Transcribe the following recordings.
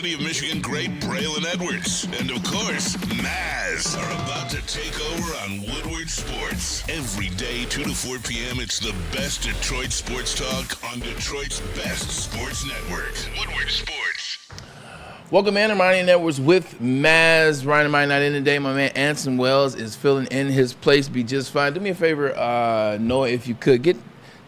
Of Michigan great Braylon Edwards and, of course, Maz are about to take over on Woodward Sports. Every day, 2 to 4 p.m., it's the best Detroit sports talk on Detroit's best sports network, Woodward Sports. Welcome in, Ermanni and Edwards with Maz. Ryan Ermanni not in today. My man Anson Wells is filling in his place. Be just fine. Do me a favor, Noah, if you could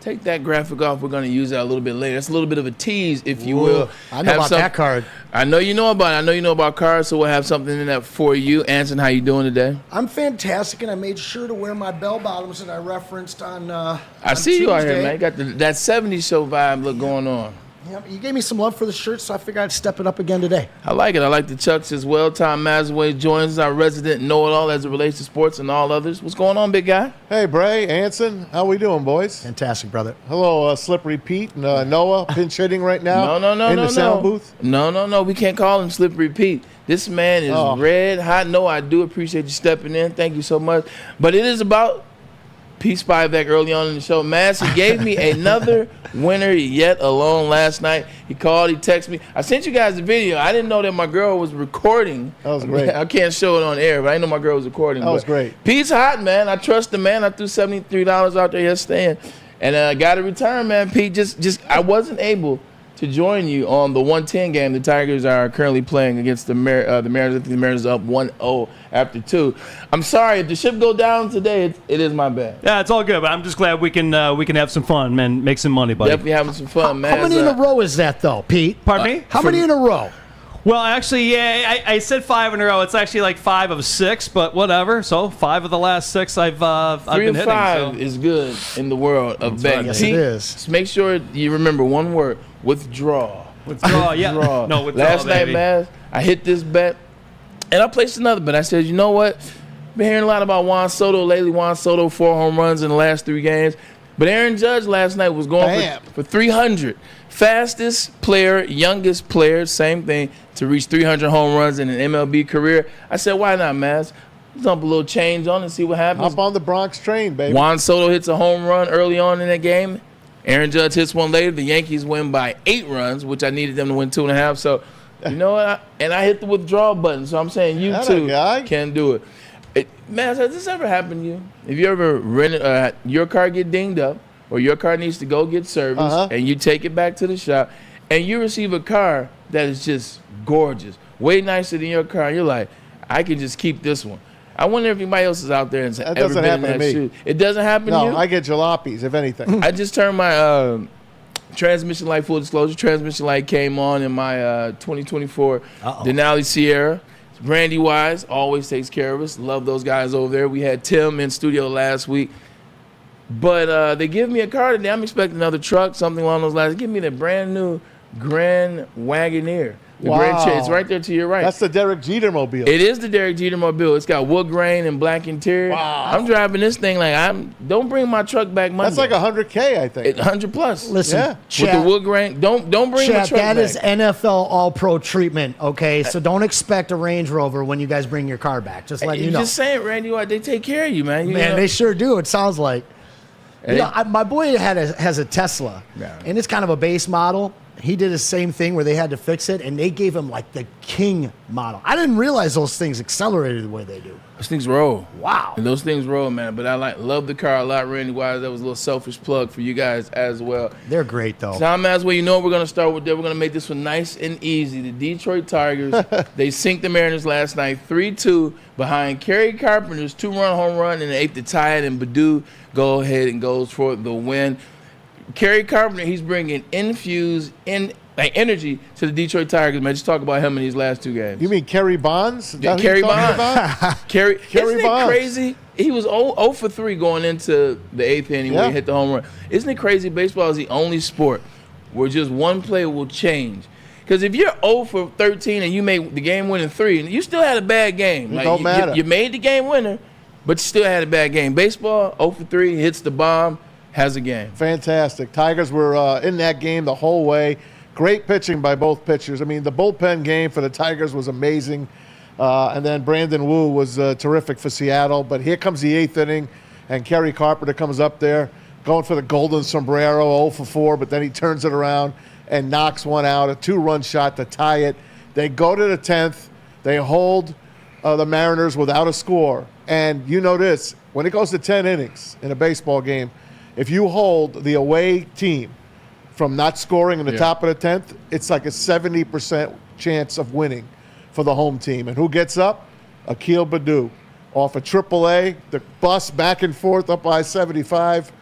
take that graphic off. We're going to use that a little bit later. It's a little bit of a tease, if you will. I know about that card. I know you know about it. I know you know about cards, so we'll have something in that for you. Anson, how you doing today? I'm fantastic, and I made sure to wear my bell bottoms that I referenced on I see Tuesday. You out here, man. You got that 70s show vibe look going on. Yep, you gave me some love for the shirt, so I figured I'd step it up again today. I like it. I like the Chucks as well. Tom Mazaway joins us, our resident know-it-all as it relates to sports and all others. What's going on, big guy? Hey, Bray, Anson, how we doing, boys? Fantastic, brother. Hello, Slippery Pete and Noah, pinch hitting right now. No, in the sound booth. No. We can't call him Slippery Pete. This man is red hot. No, I do appreciate you stepping in. Thank you so much. But it is about Pete Spivak early on in the show. Maz, he gave me another winner yet alone last night. He called, he texted me. I sent you guys a video. I didn't know that my girl was recording. That was great. I can't show it on air, but I didn't know my girl was recording. That was great. Pete's hot, man. I trust the man. I threw $73 out there yesterday and got a return, man. Pete, just I wasn't able to join you on the 110 game. The Tigers are currently playing against the Mariners. I think the Mariners are up 1-0 after 2. I'm sorry if the ship go down today. It is my bad. Yeah, it's all good. But I'm just glad we can have some fun, man. Make some money, buddy. Definitely having some fun, man. How many in a row is that, though, Pete? Pardon me? How many in a row? Well, actually, yeah, I said 5 in a row. It's actually like 5 of 6, but whatever. So 5 of the last 6 I've been hitting. 3 of 5 is good in the world of betting. Yes, it is. Just make sure you remember one word: withdraw. Withdraw, yeah. No, withdraw, Last baby. night, man, I hit this bet, and I placed another bet. I said, you know what? Been hearing a lot about Juan Soto lately. Juan Soto, 4 home runs in the last 3 games. But Aaron Judge last night was going for 300. Fastest player, youngest player, same thing, to reach 300 home runs in an MLB career. I said, why not, Maz? Dump a little change on and see what happens. Hop on the Bronx train, baby. Juan Soto hits a home run early on in that game. Aaron Judge hits one later. The Yankees win by 8 runs, which I needed them to win 2.5. So, you know what? I hit the withdrawal button. So I'm saying you too can do it. Man, has this ever happened to you? If you ever rented your car get dinged up or your car needs to go get serviced and you take it back to the shop and you receive a car that is just gorgeous, way nicer than your car, you're like, I can just keep this one. I wonder if anybody else is out there and that ever doesn't been in happen that to me. shoe. It doesn't happen to you? No, I get jalopies, if anything. I just turned my transmission light, full disclosure, transmission light came on in my 2024 Denali Sierra. Brandy Wise always takes care of us. Love those guys over there. We had Tim in studio last week. But they give me a car today. I'm expecting another truck, something along those lines. Give me the brand new Grand Wagoneer. The Grand Chair. It's right there to your right. That's the Derek Jeter mobile. It is the Derek Jeter mobile. It's got wood grain and black interior. Wow. I'm driving this thing like don't bring my truck back Monday. That's like $100K, I think. 100 plus. Listen, with the wood grain. Don't bring my truck that back. is NFL All-Pro treatment, okay? So don't expect a Range Rover when you guys bring your car back. Just letting you know. Just saying, Randy, they take care of you, man. You know? They sure do. It sounds like. My boy has a Tesla, and it's kind of a base model. He did the same thing where they had to fix it, and they gave him like the King model. I didn't realize those things accelerated the way they do. Those things roll. Wow. And those things roll, man. But I love the car a lot, Randy Wise. That was a little selfish plug for you guys as well. They're great, though. Tom Maswell, you know what we're going to start with there. We're going to make this one nice and easy. The Detroit Tigers, they sinked the Mariners last night 3-2 behind Kerry Carpenter's 2-run home run in the 8th to tie it, and Baddoo go ahead and goes for the win. Kerry Carpenter, he's bringing infused energy to the Detroit Tigers, man. Just talk about him in these last 2 games. You mean Kerry Bonds? Kerry Bonds. Kerry isn't it Bonds. crazy? He was 0 for 3 going into the 8th inning when he hit the home run. Isn't it crazy? Baseball is the only sport where just one play will change. Because if you're 0 for 13 and you made the game-winning 3, and you still had a bad game. It don't matter. You made the game winner, but you still had a bad game. Baseball, 0 for 3, hits the bomb, has a game. Fantastic. Tigers were in that game the whole way. Great pitching by both pitchers. I mean, the bullpen game for the Tigers was amazing. And then Brandon Wu was terrific for Seattle. But here comes the 8th inning, and Kerry Carpenter comes up there going for the golden sombrero, 0 for 4, but then he turns it around and knocks one out, a 2-run shot to tie it. They go to the 10th. They hold the Mariners without a score. And you know this, when it goes to 10 innings in a baseball game, if you hold the away team from not scoring in the top of the 10th, it's like a 70% chance of winning for the home team. And who gets up? Akil Baddoo off a AAA, the bus back and forth up by 75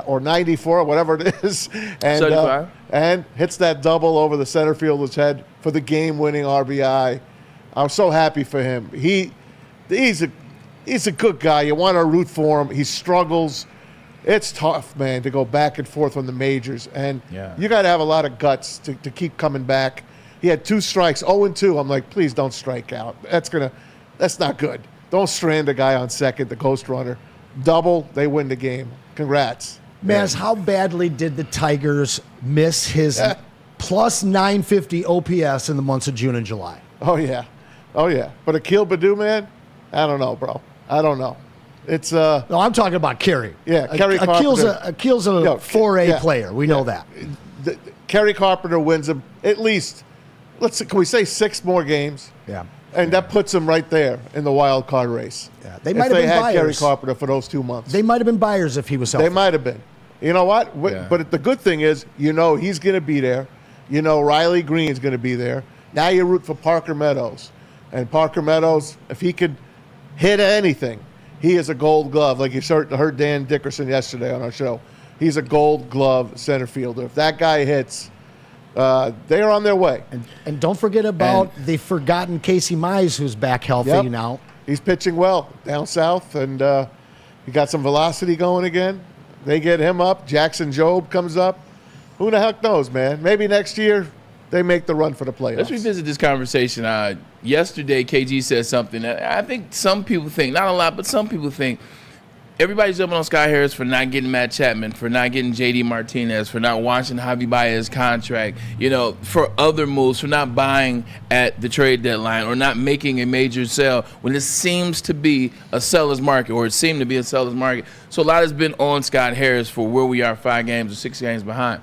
or 94, whatever it is, and hits that double over the center fielder's head for the game-winning RBI. I'm so happy for him. He's a good guy. You want to root for him. He struggles. It's tough, man, to go back and forth on the majors, and you got to have a lot of guts to keep coming back. He had 2 strikes, 0-2. I'm like, please don't strike out. That's not good. Don't strand a guy on second, the ghost runner. Double, they win the game. Congrats. Maz, how badly did the Tigers miss his plus 950 OPS in the months of June and July? Oh, yeah. But Akil Baddoo, man, I don't know, bro. I don't know. It's No, I'm talking about Kerry. Yeah, Kerry Carpenter. Akil's a 4A player. We know that. Kerry Carpenter wins him at least, can we say 6 more games? Yeah. And that puts him right there in the wild card race. Yeah. They might have been If they had buyers. Kerry Carpenter for those 2 months. They might have been buyers if he was healthy. They might have been. You know what? But the good thing is, he's going to be there. Riley Green's going to be there. Now you root for Parker Meadows. And Parker Meadows, if he could hit anything, he is a gold glove. Like you heard Dan Dickerson yesterday on our show. He's a gold glove center fielder. If that guy hits, they are on their way. And don't forget about the forgotten Casey Mize, who's back healthy now. He's pitching well down south, and he got some velocity going again. They get him up. Jackson Jobe comes up. Who the heck knows, man? Maybe next year they make the run for the playoffs. Let's revisit this conversation. Yesterday, KG said something that I think some people think, not a lot, but some people think, everybody's jumping on Sky Harris for not getting Matt Chapman, for not getting J.D. Martinez, for not watching Javi Baez's contract, for other moves, for not buying at the trade deadline or not making a major sale when it seems to be a seller's market, or it seemed to be a seller's market. So a lot has been on Scott Harris for where we are 5 games or 6 games behind.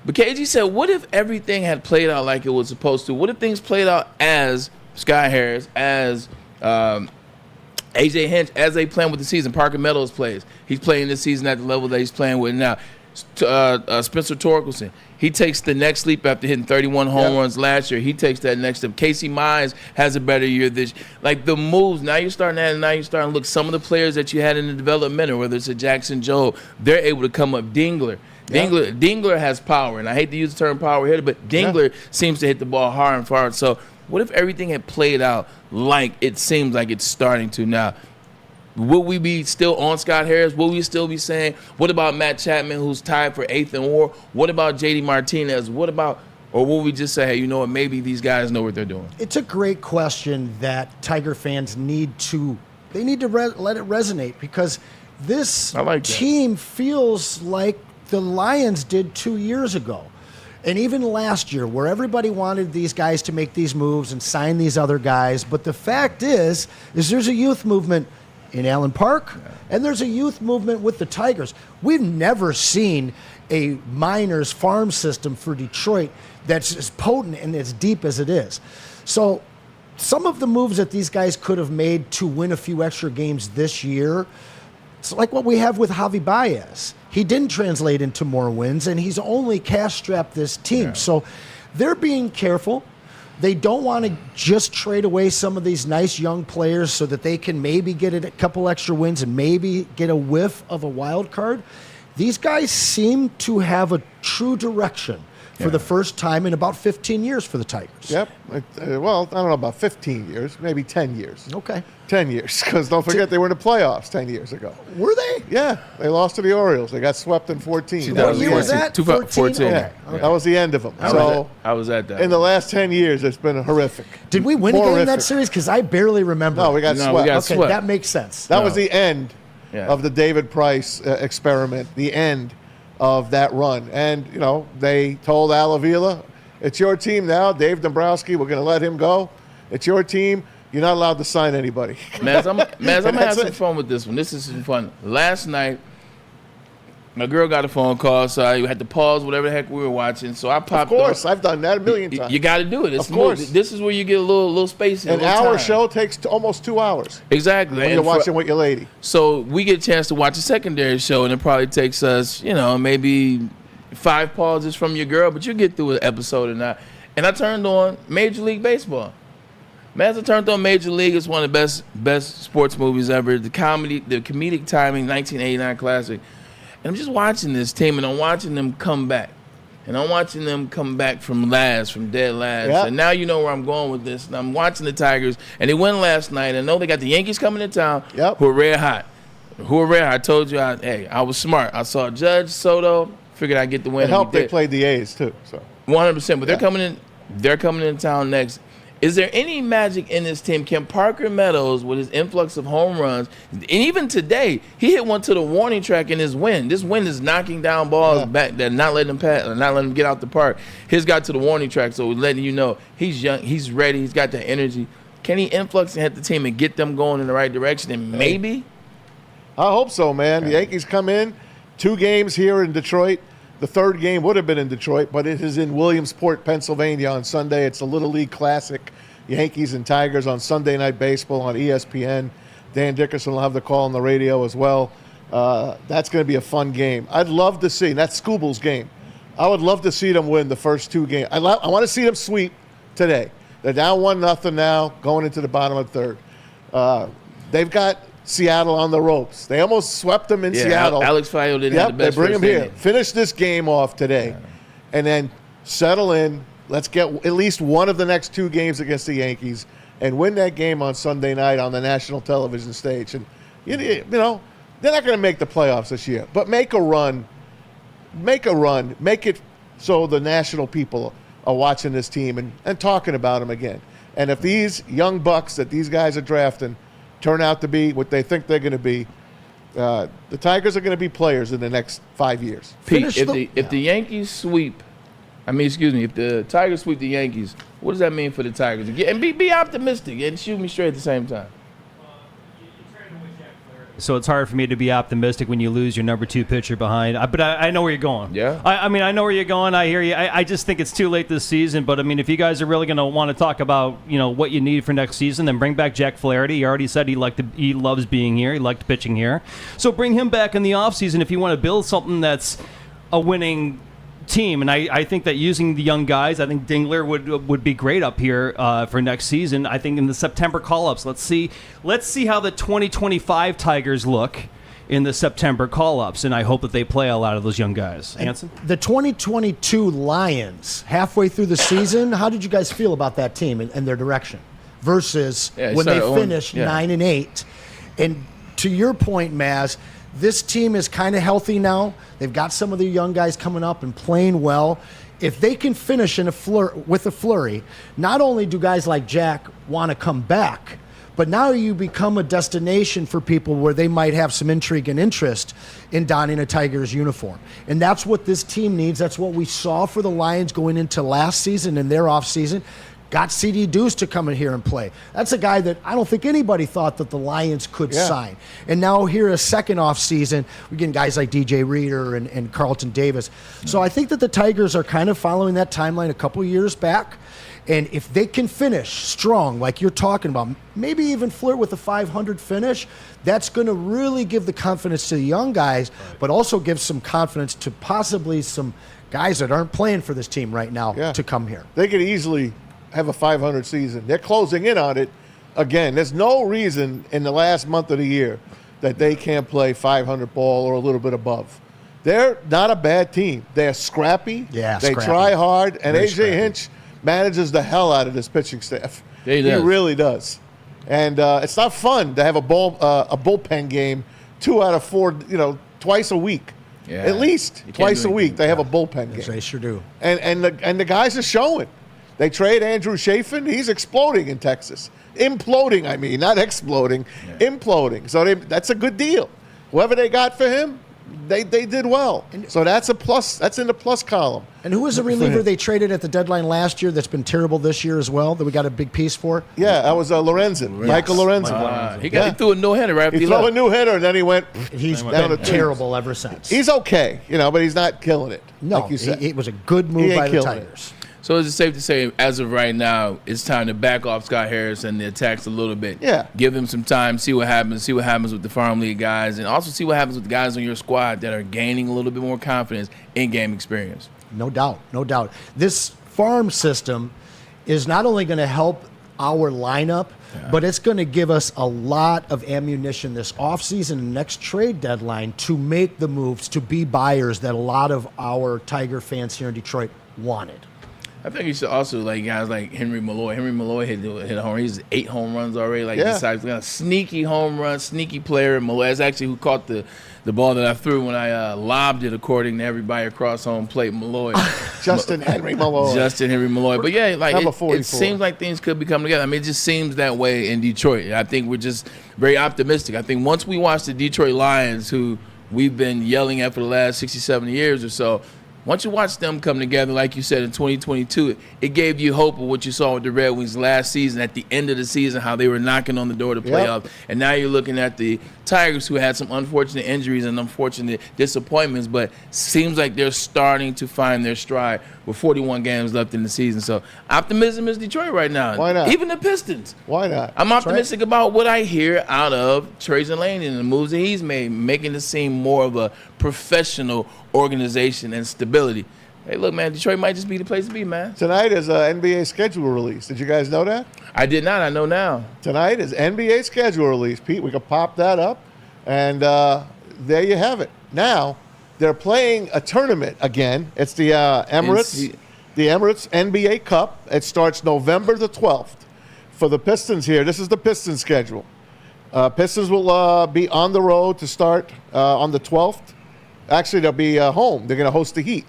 But KG said, what if everything had played out like it was supposed to? What if things played out as Sky Harris, as AJ Hinch, as they plan with the season? Parker Meadows plays. He's playing this season at the level that he's playing with now. Spencer Torkelson, he takes the next leap after hitting 31 home runs last year. He takes that next step. Casey Mize has a better year this year. Like the moves, now you're starting to look, some of the players that you had in the developmental, whether it's a Jackson Jobe, they're able to come up. Dingler has power, and I hate to use the term power hitter, but Dingler seems to hit the ball hard and far. So what if everything had played out like it seems like it's starting to now? Will we be still on Scott Harris? Will we still be saying, what about Matt Chapman, who's tied for 8th in WAR? What about J.D. Martinez? Or will we just say, hey, you know what, maybe these guys know what they're doing? It's a great question that Tiger fans need to let it resonate, because this team feels like the Lions did 2 years ago. And even last year, where everybody wanted these guys to make these moves and sign these other guys. But the fact is there's a youth movement in Allen Park, and there's a youth movement with the Tigers. We've never seen a minors farm system for Detroit that's as potent and as deep as it is. So some of the moves that these guys could have made to win a few extra games this year, it's like what we have with Javi Baez. He didn't translate into more wins, and he's only cash-strapped this team. So they're being careful. They don't want to just trade away some of these nice young players so that they can maybe get a couple extra wins and maybe get a whiff of a wild card. These guys seem to have a true direction for the first time in about 15 years for the Tigers. Yep. Well, I don't know about 15 years, maybe 10 years. Okay. 10 years, because don't forget they were in the playoffs 10 years ago. Were they? Yeah, they lost to the Orioles. They got swept in 14. What year was that? 14. Yeah, that was the end of them. I was at that. In the last 10 years, it's been horrific. Did we win a game in that series? Because I barely remember. No, we got swept. Okay, that makes sense. That was the end of the David Price experiment, the end of that run. And, they told Al Avila, it's your team now. Dave Dombrowski, we're going to let him go. It's your team. You're not allowed to sign anybody. I'm going to have some fun with this one. This is some fun. Last night, My girl got a phone call, so I had to pause whatever the heck we were watching. So I popped. Of course, I've done that a million times. You got to do it. Of course. This is where you get a little space. An hour show takes almost 2 hours. Exactly. When you're watching with your lady. So we get a chance to watch a secondary show, and it probably takes us, maybe 5 pauses from your girl, but you get through an episode or not. And I turned on Major League Baseball. Man, as I turned on Major League, it's one of the best sports movies ever. The comedic timing, 1989 classic. And I'm just watching this team, and I'm watching them come back. And I'm watching them come back from dead last. Yep. And now you know where I'm going with this. And I'm watching the Tigers, and they won last night. I know they got the Yankees coming to town, who are red hot. I told you, I was smart. I saw Judge, Soto, figured I'd get the win. It helped they played the A's, too. So 100%. But they're coming in town next. Is there any magic in this team? Can Parker Meadows, with his influx of home runs, and even today, he hit one to the warning track in his wind. This wind is knocking down balls back. They're not letting him pass, or not letting him get out the park. His got to the warning track, so we're letting you know he's young, he's ready, he's got that energy. Can he influx and hit the team and get them going in the right direction? And maybe? I hope so, man. The Yankees come in, 2 games here in Detroit. The 3rd game would have been in Detroit, but it is in Williamsport, Pennsylvania on Sunday. It's a Little League Classic, Yankees and Tigers on Sunday Night Baseball on ESPN. Dan Dickerson will have the call on the radio as well. That's going to be a fun game. I'd love to see, and that's Scooble's game. I would love to see them win the first 2 games. I want to see them sweep today. They're down 1-0 now, going into the bottom of the 3rd. They've got Seattle on the ropes. They almost swept them in Seattle. Alex Fayo didn't have the best. They bring first them here. inning. Finish this game off today, and then settle in. Let's get at least one of the next 2 games against the Yankees and win that game on Sunday night on the national television stage. And you know they're not going to make the playoffs this year, but make a run. Make it so the national people are watching this team and talking about them again. And if these young bucks that these guys are drafting turn out to be what they think they're going to be, the Tigers are going to be players in the next 5 years. Pete, if the Yankees sweep, if the Tigers sweep the Yankees, what does that mean for the Tigers? And be optimistic and shoot me straight at the same time. So it's hard for me to be optimistic when you lose your number 2 pitcher behind. But I know where you're going. Yeah. I know where you're going. I hear you. I just think it's too late this season. But, if you guys are really going to want to talk about, what you need for next season, then bring back Jack Flaherty. He already said he loves being here. He liked pitching here. So bring him back in the offseason if you want to build something that's a winning team. And I think that using the young guys, I think Dingler would be great up here for next season. I think in the September call-ups, let's see how the 2025 Tigers look in the September call-ups, and I hope that they play a lot of those young guys. Anson? The 2022 Lions, halfway through the season, how did you guys feel about that team and their direction versus when they finished 9-8? And to your point, Maz, this team is kind of healthy now. They've got some of the young guys coming up and playing well. If they can finish with a flurry, not only do guys like Jack want to come back, but now you become a destination for people where they might have some intrigue and interest in donning a Tigers uniform. And that's what this team needs. That's what we saw for the Lions going into last season and their offseason. Got C.D. Deuce to come in here and play. That's a guy that I don't think anybody thought that the Lions could sign. And now here a second off season, we're getting guys like DJ Reader and Carlton Davis. So I think that the Tigers are kind of following that timeline a couple of years back. And if they can finish strong, like you're talking about, maybe even flirt with a 500 finish, that's going to really give the confidence to the young guys, but also give some confidence to possibly some guys that aren't playing for this team right now to come here. They could easily have a 500 season. They're closing in on it again. There's no reason in the last month of the year that they can't play 500 ball or a little bit above. They're not a bad team. They're scrappy. Yeah, they try hard, and A.J. Hinch manages the hell out of this pitching staff. He really does. And it's not fun to have a bullpen game 2 out of 4, twice a week. Yeah. At least twice a week they have a bullpen game. They sure do. And the guys are showing. They trade Andrew Chafin. He's exploding in Texas. Imploding, I mean, not exploding, imploding. So that's a good deal. Whoever they got for him, they did well. So that's a plus. That's in the plus column. And who was the reliever they traded at the deadline last year that's been terrible this year as well, that we got a big piece for? Yeah, that was Lorenzen. Michael Lorenzen. He threw a no-hitter right after he threw a new-hitter, and then he went. He's been terrible ever since. He's okay, but he's not killing it. No, like you said. It was a good move by the Tigers. So is it safe to say, as of right now, it's time to back off Scott Harris and the attacks a little bit? Yeah. Give him some time, see what happens with the farm league guys, and also see what happens with the guys on your squad that are gaining a little bit more confidence in game experience. No doubt. This farm system is not only going to help our lineup, but it's going to give us a lot of ammunition this offseason and next trade deadline to make the moves, to be buyers that a lot of our Tiger fans here in Detroit wanted. I think you should also guys like Henry Malloy. Henry Malloy hit a home run. He's 8 home runs already. Besides a sneaky home run, sneaky player. Malloy is actually who caught the ball that I threw when I lobbed it, according to everybody across home plate. Malloy, Justin Henry Malloy. But yeah, it seems like things could be coming together. I mean, it just seems that way in Detroit. I think we're just very optimistic. I think once we watch the Detroit Lions, who we've been yelling at for the last 60, 70 years or so. Once you watch them come together, like you said, in 2022, it gave you hope of what you saw with the Red Wings last season, at the end of the season, how they were knocking on the door to playoffs. Yep. And now you're looking at the Tigers, who had some unfortunate injuries and unfortunate disappointments, but seems like they're starting to find their stride with 41 games left in the season. So optimism is Detroit right now. Why not? Even the Pistons. Why not? I'm optimistic about what I hear out of Trajan Laney and the moves that he's made, making it seem more of a professional organization and stability. Hey, look, man, Detroit might just be the place to be, man. Tonight is an NBA schedule release. Did you guys know that? I did not. I know now. Tonight is NBA schedule release, Pete. We can pop that up, and there you have it. Now, they're playing a tournament again. It's the Emirates NBA Cup. It starts November the 12th. For the Pistons here, this is the Pistons schedule. Pistons will be on the road to start on the 12th. Actually, they'll be home. They're going to host the Heat.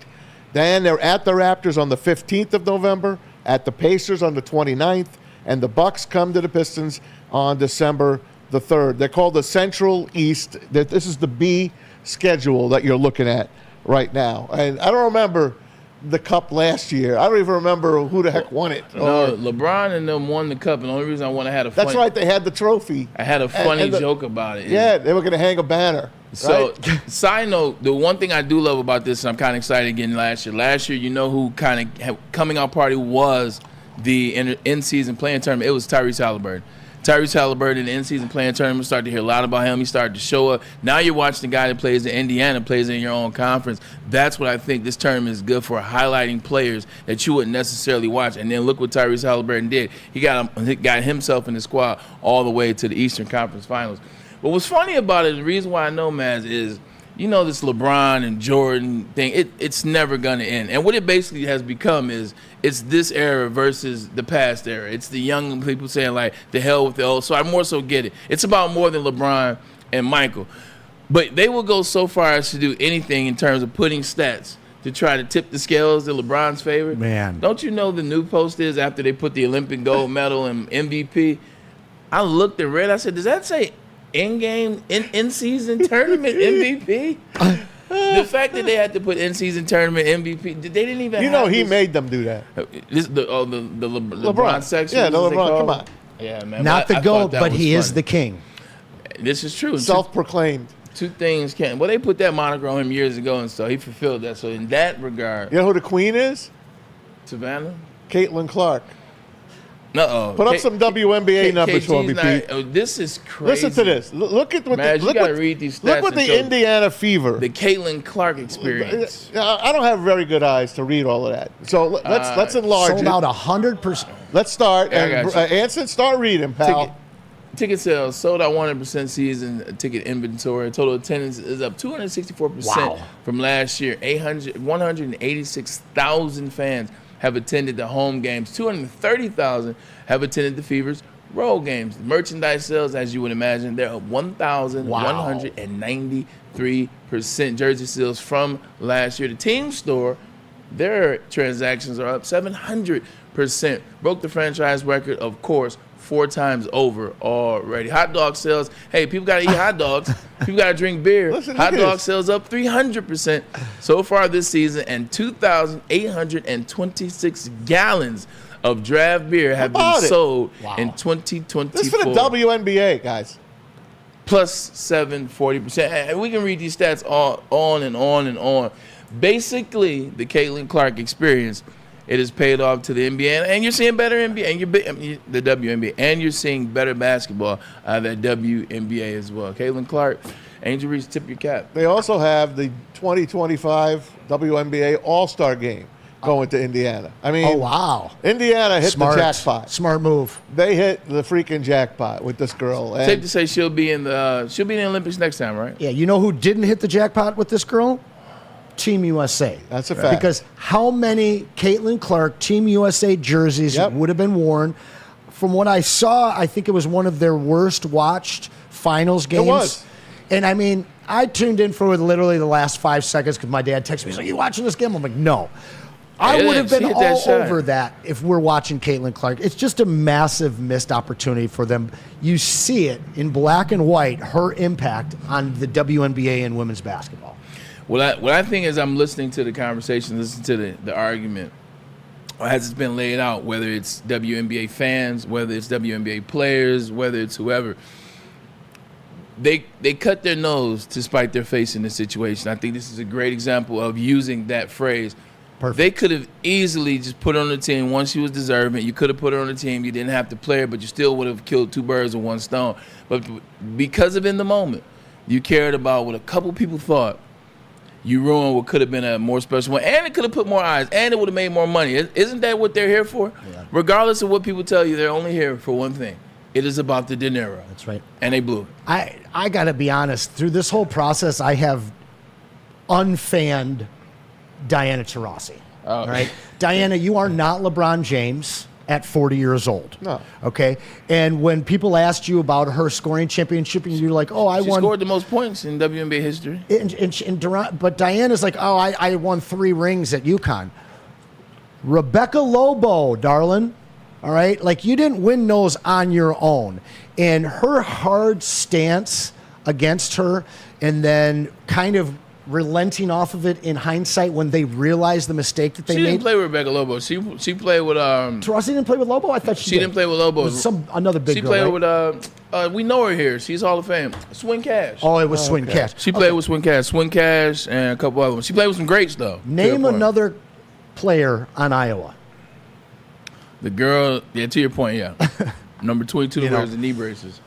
Then they're at the Raptors on the 15th of November, at the Pacers on the 29th, and the Bucks come to the Pistons on December the 3rd. They're called the Central East. This is the B schedule that you're looking at right now. And I don't remember the Cup last year. I don't even remember who the heck won it. No, LeBron and them won the Cup, and the only reason I had a funny... That's right, they had the trophy. I had a funny joke about it. Yeah, they were going to hang a banner. So, right? Side note, the one thing I do love about this, and I'm kind of excited again last year, you know who kind of coming out party was the in-season playing tournament? It was Tyrese Halliburton. Tyrese Halliburton in the in-season playing tournament, started to hear a lot about him. He started to show up. Now you're watching the guy that plays in Indiana, plays in your own conference. That's what I think this tournament is good for, highlighting players that you wouldn't necessarily watch. And then look what Tyrese Halliburton did. He got himself in the squad all the way to the Eastern Conference Finals. But what's funny about it, the reason why I know, Maz, is this LeBron and Jordan thing, it's never going to end. And what it basically has become is it's this era versus the past era. It's the young people saying, the hell with the old. So I more so get it. It's about more than LeBron and Michael. But they will go so far as to do anything in terms of putting stats to try to tip the scales in LeBron's favor. Man. Don't you know the new post is after they put the Olympic gold medal and MVP? I looked and read, I said, does that say in-game, in-season tournament MVP? The fact that they had to put in-season tournament MVP, they didn't even have he made them do that. LeBron section? Yeah, the LeBron, come on. Yeah, man. Not the GOAT, but he is the king. This is true. Self-proclaimed. Two things can. Well, they put that moniker on him years ago, and so he fulfilled that. So in that regard. You know who the queen is? Savannah? Caitlin Clark. Uh-oh. Put up some WNBA numbers for me, Pete. This is crazy. Listen to this. Look at what you got to read these stats. Look what the Indiana Fever. The Caitlin Clark experience. I don't have very good eyes to read all of that. So let's enlarge it. Sold out 100%. Let's start. And Anson, start reading, pal. Ticket sales sold out 100% season ticket inventory. Total attendance is up 264% from last year. 186,000 fans have attended the home games. 230,000 have attended the Fever's road games. Merchandise sales, as you would imagine, they're up 1,193%. Jersey sales from last year. The team store their transactions are up 700%. Broke the franchise record, of course, 4 times over already. Hot dog sales. Hey, people got to eat hot dogs. People got to drink beer. Hot dog sales up 300% so far this season, and 2,826 gallons of draft beer have been sold in 2024. This is for the WNBA, guys. Plus 740%. And we can read these stats on and on and on. Basically, the Caitlin Clark experience, it has paid off to the NBA, and you're seeing better NBA, and the WNBA, and you're seeing better basketball out of that WNBA as well. Caitlin Clark, Angel Reese, tip your cap. They also have the 2025 WNBA All-Star Game going to Indiana. I mean, Indiana hit the jackpot. Smart move. They hit the freaking jackpot with this girl. And safe to say she'll be in the Olympics next time, right? Yeah, you know who didn't hit the jackpot with this girl? Team USA. That's a fact. Because how many Caitlin Clark Team USA jerseys would have been worn? From what I saw, I think it was one of their worst watched finals games. It was. And I mean, I tuned in for literally the last 5 seconds because my dad texted me, he's like, "You watching this game?" I'm like, "No." I would have been all over that if we're watching Caitlin Clark. It's just a massive missed opportunity for them. You see it in black and white, her impact on the WNBA and women's basketball. What I think is I'm listening to the conversation, listening to the argument, as it's been laid out, whether it's WNBA fans, whether it's WNBA players, whether it's whoever. They cut their nose to spite their face in this situation. I think this is a great example of using that phrase. Perfect. They could have easily just put her on the team once she was deserving. You could have put her on the team. You didn't have to play her, but you still would have killed 2 birds with 1 stone. But because of in the moment, you cared about what a couple people thought. You ruined what could have been a more special one, and it could have put more eyes, and it would have made more money. Isn't that what they're here for? Yeah. Regardless of what people tell you, they're only here for one thing. It is about the dinero. That's right. And they blew it. I got to be honest. Through this whole process, I have unfanned Diana Taurasi. All right? Diana, you are not LeBron James at 40 years old. No. Okay? And when people asked you about her scoring championship, and you're like, oh, She scored the most points in WNBA history. But Diana's like, oh, I won 3 rings at UConn. Rebecca Lobo, darling. All right? Like, you didn't win those on your own. And her hard stance against her and then kind of relenting off of it in hindsight when they realized the mistake that they made. She didn't play with Rebecca Lobo. She played with Taurasi didn't play with Lobo? I thought she did. Didn't play with Lobo. It was another big girl, She played right? with we know her here. She's Hall of Fame. Swin Cash. Oh, it was Swin Cash. She played with Swin Cash and a couple other ones. She played with some greats though. Name another player on Iowa. The girl, to your point, yeah. Number 22 wears the knee braces.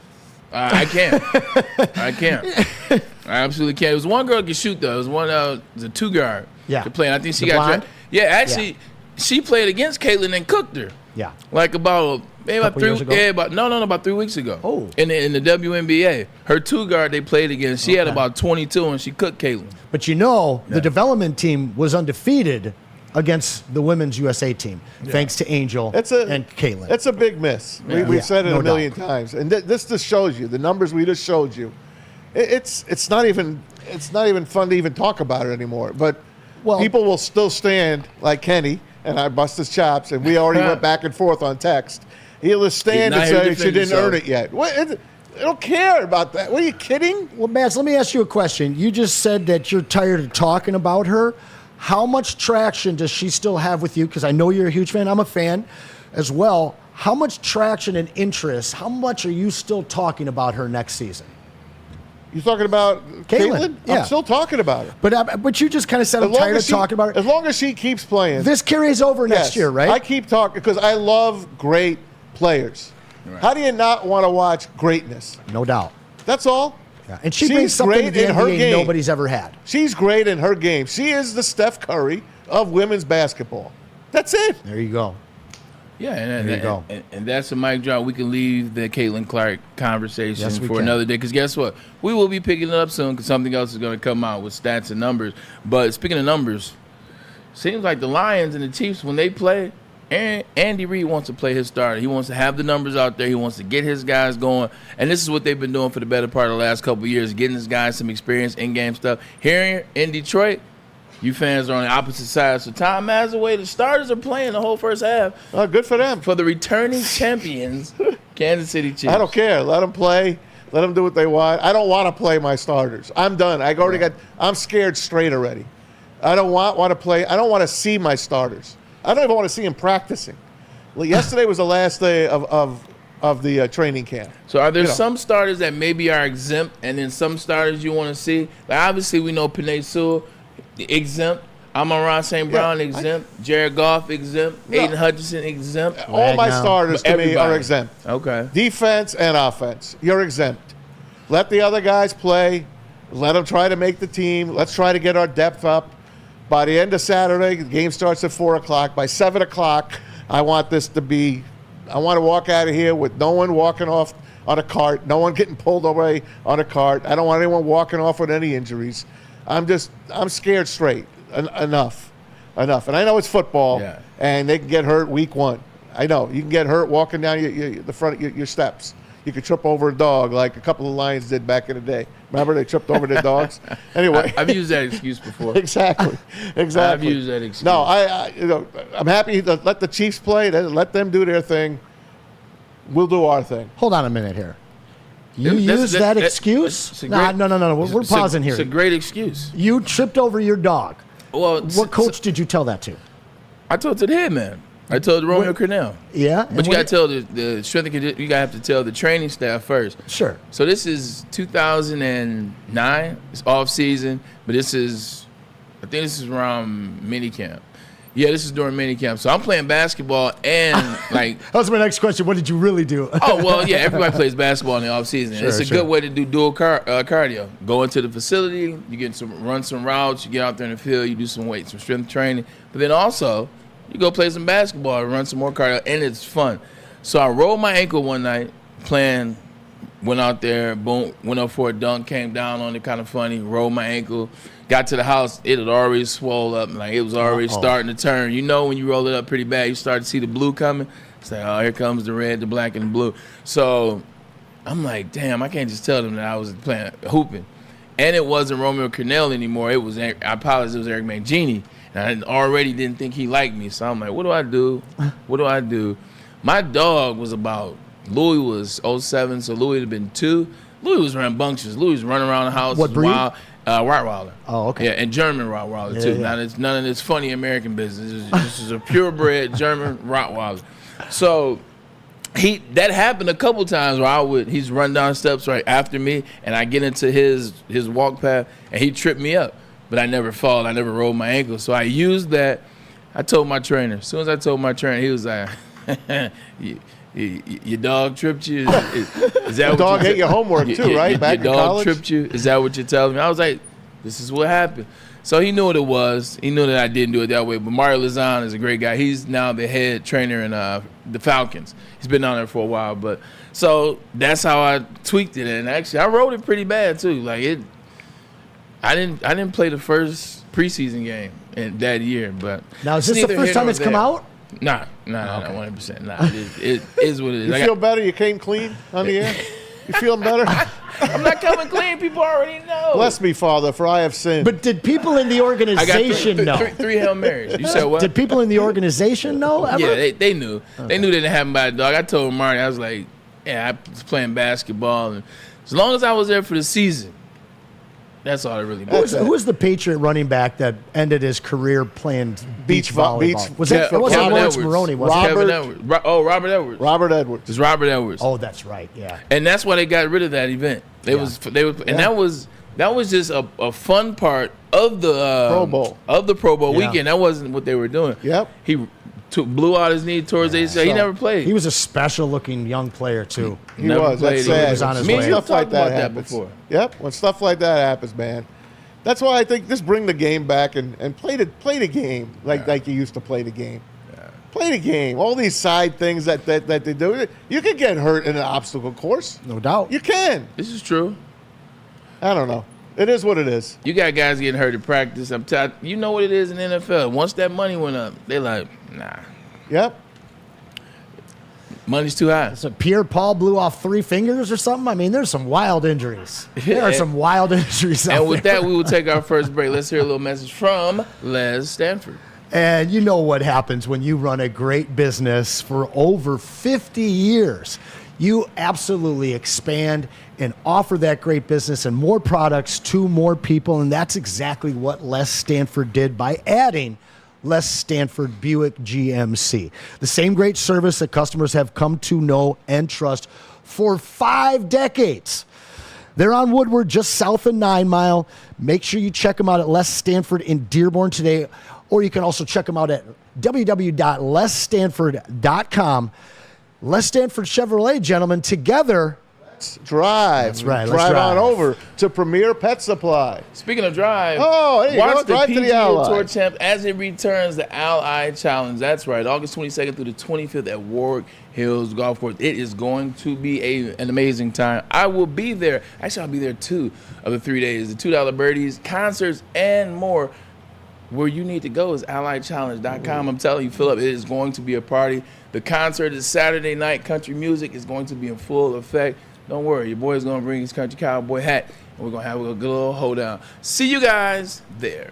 I can't. I absolutely can't. It was one girl who could shoot, though. It was one, the 2-guard. Yeah. To play. And I think she the got blonde? drafted. Yeah, actually, she played against Caitlin and cooked her. Yeah. Like about 3 years ago? Yeah, about 3 weeks ago. Oh. In the WNBA. Her 2-guard they played against, she had about 22, and she cooked Caitlin. But the development team was undefeated against the women's USA team, thanks to Angel and Caitlin. It's a big miss. We've said it a million times, and this just shows you the numbers we just showed you. It's not even fun to even talk about it anymore. But people will still stand like Kenny, and I bust his chops, and we already went back and forth on text. He'll just stand and say she didn't earn it yet. What? I don't care about that. What, are you kidding? Well, Mads, let me ask you a question. You just said that you're tired of talking about her. How much traction does she still have with you? Because I know you're a huge fan. I'm a fan as well. How much traction and interest, how much are you still talking about her next season? You talking about Caitlin? Yeah. I'm still talking about her. But you just kind of said I'm tired of talking about her. As long as she keeps playing. This carries over next year, right? I keep talking because I love great players. Right. How do you not want to watch greatness? No doubt. That's all. Yeah. And she brings something to the NBA nobody's ever had. She's great in her game. She is the Steph Curry of women's basketball. That's it. There you go. Yeah, and that's a mic drop. We can leave the Caitlin Clark conversation for another day. Because guess what? We will be picking it up soon because something else is going to come out with stats and numbers. But speaking of numbers, seems like the Lions and the Chiefs, when they play, Andy Reid wants to play his starter. He wants to have the numbers out there. He wants to get his guys going. And this is what they've been doing for the better part of the last couple of years, getting his guys some experience, in-game stuff. Here in Detroit, You fans are on the opposite side. So Tom Mazaway, the starters are playing the whole first half. Oh, good for them. For the returning champions, Kansas City Chiefs. I don't care. Let them play. Let them do what they want. I don't want to play my starters. I'm done. I'm scared straight already. I don't want to play. I don't want to see my starters. I don't even want to see them practicing. Well, yesterday was the last day of the training camp. So are there some starters that maybe are exempt, and then some starters you want to see? Like obviously we know Penei Sewell exempt, Amon-Ra St. Brown exempt, Jared Goff exempt, Aiden Hutchinson exempt. All my starters to me are exempt. Okay. Defense and offense, you're exempt. Let the other guys play. Let them try to make the team. Let's try to get our depth up. By the end of Saturday, the game starts at 4 o'clock. By 7 o'clock, I want to walk out of here with no one walking off on a cart, no one getting pulled away on a cart. I don't want anyone walking off with any injuries. I'm scared straight. Enough. And I know it's football, and they can get hurt week 1. I know. You can get hurt walking down the front of your steps. You could trip over a dog like a couple of Lions did back in the day. Remember they tripped over their dogs? Anyway. I've used that excuse before. Exactly. I've used that excuse. No, I'm happy to let the Chiefs play. Let them do their thing. We'll do our thing. Hold on a minute here. You use that excuse? No. We're pausing here. It's a great excuse. You tripped over your dog. Well, what coach did you tell that to? I told it to the head man. I told Romeo Cornell. Yeah, but you got to tell the strength and conditioning. You got to have to tell the training staff first. Sure. So this is 2009. It's off season, but I think this is around minicamp. Yeah, this is during minicamp. So I'm playing basketball and like. That was my next question. What did you really do? Oh well, yeah. Everybody plays basketball in the off season. Sure, it's a good way to do dual cardio. Go into the facility, you run some routes, you get out there in the field, you do some weight, some strength training, but then also you go play some basketball, run some more cardio, and it's fun. So I rolled my ankle one night playing. Went out there, boom, went up for a dunk, came down on it, kind of funny, rolled my ankle. Got to the house, it had already swole up, like it was already starting to turn. You know when you roll it up pretty bad, you start to see the blue coming. It's like, oh, here comes the red, the black, and the blue. So I'm like, damn, I can't just tell them that I was playing hooping. And it wasn't Romeo Cornell anymore. It was, I apologize, it was Eric Mangini. And I already didn't think he liked me. So I'm like, what do I do? What do I do? My dog was about, Louis was 07, so Louis had been 2. Louis was rambunctious. Louis was running around the house. What breed? Wild, Rottweiler. Oh, okay. Yeah, and German Rottweiler, too. Now, it's none of this funny American business. This is a purebred German Rottweiler. So that happened a couple times where he's run down steps right after me, and I get into his walk path, and he tripped me up. But I never fall. I never rolled my ankle. So I used that. I told my trainer. As soon as I told my trainer, he was like, your dog tripped you? Is that the dog ate your homework too, right? Back in college? Your dog tripped you? Is that what you're telling me? I was like, this is what happened. So he knew what it was. He knew that I didn't do it that way. But Mario Lozano is a great guy. He's now the head trainer in the Falcons. He's been down there for a while. But so that's how I tweaked it. And actually, I wrote it pretty bad too. Like I didn't play the first preseason game that year. But now is this the first time it's come out? Nah, 100%. Nah, it is what it is. You feel better? You came clean on the air? You feeling better? I'm not coming clean. People already know. Bless me, Father, for I have sinned. But did people in the organization know? Three Hail Marys. You said what? Did people in the organization know ever? Yeah, they knew. Okay. They knew they didn't have him by the dog. I told Marty, I was like, yeah, I was playing basketball. And as long as I was there for the season, that's all it really matters. Who was the Patriot running back that ended his career playing beach volleyball? It wasn't Lawrence Maroney, was it? Robert Edwards. Robert Edwards. It's Robert Edwards. Oh, that's right. Yeah. And that's why they got rid of that event. And that was just a fun part of the Pro Bowl. Of the Pro Bowl weekend. That wasn't what they were doing. Yep. He blew out his knee towards ACL. He never played. He was a special-looking young player too. He was. That's sad. He was on his way. Stuff like that happens. Before. Yep. When stuff like that happens, man. That's why I think just bring the game back and play the game like you used to play the game. Yeah. Play the game. All these side things that they do. You can get hurt in an obstacle course. No doubt. You can. This is true. I don't know. It is what it is. You got guys getting hurt in practice. You know what it is in the NFL. Once that money went up, they're like, nah. Yep. Money's too high. So Pierre Paul blew off 3 fingers or something. I mean, there's some wild injuries. There are some wild injuries out there. And with that, we will take our first break. Let's hear a little message from Les Stanford. And you know what happens when you run a great business for over 50 years. You absolutely expand and offer that great business and more products to more people. And that's exactly what Les Stanford did by adding Les Stanford Buick GMC. The same great service that customers have come to know and trust for 5 decades. They're on Woodward, just south of 9 Mile. Make sure you check them out at Les Stanford in Dearborn today, or you can also check them out at www.lesstanford.com. Les Stanford Chevrolet, gentlemen, together. Drive. That's right. Drive on over to Premier Pet Supply. Speaking of drive, there you watch go. the Drive to the PGA Ally. Tour champ as it returns the Ally Challenge. That's right, August 22nd through the 25th at Warwick Hills Golf Course. It is going to be an amazing time. I will be there. Actually, I'll be there 2 of the 3 days. The $2 birdies, concerts, and more. Where you need to go is allychallenge.com. I'm telling you, Philip, it is going to be a party. The concert is Saturday night. Country music is going to be in full effect. Don't worry, your boy's going to bring his country cowboy hat, and we're going to have a good little hoedown. See you guys there.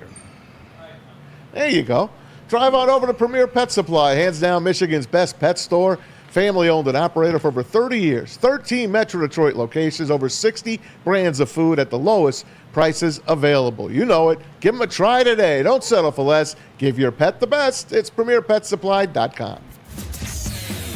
There you go. Drive on over to Premier Pet Supply, hands down Michigan's best pet store. Family owned and operated for over 30 years. 13 Metro Detroit locations, over 60 brands of food at the lowest prices available. You know it. Give them a try today. Don't settle for less. Give your pet the best. It's PremierPetSupply.com.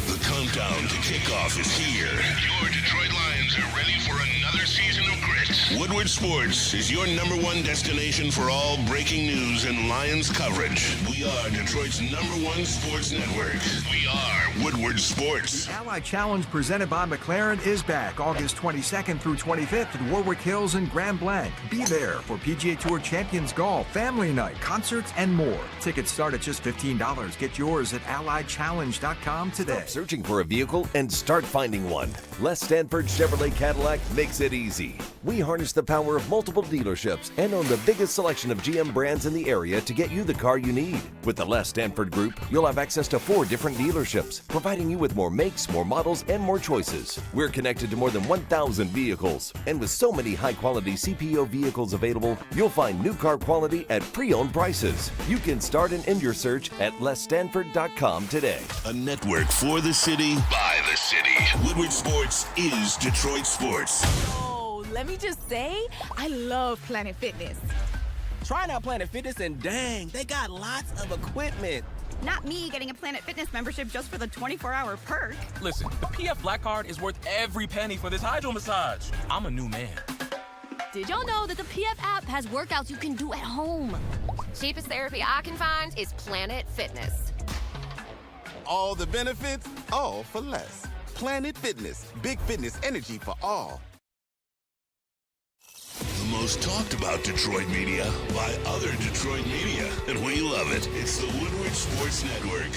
The countdown to kickoff is here. Your Detroit Lions are ready for another season of grit. Woodward Sports is your #1 destination for all breaking news and Lions coverage. We are Detroit's #1 sports network. We are Woodward Sports. The Ally Challenge presented by McLaren is back August 22nd through 25th at Warwick Hills and Grand Blanc. Be there for PGA Tour Champions Golf, Family Night, concerts, and more. Tickets start at just $15. Get yours at allychallenge.com today. Stop searching for a vehicle and start finding one. Les Stanford Chevrolet Cadillac makes it easy. We harness the power of multiple dealerships and own the biggest selection of GM brands in the area to get you the car you need. With the Les Stanford Group, you'll have access to 4 different dealerships, providing you with more makes, more models, and more choices. We're connected to more than 1,000 vehicles, and with so many high-quality CPO vehicles available, you'll find new car quality at pre-owned prices. You can start and end your search at lesstanford.com today. A network for the city, by the city. Woodward Sports is Detroit Sports. Oh, let me just say, I love Planet Fitness. Trying out Planet Fitness and dang, they got lots of equipment. Not me getting a Planet Fitness membership just for the 24-hour perk. Listen, the PF Black Card is worth every penny for this hydro massage. I'm a new man. Did y'all know that the PF app has workouts you can do at home? Cheapest therapy I can find is Planet Fitness. All the benefits, all for less. Planet Fitness, big fitness energy for all. The most talked about Detroit media by other Detroit media, and we love it. It's the Woodward Sports Network.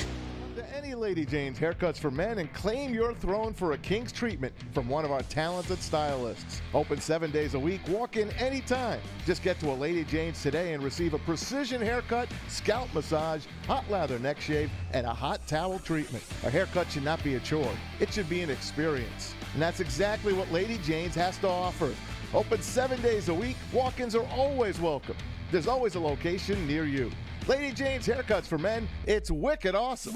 To any Lady Jane's Haircuts for Men and claim your throne for a king's treatment from one of our talented stylists. Open 7 days a week. Walk in anytime. Just get to a Lady Jane's today and receive a precision haircut, scalp massage, hot lather neck shave, and a hot towel treatment. A haircut should not be a chore. It should be an experience. And that's exactly what Lady Jane's has to offer. Open 7 days a week. Walk-ins are always welcome. There's always a location near you. Lady Jane's Haircuts for Men. It's wicked awesome.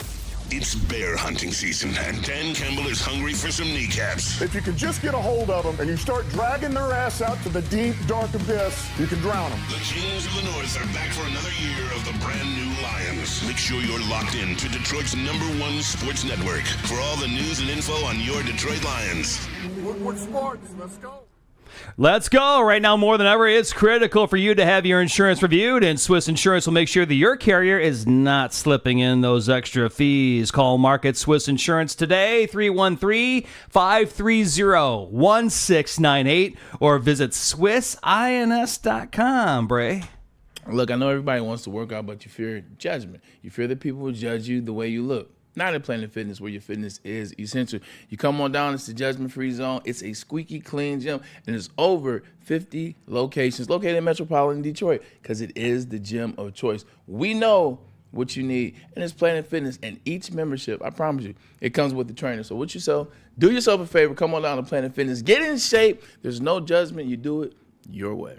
It's bear hunting season, and Dan Campbell is hungry for some kneecaps. If you can just get a hold of them and you start dragging their ass out to the deep, dark abyss, you can drown them. The Kings of the North are back for another year of the brand new Lions. Make sure you're locked in to Detroit's #1 sports network for all the news and info on your Detroit Lions. Woodward Sports, let's go. Let's go. Right now, more than ever, it's critical for you to have your insurance reviewed, and Swiss Insurance will make sure that your carrier is not slipping in those extra fees. Call Market Swiss Insurance today, 313-530-1698, or visit SwissINS.com, Bray. Look, I know everybody wants to work out, but you fear judgment. You fear that people will judge you the way you look. Not at Planet Fitness, where your fitness is essential. You come on down, it's the judgment-free zone. It's a squeaky clean gym, and it's over 50 locations located in metropolitan Detroit because it is the gym of choice. We know what you need, and it's Planet Fitness. And each membership, I promise you, it comes with the trainer. So do yourself a favor, come on down to Planet Fitness, get in shape. There's no judgment. You do it your way.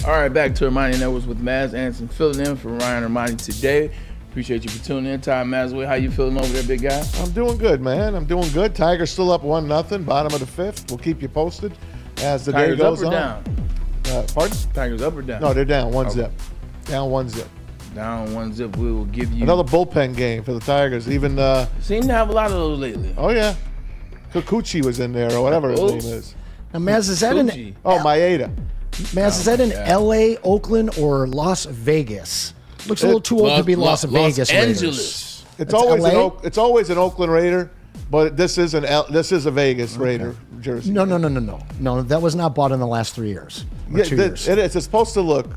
All right, back to Ermanni and Edwards with Maz Anson filling in for Ryan Ermanni today. Appreciate you for tuning in. Ty Mazway, how you feeling over there, big guy? I'm doing good, man. I'm doing good. Tigers still up 1-0, bottom of the fifth. We'll keep you posted as the day goes on. Tigers up or down? Pardon? Tigers up or down? No, they're down 1-0. Down 1-0. Down 1-0. We will give you another bullpen game for the Tigers. Even seem to have a lot of those lately. Oh yeah, Kikuchi was in there or whatever his name is. Now, Maz, is that Maeda? Maz, is that in L.A., Oakland, or Las Vegas? Looks a little too old to be Las Vegas Los Raiders. Angeles. It's always an Oakland Raider, but this is a Vegas Raider jersey. No. That was not bought in the last 3 years. Or 2 years. It is. It's supposed to look.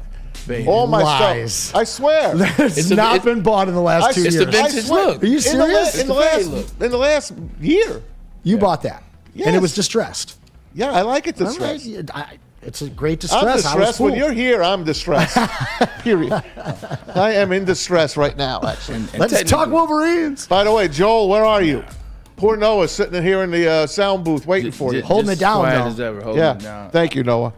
Vegas. All my Lies. stuff. I swear. It's not been bought in the last 2 years. It's the vintage look. Are you serious? In the last year. You bought that. Yes. And it was distressed. Yeah, I like it distressed. It's a great distress. I'm distressed. When you're here, I'm distressed. Period. I am in distress right now, actually. Let's talk Wolverines. By the way, Joel, where are you? Poor Noah's sitting here in the sound booth waiting for you. Holding it down, quiet though. as ever, holding it down. Thank you, Noah.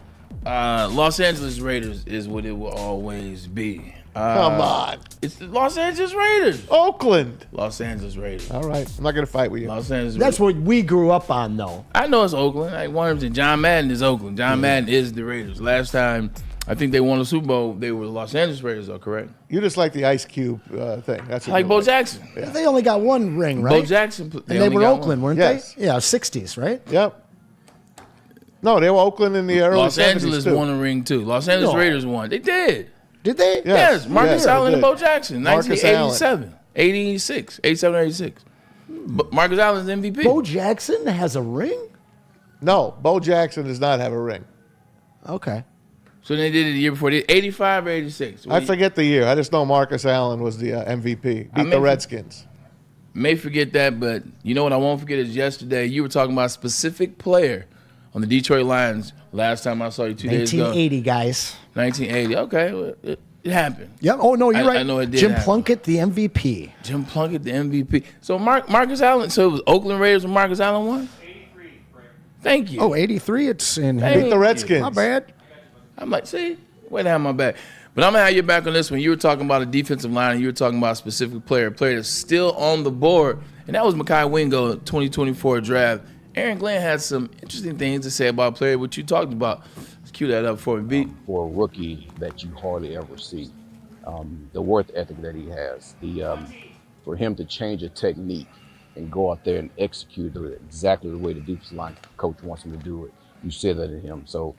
Los Angeles Raiders is what it will always be. Come on. It's the Los Angeles Raiders. Oakland. Los Angeles Raiders. All right. I'm not going to fight with you. Los Angeles That's Raiders. what we grew up on, though. I know it's Oakland. Like 100%. John Madden is Oakland. John Madden is the Raiders. Last time I think they won the Super Bowl, they were the Los Angeles Raiders, though, correct? You just like the Ice Cube thing. That's like Bo Jackson. Yeah. They only got one ring, right? Bo Jackson. And they were Oakland, weren't they? Yeah, 60s, right? Yep. No, they were Oakland in the early 70s, Los Angeles too. won a ring, too. Los Angeles Raiders won. They did. Did they? Yes. Marcus Allen and Bo Jackson. Marcus 1987. 86. 87 or 86. Marcus Allen's MVP. Bo Jackson has a ring? No, Bo Jackson does not have a ring. Okay. So they did it the year before. 85 or 86. I forget the year. I just know Marcus Allen was the MVP. Beat the Redskins. May forget that, but you know what I won't forget is yesterday you were talking about a specific player on the Detroit Lions last time I saw you 2 days ago. 1980, guys. 1980. Okay. Well, it happened. Yep. Oh, no, you're right. I know it did Jim happen. Plunkett, the MVP. Jim Plunkett, the MVP. So Marcus Allen, so it was Oakland Raiders when Marcus Allen won? 83. Thank you. Oh, 83, it's in Thank Beat the Redskins. Not bad. I'm like, see, way to have my back. But I'm going to have you back on this one. You were talking about a defensive line, and you were talking about a specific player, a player that's still on the board, and that was Mekhi Wingo, 2024 draft. Aaron Glenn had some interesting things to say about a player, what you talked about. Let's cue that up before we beat. For a rookie that you hardly ever see, the work ethic that he has, for him to change a technique and go out there and execute it exactly the way the defensive line coach wants him to do it, you see that in him. So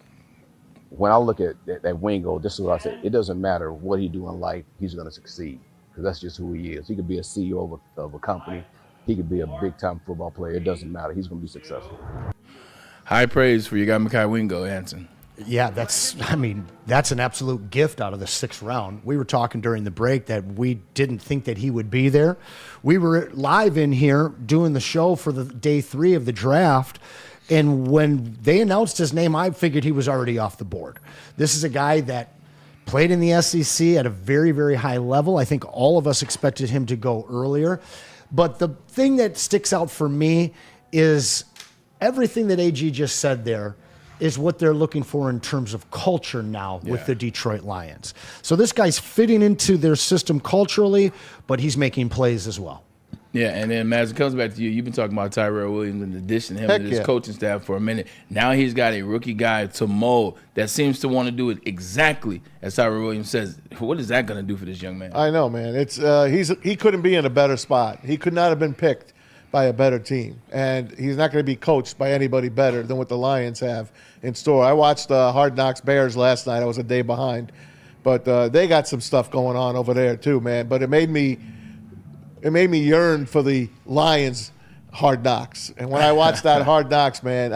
when I look at Wingo, this is what I say. It doesn't matter what he do in life, he's going to succeed because that's just who he is. He could be a CEO of a company. He could be a big-time football player. It doesn't matter. He's going to be successful. High praise for your guy, Mekhi Wingo, Anson. Yeah, that's an absolute gift out of the 6th round. We were talking during the break that we didn't think that he would be there. We were live in here doing the show for the day 3 of the draft, and when they announced his name, I figured he was already off the board. This is a guy that played in the SEC at a very, very high level. I think all of us expected him to go earlier. But the thing that sticks out for me is everything that AG just said there is what they're looking for in terms of culture now with the Detroit Lions. So this guy's fitting into their system culturally, but he's making plays as well. Yeah, and then, Maz, it comes back to you. You've been talking about Tyrell Williams and the addition of him to this coaching staff for a minute. Now he's got a rookie guy to mold that seems to want to do it exactly as Tyrell Williams says. What is that going to do for this young man? I know, man. It's he couldn't be in a better spot. He could not have been picked by a better team, and he's not going to be coached by anybody better than what the Lions have in store. I watched Hard Knocks Bears last night. I was a day behind, but they got some stuff going on over there too, man. But it made me yearn for the Lions Hard Knocks. And when I watch that Hard Knocks, man,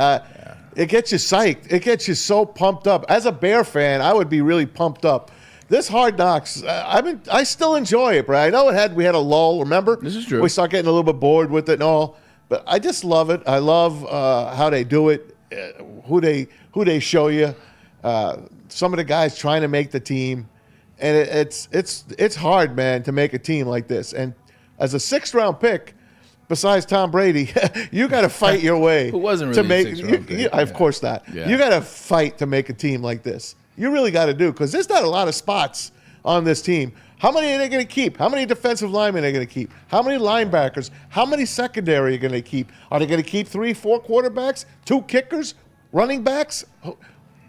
it gets you psyched. It gets you so pumped up. As a Bear fan, I would be really pumped up. This Hard Knocks, I still enjoy it, Brad. I know we had a lull, remember? This is true. We start getting a little bit bored with it and all. But I just love it. I love how they do it, who they show you. Some of the guys trying to make the team. And it's hard, man, to make a team like this. And as a 6th-round pick, besides Tom Brady, you got to fight your way. Who wasn't really a 6th-round pick. Of course not. Yeah. You got to fight to make a team like this. You really got to do, because there's not a lot of spots on this team. How many are they going to keep? How many defensive linemen are they going to keep? How many linebackers? How many secondary are going to keep? Are they going to keep 3, 4 quarterbacks, 2 kickers, running backs?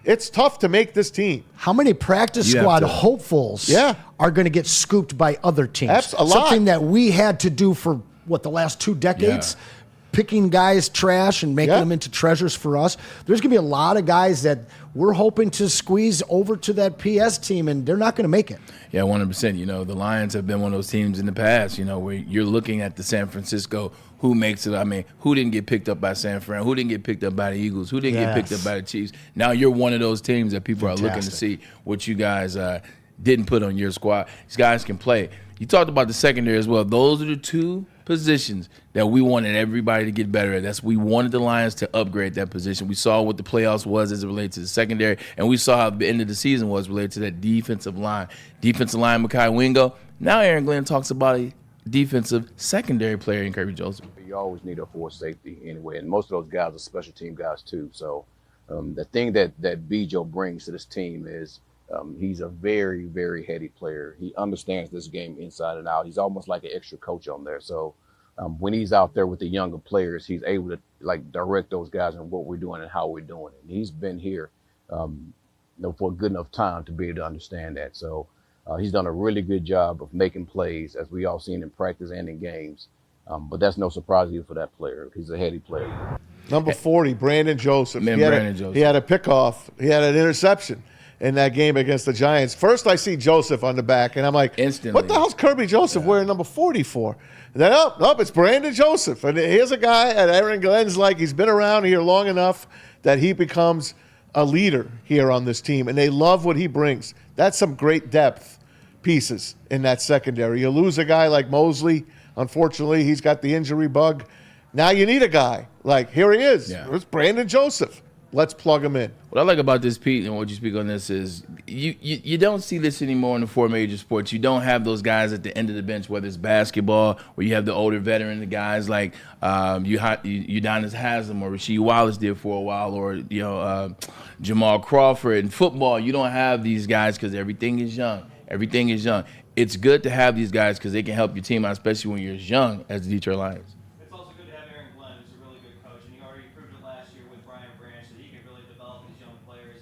It's tough to make this team. How many practice squad hopefuls are going to get scooped by other teams? A lot. Something that we had to do for, the last 2 decades? Yeah. Picking guys trash and making them into treasures for us. There's going to be a lot of guys that we're hoping to squeeze over to that PS team, and they're not going to make it. Yeah, 100%. The Lions have been one of those teams in the past, where you're looking at the San Francisco, who makes it. I mean, who didn't get picked up by San Fran? Who didn't get picked up by the Eagles? Who didn't get picked up by the Chiefs? Now you're one of those teams that people are looking to see what you guys didn't put on your squad. These guys can play. You talked about the secondary as well. Those are the 2 positions that we wanted everybody to get better at. We wanted the Lions to upgrade that position. We saw what the playoffs was as it related to the secondary, and we saw how the end of the season was related to that defensive line. Defensive line, Mekhi Wingo. Now Aaron Glenn talks about a defensive secondary player in Kirby Joseph. You always need a force safety anyway, and most of those guys are special team guys too. So the thing that Bijo brings to this team is he's a very, very heady player. He understands this game inside and out. He's almost like an extra coach on there. So when he's out there with the younger players, he's able to direct those guys on what we're doing and how we're doing it. And he's been here for a good enough time to be able to understand that. So he's done a really good job of making plays, as we all seen in practice and in games. But that's no surprise either for that player. He's a heady player. Number 40, Brandon Joseph. Joseph. He had a pickoff. He had an interception in that game against the Giants. First, I see Joseph on the back, and I'm like, instantly, what the hell's Kirby Joseph wearing number 40 for? And then, it's Brandon Joseph. And here's a guy at Aaron Glenn's he's been around here long enough that he becomes a leader here on this team, and they love what he brings. That's some great depth pieces in that secondary. You lose a guy like Mosley. Unfortunately, he's got the injury bug. Now you need a guy. Here he is. Yeah. It's Brandon Joseph. Let's plug him in. What I like about this, Pete, and what you speak on this is you don't see this anymore in the 4 major sports. You don't have those guys at the end of the bench, whether it's basketball, where you have the older veteran, the guys like Udonis Haslam or Rasheed Wallace did for a while, or Jamal Crawford. In football, you don't have these guys because everything is young. Everything is young. It's good to have these guys because they can help your team out, especially when you're as young as the Detroit Lions. It's also good to have Aaron Glenn, who's a really good coach, and he already proved it last year with Brian Branch that he can really develop these young players.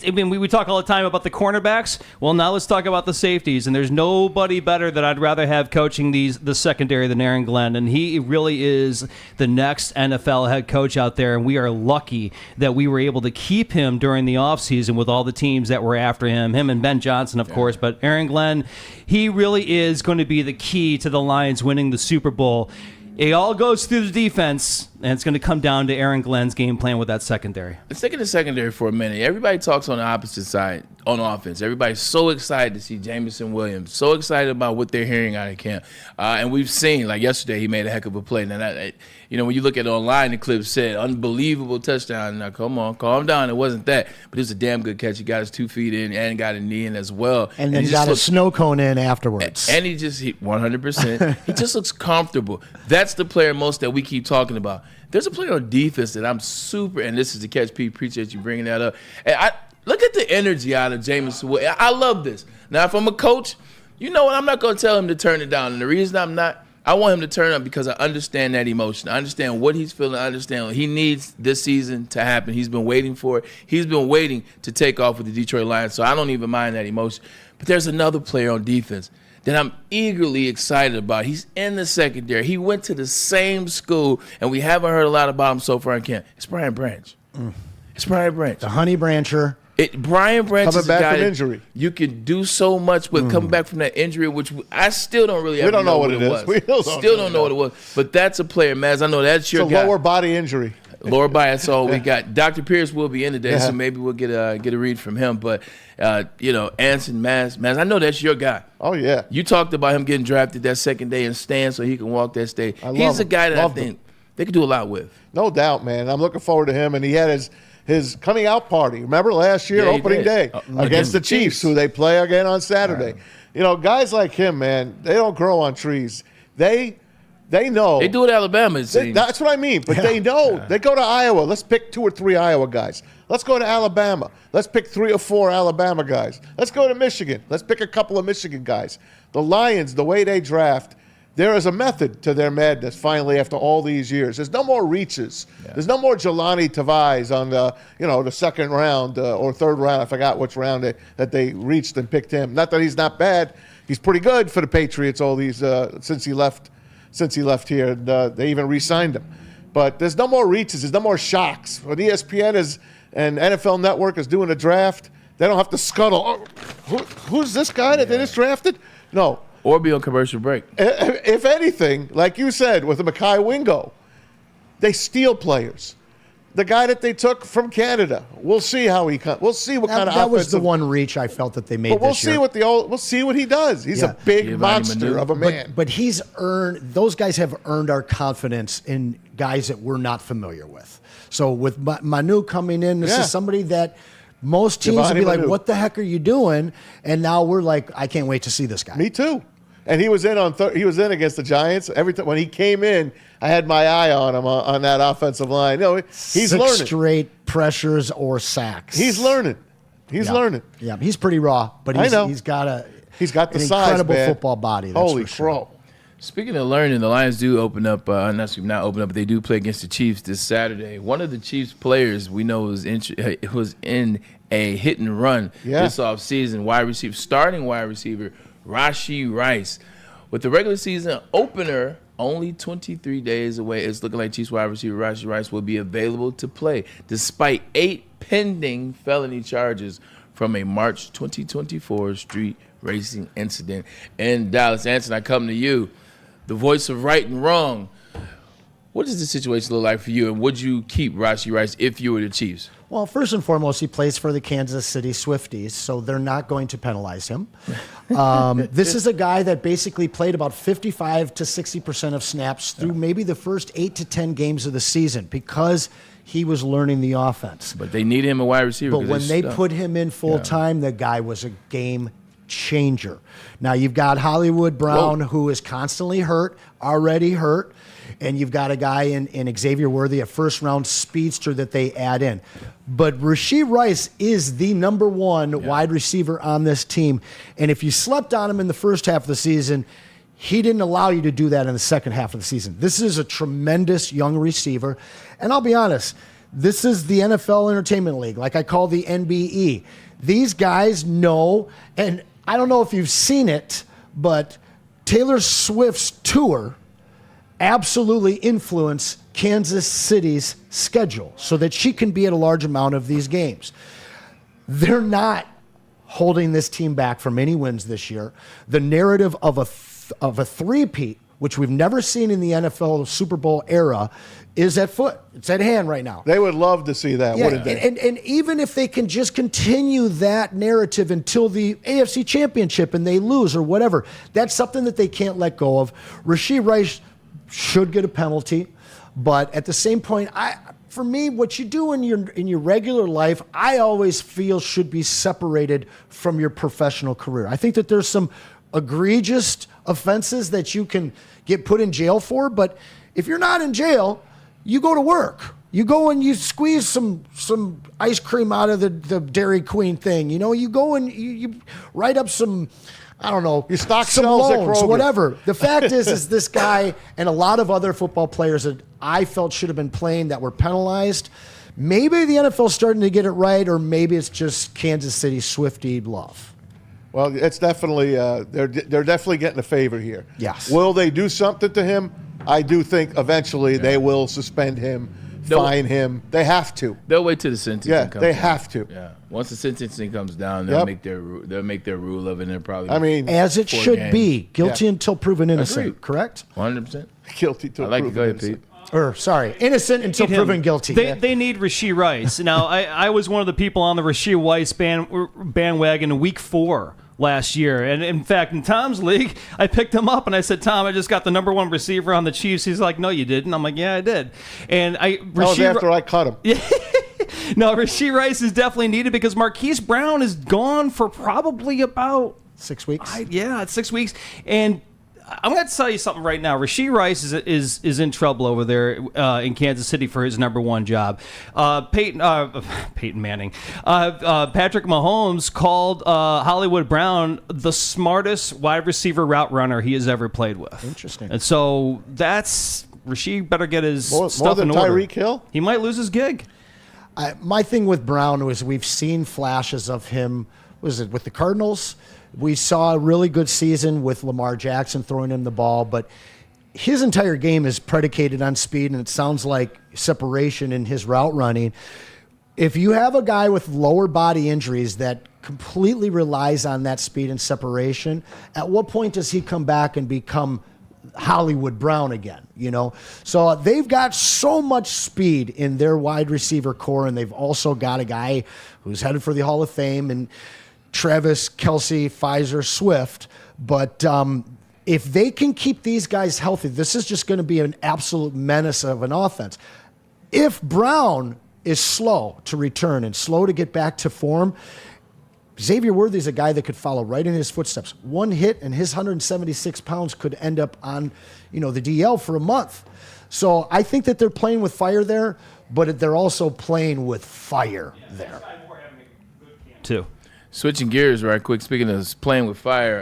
And we talk all the time about the cornerbacks. Well, now let's talk about the safeties, and there's nobody better that I'd rather have coaching the secondary than Aaron Glenn, and he really is the next NFL head coach out there, and we are lucky that we were able to keep him during the offseason with all the teams that were after him and Ben Johnson, of course, but Aaron Glenn, he really is going to be the key to the Lions winning the Super Bowl. It all goes through the defense, and it's going to come down to Aaron Glenn's game plan with that secondary. Let's take the secondary for a minute. Everybody talks on the opposite side on offense. Everybody's so excited to see Jameson Williams, so excited about what they're hearing out of camp. And we've seen, yesterday, he made a heck of a play. Now, when you look at it online, the clip said, unbelievable touchdown. Now, come on, calm down. It wasn't that. But it was a damn good catch. He got his 2 feet in and got a knee in as well. And then got a snow cone in afterwards. And he 100%, he just looks comfortable. That's the player most that we keep talking about. There's a player on defense that I'm super, and this is the catch, Pete, appreciate you bringing that up. And I look at the energy out of Jameson Williams. I love this. Now, if I'm a coach, you know what? I'm not going to tell him to turn it down. And the reason I'm not, I want him to turn up because I understand that emotion. I understand what he's feeling. I understand what he needs this season to happen. He's been waiting for it. He's been waiting to take off with the Detroit Lions, so I don't even mind that emotion. But there's another player on defense that I'm eagerly excited about. He's in the secondary. He went to the same school, and we haven't heard a lot about him so far in camp. It's Brian Branch. It's Brian Branch. The Honey Brancher. Brian Branch coming is back a guy from injury. You can do so much with coming back from that injury, which I still don't really ever know what it was. We still don't know what it was. But that's a player, Maz. I know that's your guy. It's a lower body injury. Lower body, that's all we got. Dr. Pierce will be in today, so maybe we'll get a read from him. But, Anson, Maz, I know that's your guy. Oh, yeah. You talked about him getting drafted that second day and stand so he can walk that stage. He's a guy that I think they could do a lot with. No doubt, man. I'm looking forward to him. And he had his coming out party. Remember last year, opening day, against the Chiefs, who they play again on Saturday. Guys like him, man, they don't grow on trees. They know. They do it at Alabama, it seems. That's what I mean. But they know. Yeah. They go to Iowa. Let's pick 2 or 3 Iowa guys. Let's go to Alabama. Let's pick 3 or 4 Alabama guys. Let's go to Michigan. Let's pick a couple of Michigan guys. The Lions, the way they draft, there is a method to their madness finally after all these years. There's no more reaches. Yeah. There's no more Jelani Tavais on the second round or third round. I forgot which round that they reached and picked him. Not that he's not bad. He's pretty good for the Patriots all these since he left here. And, they even re-signed him. But there's no more reaches. There's no more shocks. When ESPN and NFL Network is doing a draft, they don't have to scuttle. Oh, who's this guy that they just drafted? No. Or be on commercial break. If anything, like you said, with the Mekhi Wingo, they steal players. The guy that they took from Canada, we'll see how he comes. We'll see what kind of that was the one reach I felt that they made. But we'll see we'll see what he does. He's a big monster of a man. But he's earned. Those guys have earned our confidence in guys that we're not familiar with. So with Manu coming in, this is somebody that most teams would be like, "What the heck are you doing?" And now we're like, "I can't wait to see this guy." Me too. And he was in against the Giants. Every time when he came in, I had my eye on him on that offensive line. He's learning. 6 straight pressures or sacks. He's learning. He's learning. Yeah, he's pretty raw, but he's got the size, incredible man. Football body. That's Holy for sure. crow! Speaking of learning, the Lions do open up. Not open up, but they do play against the Chiefs this Saturday. One of the Chiefs players we know was in a hit and run this offseason. Starting wide receiver Rashee Rice. With the regular season opener only 23 days away, it's looking like Chiefs wide receiver Rashee Rice will be available to play despite 8 pending felony charges from a March 2024 street racing incident in Dallas. Anson, I come to you, the voice of right and wrong. What does the situation look like for you, and would you keep Rashee Rice if you were the Chiefs? Well, first and foremost, he plays for the Kansas City Swifties, so they're not going to penalize him. This is a guy that basically played about 55 to 60% of snaps through maybe the first 8 to 10 games of the season because he was learning the offense. But they need him a wide receiver. But when they put him in full-time, the guy was a game changer. Now, you've got Hollywood Brown, who is constantly hurt, already hurt. And you've got a guy in Xavier Worthy, a first-round speedster that they add in. But Rashee Rice is the number one wide receiver on this team. And if you slept on him in the first half of the season, he didn't allow you to do that in the second half of the season. This is a tremendous young receiver. And I'll be honest, this is the NFL Entertainment League, like I call the NBE. These guys know, and I don't know if you've seen it, but Taylor Swift's tour absolutely influence Kansas City's schedule so that she can be at a large amount of these games. They're not holding this team back from any wins this year. The narrative of a three-peat, which we've never seen in the NFL Super Bowl era, is at foot. It's at hand right now. They would love to see that, wouldn't they? And even if they can just continue that narrative until the AFC Championship and they lose or whatever, that's something that they can't let go of. Rashee Rice should get a penalty, but at the same point, for me, what you do in your regular life, I always feel should be separated from your professional career. I think that there's some egregious offenses that you can get put in jail for, but if you're not in jail, you go to work. You go and you squeeze some ice cream out of the Dairy Queen thing. You go and you write up some, I don't know, you stock some loans, whatever. The fact is this guy and a lot of other football players that I felt should have been playing that were penalized. Maybe the NFL's starting to get it right, or maybe it's just Kansas City Swiftie love. Well, it's definitely they're definitely getting a favor here. Yes. Will they do something to him? I do think eventually they will suspend him, fine him. They have to. They'll wait till the sentencing comes down. They have to. Yeah. Once the sentencing comes down, they'll make their rule of it, and they'll probably. As it should be, guilty until proven innocent. Agreed. Correct? 100%. Guilty till proven innocent. Go ahead, Pete. Innocent until proven guilty. They need Rashee Rice. Now, I was one of the people on the Rashee Rice bandwagon in week 4 last year. And in fact, in Tom's league, I picked him up and I said, Tom, I just got the number 1 receiver on the Chiefs. He's like, no, you didn't. I'm like, yeah, I did. And that was after I cut him. No, Rashee Rice is definitely needed because Marquise Brown is gone for probably about 6 weeks. It's 6 weeks. And I'm going to tell you something right now. Rashee Rice is in trouble over there in Kansas City for his number one job. Peyton Manning. Patrick Mahomes called Hollywood Brown the smartest wide receiver route runner he has ever played with. Interesting. And so Rashee better get his stuff more than in order. Tyreek Hill? He might lose his gig. My thing with Brown was we've seen flashes of him. Was it with the Cardinals? We saw a really good season with Lamar Jackson throwing him the ball, but his entire game is predicated on speed, and it sounds like separation in his route running. If you have a guy with lower body injuries that completely relies on that speed and separation, at what point does he come back and become Hollywood Brown again? So they've got so much speed in their wide receiver core, and they've also got a guy who's headed for the Hall of Fame, and Travis, Kelce, Pfizer, Swift. But if they can keep these guys healthy, this is just going to be an absolute menace of an offense. If Brown is slow to return and slow to get back to form, Xavier Worthy's a guy that could follow right in his footsteps. One hit and his 176 pounds could end up on, the DL for a month. So I think that they're playing with fire there, but they're also playing with fire there. Too. Switching gears right quick, speaking of playing with fire,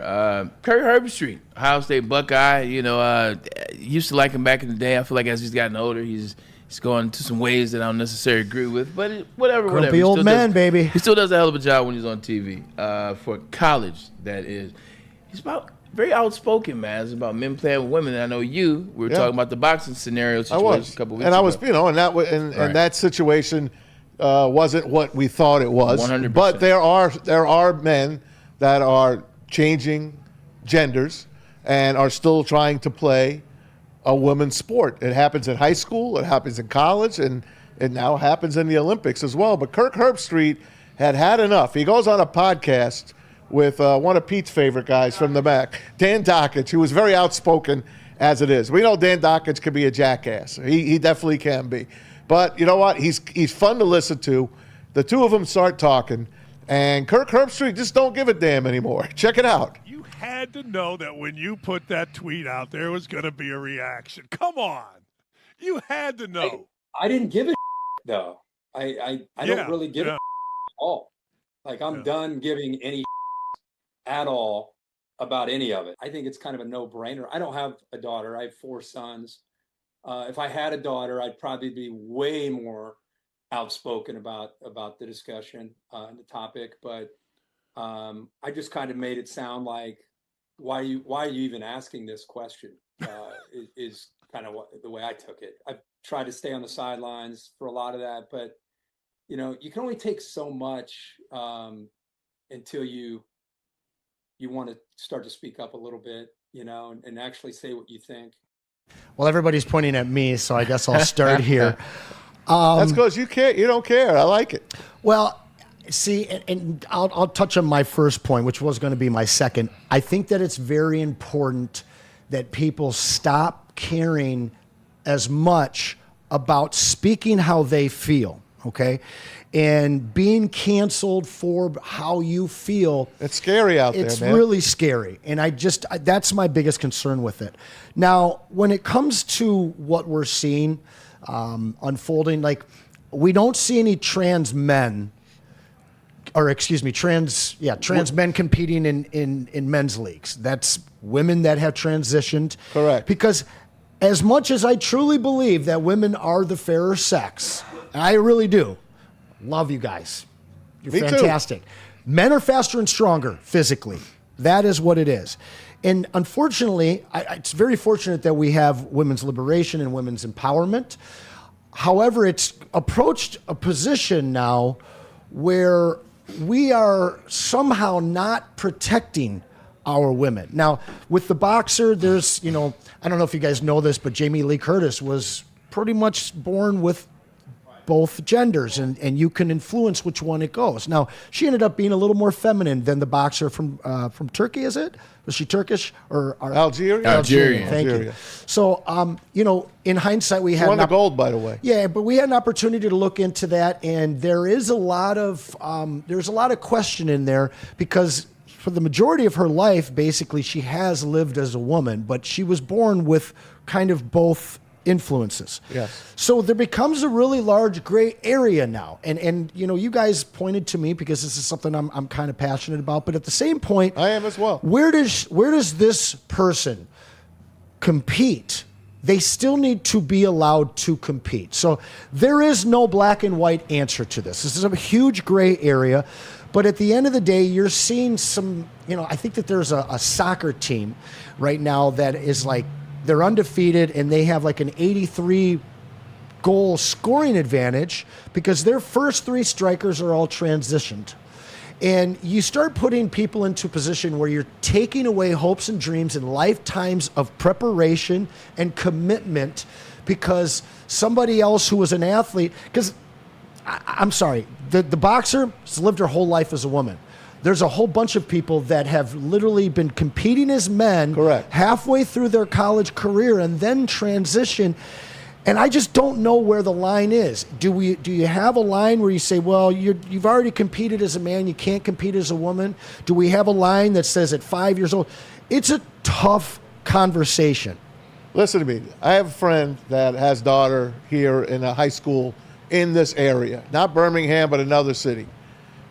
Kirk Herbstreit, Ohio State Buckeye, used to like him back in the day. I feel like as he's gotten older, he's going to some ways that I don't necessarily agree with, but whatever. Grumpy old man, baby. He still does a hell of a job when he's on TV. For college, that is. He's very outspoken, man. It's about men playing with women. And I know we were talking about the boxing scenario situation a couple weeks ago. And I was, and that situation wasn't what we thought it was. 100%. But there are men that are changing genders and are still trying to play a women's sport. It happens in high school, it happens in college, and it now happens in the Olympics as well. But Kirk Herbstreit had enough. He goes on a podcast with one of Pete's favorite guys from the back, Dan Dockich, who was very outspoken as it is. We know Dan Dockich can be a jackass. He definitely can be. But you know what? He's fun to listen to. The two of them start talking, and Kirk Herbstreit just don't give a damn anymore. Check it out. You had to know that when you put that tweet out, there was going to be a reaction. Come on. You had to know. I didn't give a though. I don't really give a at all. Like, I'm done giving any at all about any of it. I think it's kind of a no-brainer. I don't have a daughter. I have 4 sons. If I had a daughter, I'd probably be way more outspoken about the discussion and the topic. But I just kind of made it sound like, why are you even asking this question? Is kind of the way I took it. I've tried to stay on the sidelines for a lot of that, but you can only take so much until you want to start to speak up a little bit, and actually say what you think. Well, everybody's pointing at me, so I guess I'll start here. That's because you don't care. I like it. Well, see, and I'll touch on my first point, which was going to be my second. I think that it's very important that people stop caring as much about speaking how they feel, okay? And being canceled for how you feel. It's scary out there, man. It's really scary. And that's my biggest concern with it. Now, when it comes to what we're seeing unfolding, like, we don't see any trans men competing in men's leagues. That's women that have transitioned. Correct. Because as much as I truly believe that women are the fairer sex, and I really do, love you guys. You're fantastic. Men are faster and stronger physically. That is what it is. And unfortunately, it's very fortunate that we have women's liberation and women's empowerment. However, it's approached a position now where we are somehow not protecting our women. Now, with the boxer, there's, I don't know if you guys know this, but Jamie Lee Curtis was pretty much born with both genders, and you can influence which one it goes. Now, she ended up being a little more feminine than the boxer from Turkey, is it? Was she Turkish or Algerian? Algerian. Thank you. So, in hindsight, we had won the gold, by the way. Yeah, but we had an opportunity to look into that, and there is a lot of question in there because for the majority of her life, basically, she has lived as a woman, but she was born with kind of both influences. Yes. So there becomes a really large gray area now. And you guys pointed to me because this is something I'm kind of passionate about, but at the same point, I am as well. Where does this person compete? They still need to be allowed to compete. So there is no black and white answer to this. This is a huge gray area. But at the end of the day, you're seeing some, I think that there's a soccer team right now that is like, they're undefeated and they have like an 83 goal scoring advantage because their first 3 strikers are all transitioned. And you start putting people into a position where you're taking away hopes and dreams and lifetimes of preparation and commitment because somebody else who was an athlete, because I'm sorry, the boxer has lived her whole life as a woman. There's a whole bunch of people that have literally been competing as men halfway through their college career and then transition. And I just don't know where the line is. Do you have a line where you say, well, you've already competed as a man, you can't compete as a woman? Do we have a line that says at 5 years old? It's a tough conversation. Listen to me. I have a friend that has daughter here in a high school in this area, not Birmingham, but another city.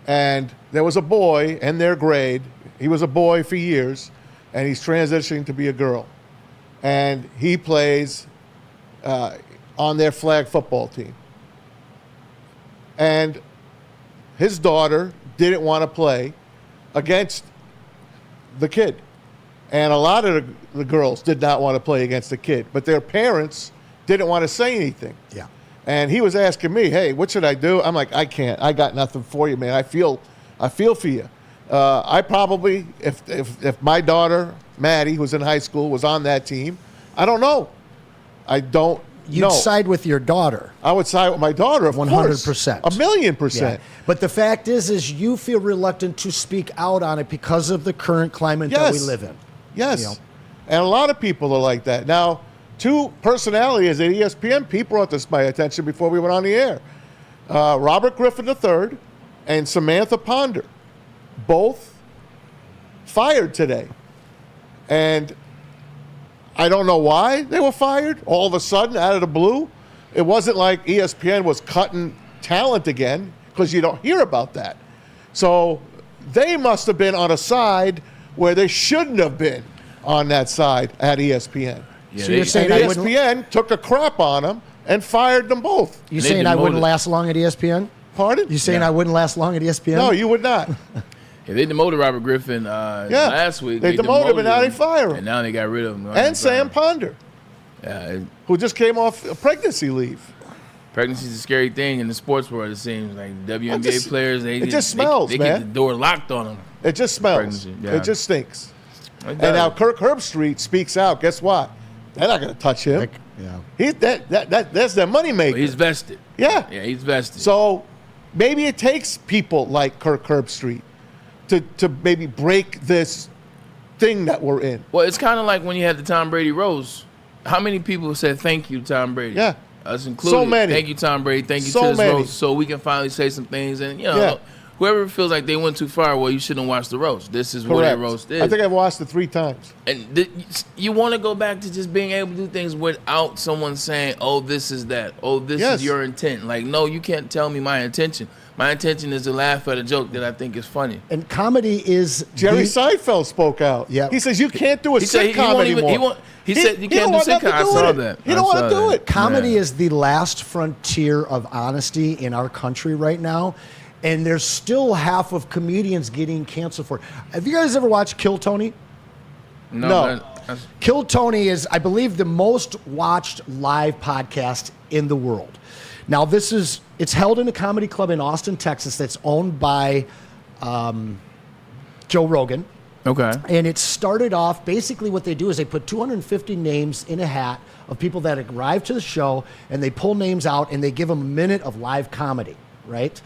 And there was a boy in their grade. He was a boy for years, and he's transitioning to be a girl. And he plays on their flag football team. And his daughter didn't want to play against the kid. And a lot of the girls did not want to play against the kid, but their parents didn't want to say anything. Yeah. And he was asking me, hey, what should I do? I'm like, I can't. I got nothing for you, man. I feel for you. I probably, if my daughter, Maddie, who's in high school, was on that team, I don't know. I don't know. You'd side with your daughter. I would side with my daughter, of 100%. course. 1,000,000%. Yeah. But the fact is you feel reluctant to speak out on it because of the current climate that we live in. Yes. And a lot of people are like that. Now, 2 personalities at ESPN, Pete brought this to my attention before we went on the air. Robert Griffin III and Samantha Ponder, both fired today. And I don't know why they were fired all of a sudden out of the blue. It wasn't like ESPN was cutting talent again, because you don't hear about that. So they must have been on a side where they shouldn't have been on that side at ESPN. Yeah, so you're saying ESPN took a crap on them and fired them both. You saying I wouldn't last long at ESPN? Pardon? You saying I wouldn't last long at ESPN? No, you would not. Yeah, they demoted Robert Griffin last week. They demoted him and now they fire him. And now they got rid of him. And Sam Ponder, who just came off a pregnancy leave. Pregnancy is a scary thing in the sports world, it seems. Like WNBA players, it just smells, they man. get the door locked on them. It just smells. Yeah. It just stinks. And now Kirk Herbstreit speaks out. Guess what? They're not going to touch him. That's their money maker. Well, he's vested. Yeah, he's vested. So maybe it takes people like Kirk Herbstreit to maybe break this thing that we're in. Well, it's kind of like when you had the Tom Brady roast. How many people said thank you, Tom Brady? Yeah, us included. So many. Thank you, Tom Brady. Thank you So to this many. roast, so we can finally say some things. And whoever feels like they went too far, well, you shouldn't watch the roast. This is what a roast is. I think I've watched it 3 times. And you want to go back to just being able to do things without someone saying, "Oh, this is that. Oh, this is your intent." Like, no, you can't tell me my intention. My intention is to laugh at a joke that I think is funny. And comedy is Jerry Seinfeld spoke out. Yeah, he says you can't do a sitcom anymore. He said you can't do sitcom. I saw that. He don't want to do it. Comedy is the last frontier of honesty in our country right now. And there's still half of comedians getting canceled for it. Have you guys ever watched Kill Tony? No. Kill Tony is, I believe, the most watched live podcast in the world. Now, it's held in a comedy club in Austin, Texas, that's owned by Joe Rogan. Okay. And it started off, basically what they do is they put 250 names in a hat of people that arrive to the show, and they pull names out, and they give them a minute of live comedy, right?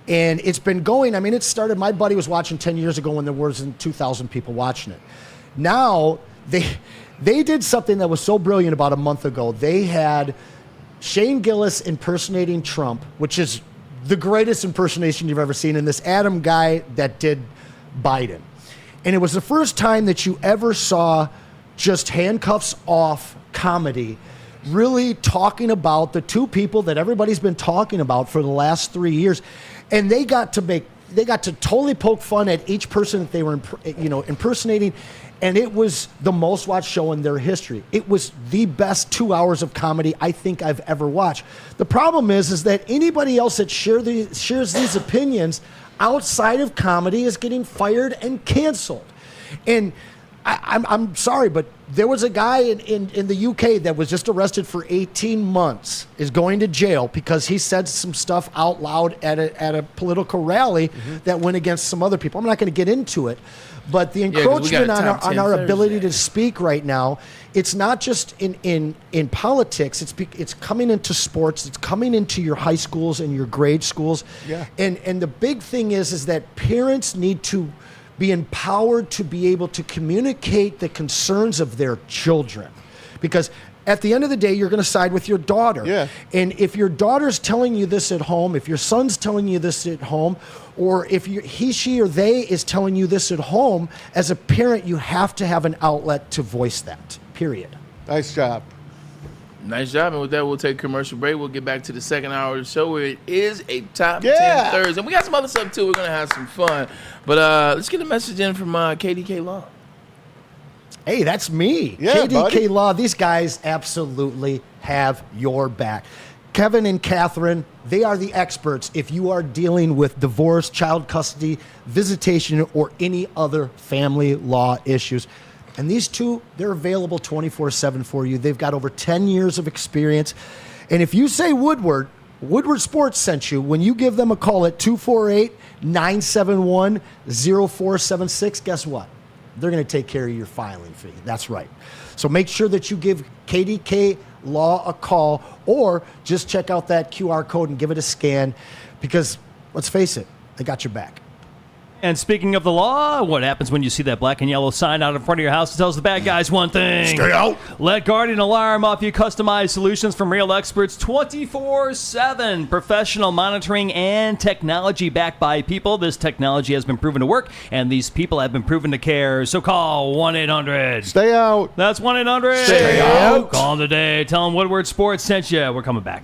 And it's been going, I mean, it started, my buddy was watching 10 years ago when there wasn't 2,000 people watching it. Now, they did something that was so brilliant about a month ago. They had Shane Gillis impersonating Trump, which is the greatest impersonation you've ever seen, and this Adam guy that did Biden. And it was the first time that you ever saw just handcuffs off comedy, really talking about the two people that everybody's been talking about for the last 3 years. And they got to totally poke fun at each person that they were, impersonating. And it was the most watched show in their history. It was the best 2 hours of comedy I think I've ever watched. The problem is that anybody else that shares these opinions outside of comedy is getting fired and canceled. And I'm sorry, but there was a guy in the UK that was just arrested for 18 months, is going to jail because he said some stuff out loud at a political rally that went against some other people. I'm not going to get into it, but the encroachment on our ability to speak right now, it's not just in politics. It's coming into sports. It's coming into your high schools and your grade schools. Yeah. And the big thing is that parents need to be empowered to be able to communicate the concerns of their children. Because at the end of the day, you're going to side with your daughter. Yeah. And if your daughter's telling you this at home, if your son's telling you this at home, or if he, she, or they is telling you this at home, as a parent, you have to have an outlet to voice that, period. Nice job. Nice job. And with that, we'll take a commercial break. We'll get back to the second hour of the show where it is a top 10 Thursday. And we got some other stuff, too. We're going to have some fun. But let's get a message in from KDK Law. Hey, that's me. Yeah, KDK buddy. Law. These guys absolutely have your back. Kevin and Catherine, they are the experts if you are dealing with divorce, child custody, visitation, or any other family law issues. And these two, they're available 24/7 for you. They've got over 10 years of experience. And if you say Woodward Sports sent you, when you give them a call at 248-971-0476, guess what? They're going to take care of your filing fee. That's right. So make sure that you give KDK Law a call, or just check out that QR code and give it a scan, because let's face it, they got your back. And speaking of the law, what happens when you see that black and yellow sign out in front of your house that tells the bad guys one thing? Stay out. Let Guardian Alarm offer you customized solutions from real experts 24/7. Professional monitoring and technology backed by people. This technology has been proven to work, and these people have been proven to care. So call 1-800. Stay out. That's 1-800. Stay out. Call them today. Tell them Woodward Sports sent you. We're coming back.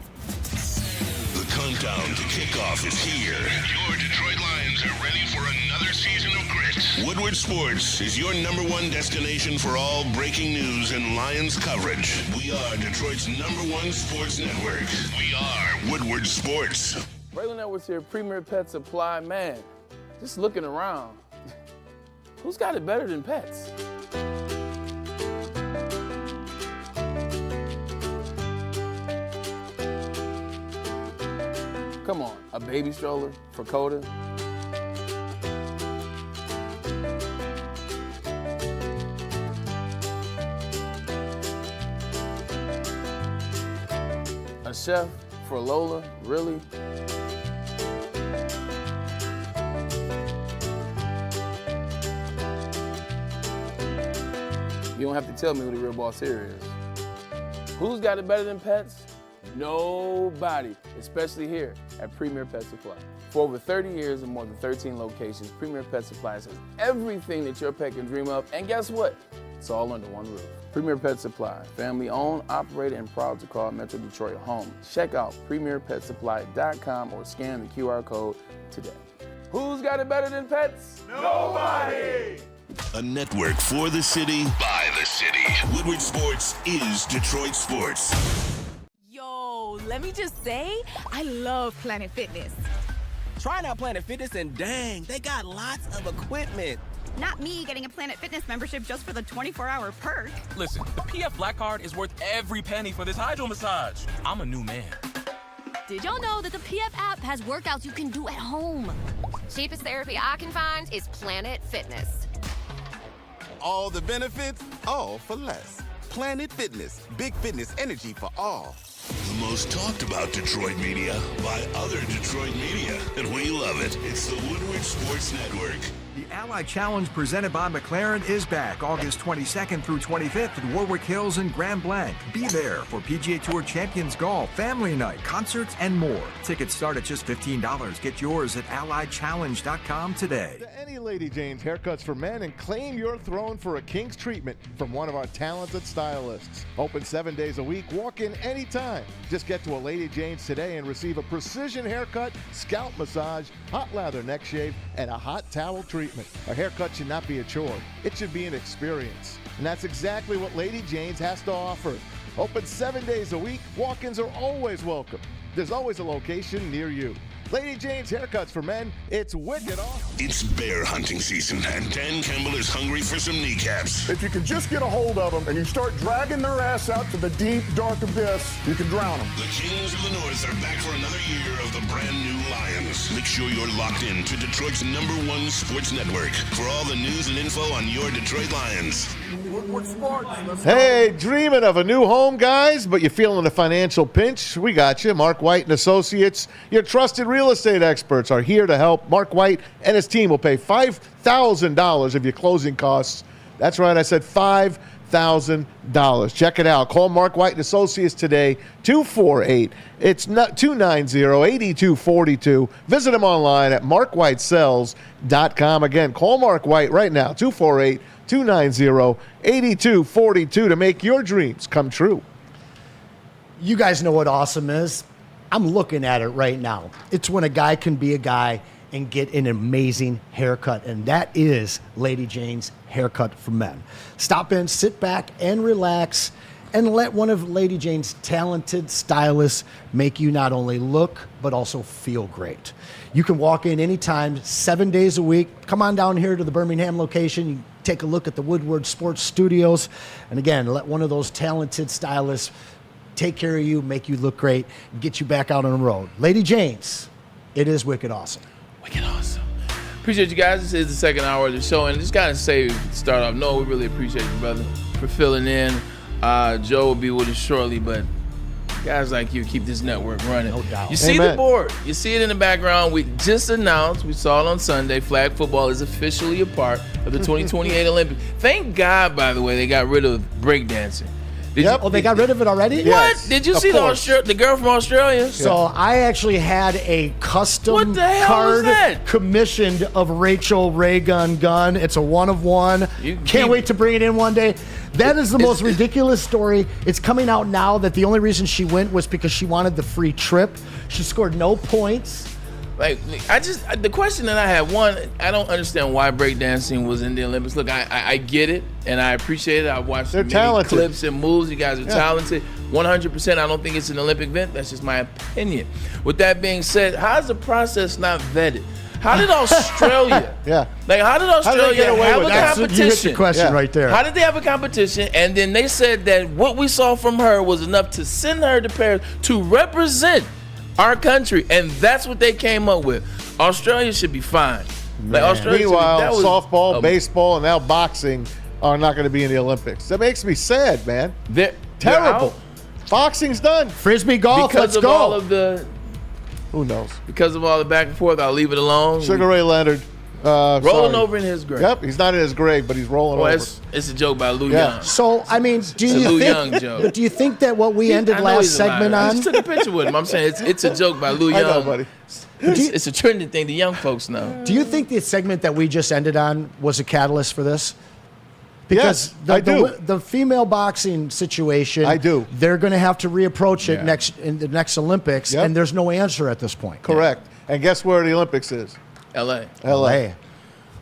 The countdown to kickoff is here. Your Detroit Lions are ready for another season of grit. Woodward Sports is your #1 destination for all breaking news and Lions coverage. We are Detroit's #1 sports network. We are Woodward Sports. Braylon Edwards here, Premier Pet Supply. Man, just looking around, who's got it better than pets? Come on, a baby stroller for Coda. A chef for Lola, really? You don't have to tell me who the real boss here is. Who's got it better than pets? Nobody, especially here at Premier Pet Supply. For over 30 years and more than 13 locations, Premier Pet Supply has everything that your pet can dream of, and guess what? It's all under one roof. Premier Pet Supply, family owned, operated, and proud to call Metro Detroit home. Check out premierpetsupply.com or scan the QR code today. Who's got it better than pets? Nobody! A network for the city, by the city. Woodward Sports is Detroit Sports. Yo, let me just say, I love Planet Fitness. Trying out Planet Fitness, and dang, they got lots of equipment. Not me getting a Planet Fitness membership just for the 24-hour perk. Listen, the PF Black Card is worth every penny for this hydro massage. I'm a new man. Did y'all know that the PF app has workouts you can do at home? Cheapest therapy I can find is Planet Fitness. All the benefits, all for less. Planet Fitness, big fitness energy for all. The most talked about Detroit media by other Detroit media. And we love it. It's the Woodward Sports Network. The Ally Challenge presented by McLaren is back August 22nd through 25th at Warwick Hills and Grand Blanc. Be there for PGA Tour Champions Golf, Family Night, concerts, and more. Tickets start at just $15. Get yours at allychallenge.com today. Any Lady Jane's haircuts for men and claim your throne for a king's treatment from one of our talented stylists. Open 7 days a week. Walk in anytime. Just get to a Lady Jane's today and receive a precision haircut, scalp massage, hot lather neck shave, and a hot towel treatment. A haircut should not be a chore. It should be an experience. And that's exactly what Lady Jane's has to offer. Open 7 days a week. Walk-ins are always welcome. There's always a location near you. Lady Jane's haircuts for men, it's wicked awesome. It's bear hunting season, and Dan Campbell is hungry for some kneecaps. If you can just get a hold of them and you start dragging their ass out to the deep, dark abyss, you can drown them. The Kings of the North are back for another year of the brand new Lions. Make sure you're locked in to Detroit's #1 sports network for all the news and info on your Detroit Lions. Hey, dreaming of a new home, guys, but you're feeling a financial pinch? We got you. Mark White and Associates, your trusted real estate experts, are here to help. Mark White and his team will pay $5,000 of your closing costs. That's right, I said $5,000. Check it out. Call Mark White and Associates today, 248-290-8242. Visit them online at markwhitesells.com. Again, call Mark White right now, 248-290-8242 to make your dreams come true. You guys know what awesome is. I'm looking at it right now. It's when a guy can be a guy and get an amazing haircut, and that is Lady Jane's Haircut for Men. Stop in, sit back, and relax, and let one of Lady Jane's talented stylists make you not only look, but also feel great. You can walk in anytime, 7 days a week. Come on down here to the Birmingham location. You take a look at the Woodward Sports Studios, and again, let one of those talented stylists take care of you, make you look great, and get you back out on the road. Lady Jane's, it is wicked awesome. Wicked awesome. Appreciate you guys. This is the second hour of the show, and just gotta say, start off, Noah, we really appreciate you, brother, for filling in. Joe will be with us shortly, but guys like you keep this network running. No doubt. You see Amen. the board. You see it in the background. We just announced, we saw it on Sunday, flag football is officially a part of the 2028 Olympics. Thank God, by the way, they got rid of breakdancing. They got rid of it already? What? Yes, Did you of see course. the girl from Australia? So I actually had a custom What the hell card was that? commissioned of Rachel Ray-Gun Gun. It's a 1-of-1. Can't wait to bring it in one day. That is the most ridiculous story. It's coming out now that the only reason she went was because she wanted the free trip. She scored no points. Like, the question that I had, one, I don't understand why breakdancing was in the Olympics. Look, I get it, and I appreciate it. I've watched many talented. clips and moves. You guys are talented. 100%, I don't think it's an Olympic event. That's just my opinion. With that being said, how's the process not vetted? How did Australia, how did Australia have a competition? You hit the question right there. How did they have a competition? And then they said that what we saw from her was enough to send her to Paris to represent our country, and that's what they came up with. Australia should be fine. Like Australia Meanwhile, softball, baseball, and now boxing are not going to be in the Olympics. That makes me sad, man. They're Terrible. Boxing's done. Frisbee golf, because let's of go. all of the, who knows? Because of all the back and forth, I'll leave it alone. Sugar Ray Leonard. Rolling over in his grave. Yep, he's not in his grave, but he's rolling over. It's a joke by Lou Young. So, I mean, do you think that what we ended last segment I on? just took a picture with him. I'm saying it's a joke by Lou Young. I know, buddy. It's a trending thing. The young folks know. Do you think the segment that we just ended on was a catalyst for this? Because I do. The female boxing situation, I do. They're going to have to reapproach it in the next Olympics, and there's no answer at this point. Correct. And guess where the Olympics is? L.A.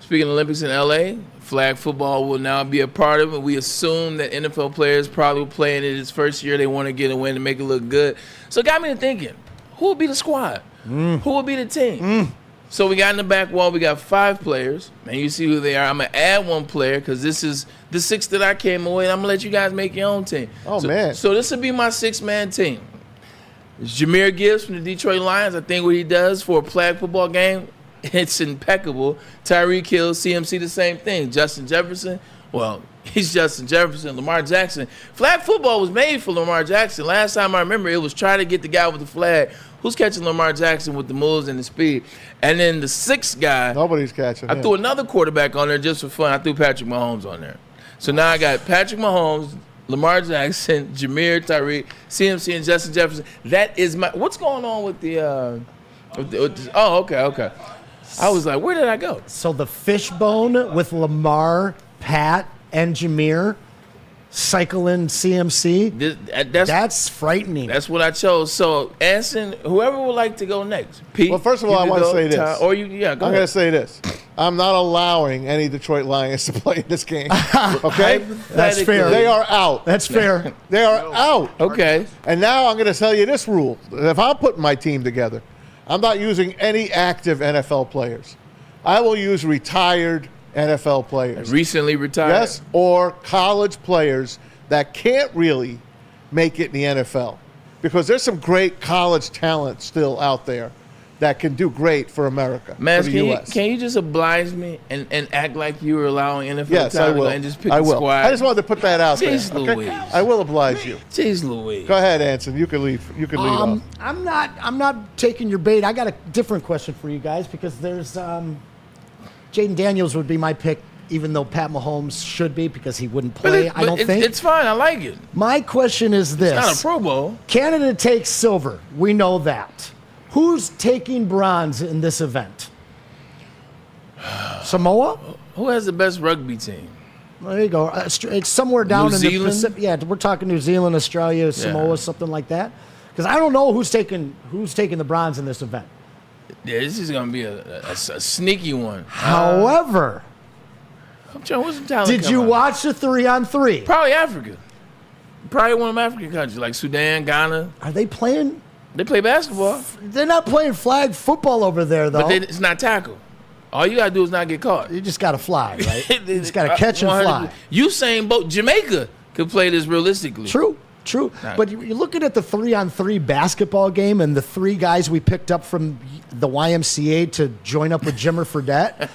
Speaking of Olympics in L.A., flag football will now be a part of it. We assume that NFL players probably will play in it his first year. They want to get a win to make it look good. So it got me to thinking, who will be the squad? Who will be the team? So we got in the back wall, we got 5 players, and you see who they are. I'm going to add 1 player because this is the 6 that I came away, and I'm going to let you guys make your own team. Man. So this will be my 6-man team. It's Jahmyr Gibbs from the Detroit Lions. I think what he does for a flag football game, it's impeccable. Tyreek Hill, CMC, the same thing. Justin Jefferson, Well, he's Justin Jefferson, Lamar Jackson. Flag football was made for Lamar Jackson. Last time I remember, it was trying to get the guy with the flag. Who's catching Lamar Jackson with the moves and the speed? And then the sixth guy. Nobody's catching him. I threw another quarterback on there just for fun. I threw Patrick Mahomes on there. So now I got Patrick Mahomes, Lamar Jackson, Jameer, Tyreek, CMC, and Justin Jefferson. That is my. What's going on with the? Oh, okay. I was like, where did I go? So the fishbone with Lamar, Pat, and Jameer, cycle in CMC. That's frightening. That's what I chose. So, Anson, whoever would like to go next. Pete, well, first of all, I want to say this. Go I'm ahead. going to say this. I'm not allowing any Detroit Lions to play in this game. Okay? That's fair. They are out. That's fair. They are out. Okay. And now I'm going to tell you this rule. If I'm putting my team together, I'm not using any active NFL players. I will use retired NFL players. Recently retired? Yes, or college players that can't really make it in the NFL. Because there's some great college talent still out there that can do great for America, Maz, for the U.S. Can you just oblige me and act like you were allowing NFL yes, I talent will. and just pick I the will. squad? I just wanted to put that out Jeez there. Louise. Okay? I will oblige you. Jeez Louise. Go ahead, Anson. You can lead. You can lead off. I'm not taking your bait. I got a different question for you guys because there's Jaden Daniels would be my pick, even though Pat Mahomes should be because he wouldn't play. I don't think it's fine. I like it. My question is this: it's not a Pro Bowl. Canada takes silver. We know that. Who's taking bronze in this event? Samoa? Who has the best rugby team? There you go. It's somewhere down New in Zealand? the Pacific. Yeah, we're talking New Zealand, Australia, Samoa, something like that. Because I don't know who's taking the bronze in this event. Yeah, this is going to be a sneaky one. However, I'm trying. What's some talent? did you watch the 3-on-3? Probably Africa. Probably one of them African countries like Sudan, Ghana. Are they playing? They play basketball. They're not playing flag football over there, though. But it's not tackle. All you got to do is not get caught. You just got to fly, right? You just got to catch and fly. Usain Bolt, Jamaica could play this realistically. True. But you're looking at the 3-on-3 basketball game and the three guys we picked up from the YMCA to join up with Jimmer Fredette.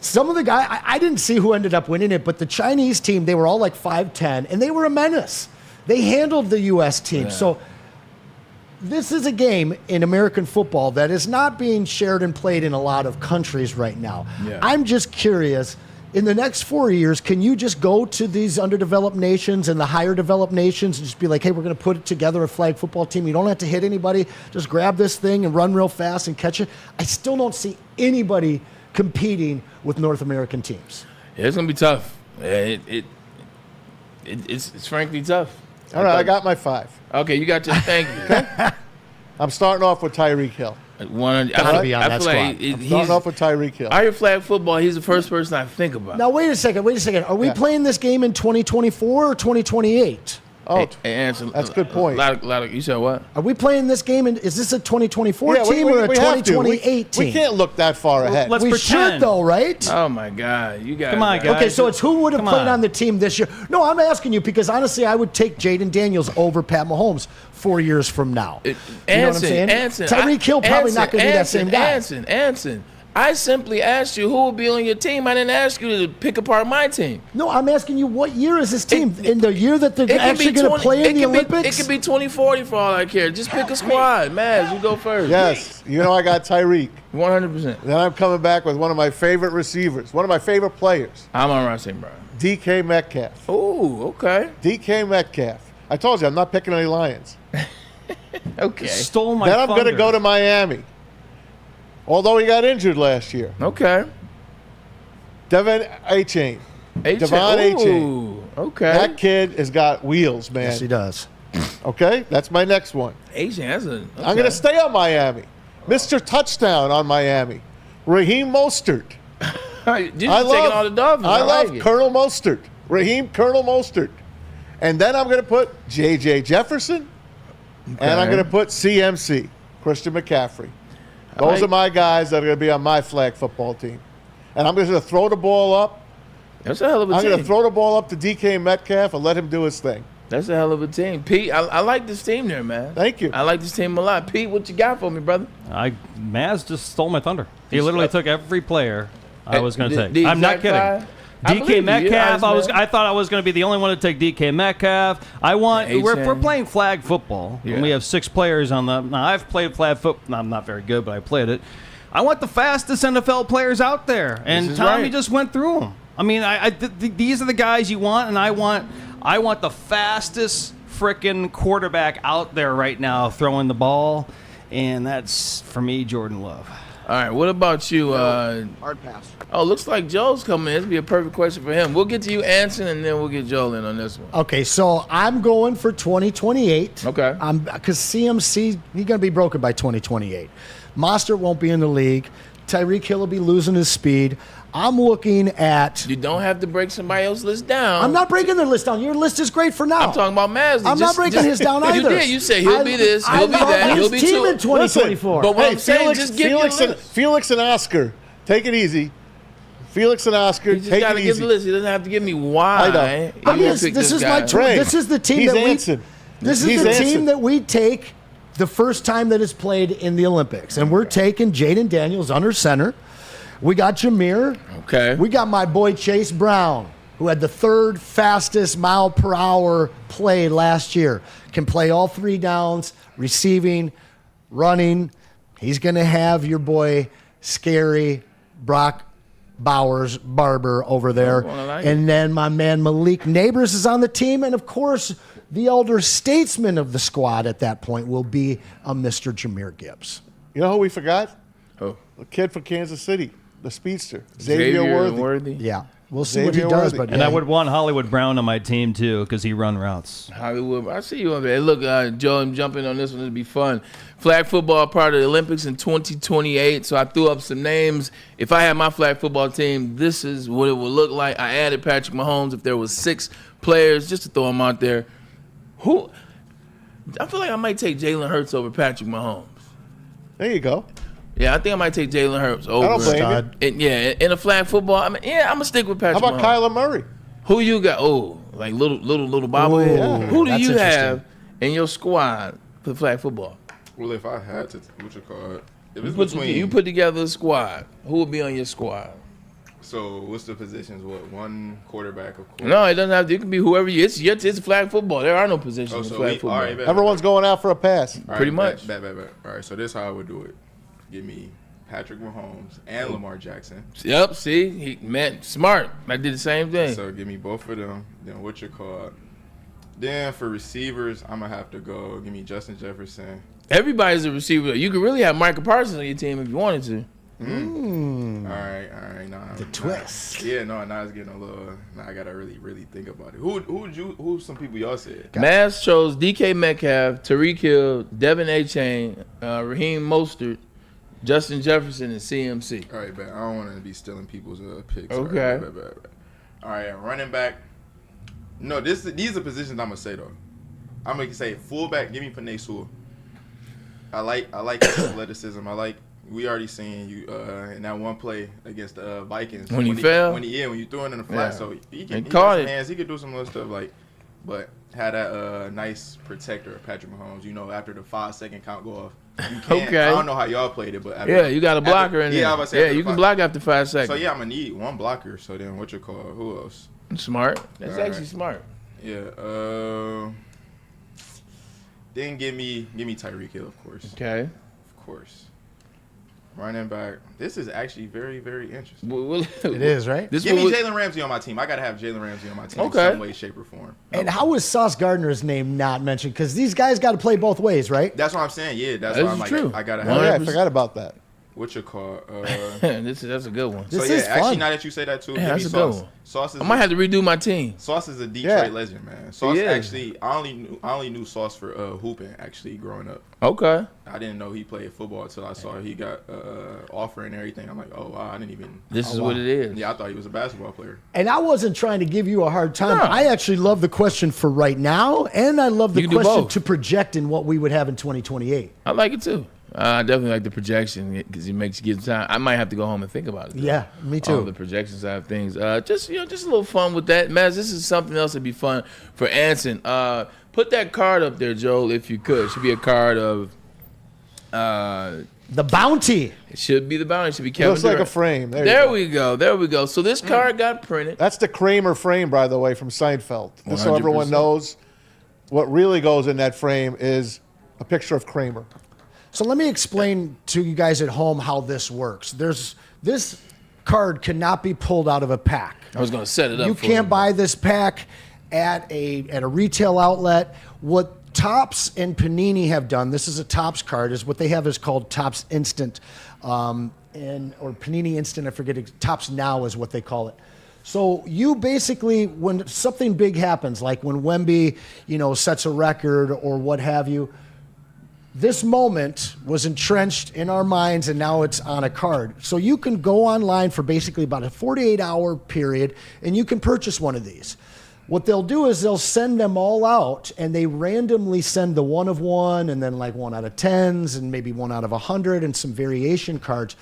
Some of the guys, I didn't see who ended up winning it, but the Chinese team, they were all like 5'10", and they were a menace. They handled the U.S. team. Yeah. So this is a game in American football that is not being shared and played in a lot of countries right now. Yeah. I'm just curious, in the next 4 years, can you just go to these underdeveloped nations and the higher developed nations and just be like, hey, we're going to put together a flag football team. You don't have to hit anybody. Just grab this thing and run real fast and catch it. I still don't see anybody competing with North American teams. Yeah, it's going to be tough. It's frankly tough. All right, I got my 5. Okay, you got your thank you. I'm starting off with Tyreek Hill. Gotta be on that squad. I'm starting off with Tyreek Hill. I hear flag football. He's the first person I think about. Now, wait a second. Are we playing this game in 2024 or 2028? Oh, hey, Anson, that's a good point. Lot of, you said what? Are we playing this game? Is this a 2024 team or a 2028 team? We can't look that far ahead. Let's we pretend. should, though, right? Oh, my God. You guys. Come on, guys. Okay, so it's who would have played on the team this year. No, I'm asking you because, honestly, I would take Jaden Daniels over Pat Mahomes 4 years from now. You know what I'm saying? Tyreek Hill probably not going to be that same guy. Anson. I simply asked you who will be on your team. I didn't ask you to pick apart my team. No, I'm asking you what year is this team? In the year that they're actually going to play in the Olympics? It could be 2040 for all I care. Just pick a squad. Maz, you go first. Yes. You know I got Tyreek. 100%. Then I'm coming back with one of my favorite receivers, one of my favorite players. Amon-Ra St. Brown. DK Metcalf. Oh, okay. DK Metcalf. I told you I'm not picking any Lions. Okay. Stole my Then I'm thunder. going to go to Miami. Although he got injured last year. Okay. Devon Achane. Devon Achane. Okay. That kid has got wheels, man. Yes, he does. Okay, that's my next one. Achane, I'm going to stay on Miami. Mr. Touchdown on Miami. Raheem Mostert. You're just taking all the Dolphins. I love it. Colonel Mostert. Raheem Colonel Mostert. And then I'm going to put JJ Jefferson. And I'm going to put CMC, Christian McCaffrey. Those are my guys that are going to be on my flag football team. And I'm going to throw the ball up. That's a hell of a team. I'm going to throw the ball up to DK Metcalf and let him do his thing. That's a hell of a team. Pete, I like this team there, man. Thank you. I like this team a lot. Pete, what you got for me, brother? Maz just stole my thunder. He literally took every player I was going to take. I'm not kidding. DK Metcalf. I thought I was going to be the only one to take DK Metcalf. We're playing flag football, and we have 6 players on the. Now I've played flag football. I'm not very good, but I played it. I want the fastest NFL players out there, and Tommy just went through them. I mean, these are the guys you want, and I want the fastest frickin' quarterback out there right now throwing the ball, and that's for me, Jordan Love. All right, what about you? Hard pass. Oh, looks like Joel's coming in. This would be a perfect question for him. We'll get to you, Anson, and then we'll get Joel in on this one. Okay, so I'm going for 2028. Okay. Because CMC, he's going to be broken by 2028. Mostert won't be in the league. Tyreek Hill will be losing his speed. I'm looking at... You don't have to break somebody else's list down. I'm not breaking their list down. Your list is great for now. I'm talking about Maz. I'm not breaking his down either. You did. You say he'll be this, he'll be that, he'll be team in 2024. But what I'm saying, just give Felix and Oscar, take it easy. Felix and Oscar, he just got to give the list. He doesn't have to give me why. I know. This is my team. This is the team that we take the first time that it's played in the Olympics. And we're taking Jaden Daniels under center. We got Jameer. Okay. We got my boy Chase Brown, who had the 3rd fastest mile per hour play last year. Can play all 3 downs, receiving, running. He's going to have your boy Scary Brock Barber over there. And then my man Malik Neighbors is on the team. And, of course, the elder statesman of the squad at that point will be a Mr. Jahmyr Gibbs. You know who we forgot? Oh. A kid from Kansas City, the speedster, Xavier Worthy. Yeah. We'll see what he does. But I would want Hollywood Brown on my team, too, because he run routes. Hollywood, I see you over there. Look, Joe, I'm jumping on this one. It'll be fun. Flag football part of the Olympics in 2028. So I threw up some names. If I had my flag football team, this is what it would look like. I added Patrick Mahomes. If there was 6 players, just to throw them out there. I feel like I might take Jalen Hurts over Patrick Mahomes. There you go. Yeah, I think I might take Jalen Hurts over. I don't blame you. In a flag football, I'm gonna stick with Patrick. How about Mahomes. Kyler Murray? Who you got? Oh, like little bobblehead. Yeah. Who do you have in your squad for flag football? Well, if I had to, if it's You put together a squad. Who would be on your squad? So what's the positions? One quarterback, of course. No, it doesn't have to. It can be whoever you. It's flag football. There are no positions in flag football. Right, Everyone's going out for a pass. Pretty much. Bet. All right, so this is how I would do it. Give me Patrick Mahomes and Lamar Jackson. Yep, see? He smart. I did the same thing. So give me both of them. Then Then for receivers, I'm going to have to go. Give me Justin Jefferson. Everybody's a receiver. You could really have Michael Parsons on your team if you wanted to. All right. Nah, the twist. Yeah, no, now it's getting a little. Now I gotta really think about it. Who some people y'all said? Maz chose DK Metcalf, Tyreek Hill, Devin Achane, Raheem Mostert, Justin Jefferson, and CMC. All right, bet. I don't want to be stealing people's picks. Okay. All right, running back. No, these are positions I'm gonna say though. I'm gonna say fullback. Give me Penei Sewell. I like his athleticism. We already seen you in that one play against the Vikings when he fell. When you threw it in the flat, so he caught it. Hands. He could do some other stuff but had that nice protector of Patrick Mahomes. You know, after the 5-second count go off, you can't. Okay. I don't know how y'all played it, but you got a blocker in there. Yeah, I was saying you can block after 5 seconds. So yeah, I'm gonna need one blocker. So then, who else? Smart. That's actually smart. Yeah. Then give me Tyreek Hill, of course. Okay. Of course. Running back. This is actually very, very interesting. It is, right? Give me Jalen Ramsey on my team. I got to have Jalen Ramsey on my team in some way, shape, or form. And how was Sauce Gardner's name not mentioned? Because these guys got to play both ways, right? That's what I'm saying. Yeah, that's why I'm like, true. I got to have it. I forgot about that. What you call? That's a good one. This is fun. Actually, now that you say that too, yeah, that's a good one. Sauce is I might have to redo my team. Sauce is a Detroit legend, man. Sauce actually, I only knew Sauce for hooping actually growing up. Okay. I didn't know he played football until I saw he got offer and everything. I'm like, oh wow, I didn't even. This is what it is. Yeah, I thought he was a basketball player. And I wasn't trying to give you a hard time. No. I actually love the question for right now, and I love the question to project in what we would have in 2028. I like it too. I definitely like the projection because it makes you give time. I might have to go home and think about it. Yeah, me too. The projection side of things. Just a little fun with that, Maz. This is something else that'd be fun for Anson. Put that card up there, Joel, if you could. It should be a card of The bounty. It should be the bounty. It should be Kevin Looks like Durant. a frame. There we go. There we go. So this card got printed. That's the Kramer frame, by the way, from Seinfeld. Just so everyone 100%. knows, what really goes in that frame is a picture of Kramer. So let me explain to you guys at home how this works. This card cannot be pulled out of a pack. I was going to set it up. You can't buy this pack at a retail outlet. What Topps and Panini have done, this is a Topps card, is what they have is called Topps Instant, or Panini Instant. I forget. Topps Now is what they call it. So you basically, when something big happens, like when Wemby, sets a record or what have you, this moment was entrenched in our minds, and now it's on a card. So you can go online for basically about a 48-hour period, and you can purchase one of these. What they'll do is they'll send them all out, and they randomly send the 1 of 1, and then like 1 out of 10s, and maybe 1 out of 100, and some variation cards.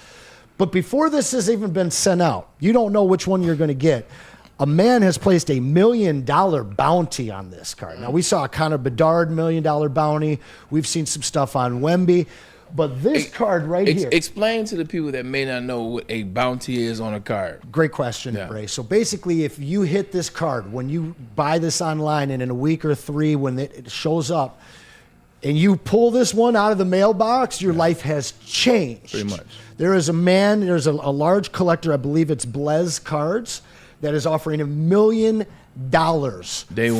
But before this has even been sent out, you don't know which one you're going to get. A man has placed $1 million bounty on this card. Now, we saw a Connor Bedard $1 million bounty. We've seen some stuff on Wemby. But this card right here. Explain to the people that may not know what a bounty is on a card. Great question, Ray. So basically, if you hit this card, when you buy this online and in a week or 3 when it shows up, and you pull this one out of the mailbox, your life has changed. Pretty much. There's a large collector, I believe it's Blez Cards, that is offering $1 million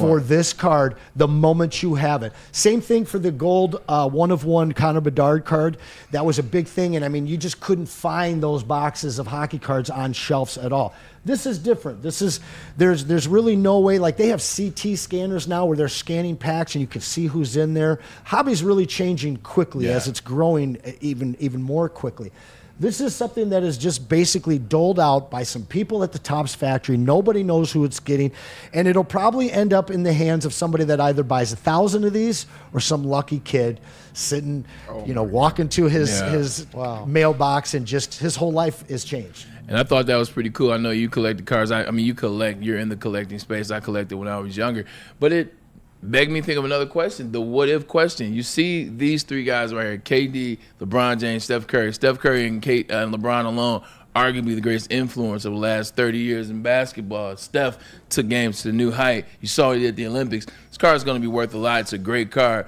for this card the moment you have it. Same thing for the gold 1 of 1 Connor Bedard card. That was a big thing, and I mean, you just couldn't find those boxes of hockey cards on shelves at all. This is different. There's really no way. Like, they have CT scanners now where they're scanning packs and you can see who's in there. Hobby's really changing quickly as it's growing even more quickly. This is something that is just basically doled out by some people at the Topps factory. Nobody knows who it's getting. And it'll probably end up in the hands of somebody that either buys 1,000 of these or some lucky kid sitting, walking to his mailbox, and just his whole life is changed. And I thought that was pretty cool. I know you collect the cards. I mean, you're in the collecting space. I collected when I was younger. But it begged me to think of another question, the what-if question. You see these 3 guys right here, KD, LeBron James, Steph Curry. Steph Curry and LeBron alone, arguably the greatest influence of the last 30 years in basketball. Steph took games to the new height. You saw it at the Olympics. This card is going to be worth a lot. It's a great card.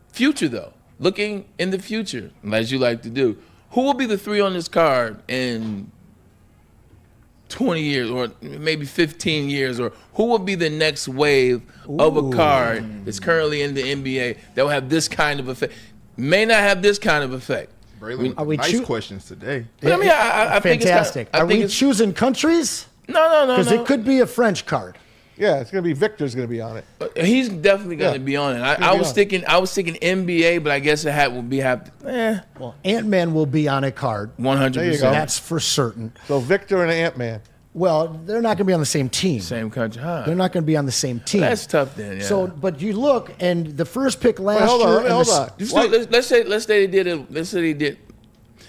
Future, though. Looking in the future, as you like to do, who will be the 3 on this card in 20 years or maybe 15 years, or who will be the next wave of a card that's currently in the NBA that will have this kind of effect? May not have this kind of effect. Braylon, nice questions today. But I mean, I think it's fantastic. Are we choosing countries? No. Because it could be a French card. Yeah, it's going to be Victor's going to be on it. He's definitely going to be on it. I was thinking NBA, but I guess it will be Well, Ant-Man will be on a card. 100%. That's for certain. So Victor and Ant-Man. Well, they're not going to be on the same team. Same country, huh? They're not going to be on the same team. Well, that's tough then. Yeah. So, but you look, and the first pick last year. Hold on. Let's say they did it. Let's say they did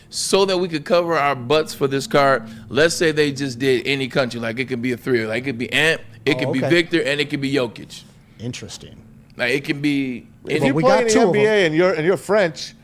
so that we could cover our butts for this card. Let's say they just did any country. Like, it could be a 3. Like, it could be Ant, it could be Victor, and it could be Jokic. Interesting. Like, it can be. If you play in the NBA and you're French,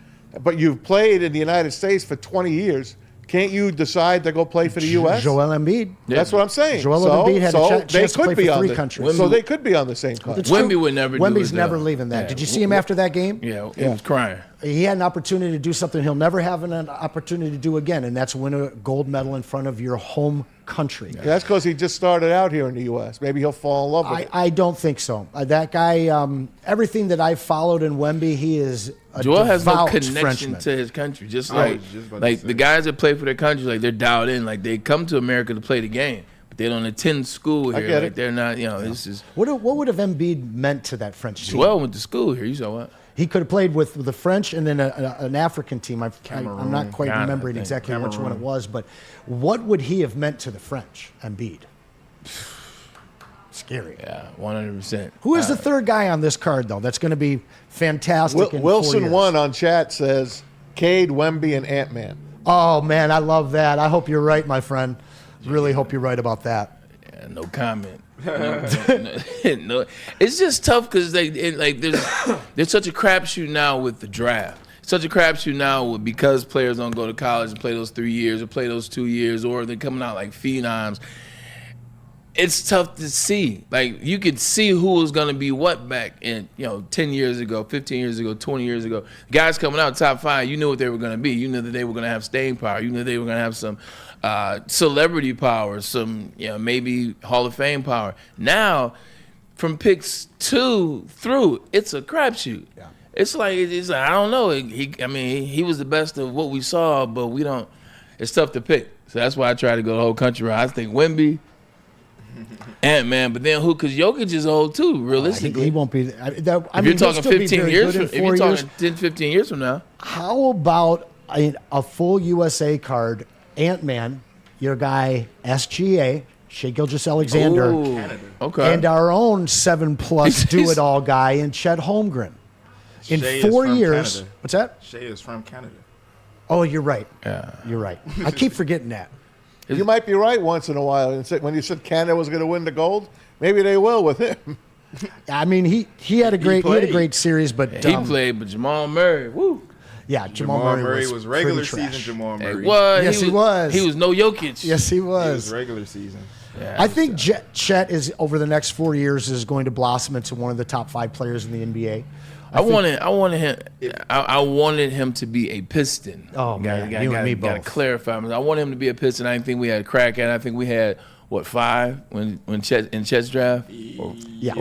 but you've played in the United States for 20 years. Can't you decide to go play for the U.S.? Joel Embiid. That's what I'm saying. Joel Embiid had a chance to play for 3 countries. So they could be on the same card. Wemby would never do it. Wemby's never leaving that. Did you see him after that game? Yeah, he was crying. He had an opportunity to do something he'll never have an opportunity to do again, and that's win a gold medal in front of your home country. Yeah, that's because he just started out here in the U.S. Maybe he'll fall in love with it. I don't think so. That guy, everything that I've followed in Wemby, he is a Joel has no devout connection Frenchman. to his country. Just like the guys that play for their country, like they're dialed in. Like they come to America to play the game, but they don't attend school here. Like they're not, this is. What would have Embiid meant to that French team? Joel went to school here. You saw what? He could have played with the French and then an African team. I'm not quite remembering exactly which one it was, but what would he have meant to the French, Embiid? Scary. Yeah, 100%. Who is the third guy on this card, though? That's going to be fantastic. Wilson 1 on chat says Cade, Wemby, and Ant-Man. Oh, man, I love that. I hope you're right, my friend. Really hope you're right about that. Yeah, no comment. No. It's just tough because there's such a crapshoot now with the draft. such a crapshoot now because players don't go to college and play those 3 years or play those 2 years, or they're coming out like phenoms. It's tough to see. Like, you could see who was going to be what back in, 10 years ago, 15 years ago, 20 years ago. Guys coming out top 5, you knew what they were going to be. You knew that they were going to have staying power. You knew they were going to have some celebrity power, some, maybe Hall of Fame power. Now, from picks 2 through, it's a crapshoot. Yeah. It's like I don't know. He was the best of what we saw, but we don't. It's tough to pick. So that's why I try to go the whole country around. I think Wemby, Ant-Man, but then who? Because Jokic is old too. Realistically, he won't be. If you're talking 15 years, if you're talking 10, 15 years from now, how about a full USA card? Ant-Man, your guy SGA, Shai Gilgeous-Alexander, okay, and our own 7+ do-it-all guy in Chet Holmgren. In 4 years, Canada. What's that? Shai is from Canada. Oh, you're right. Yeah, you're right. I keep forgetting that. You might be right once in a while. When you said Canada was going to win the gold, maybe they will with him. I mean, he had a great series, but he played. But Jamal Murray, woo. Yeah, Jamal Murray was regular season. Jamal Murray. Yes, he was. He was no Jokic. Yes, he was. He was regular season. Yeah, I think Chet is over the next 4 years is going to blossom into one of the top 5 players in the NBA. I wanted him to be a Piston. Oh man, you and me both. Got to clarify. I wanted him to be a Piston. I didn't think we had a crack at it. I think we had 5 when Chet in Chet's draft. Or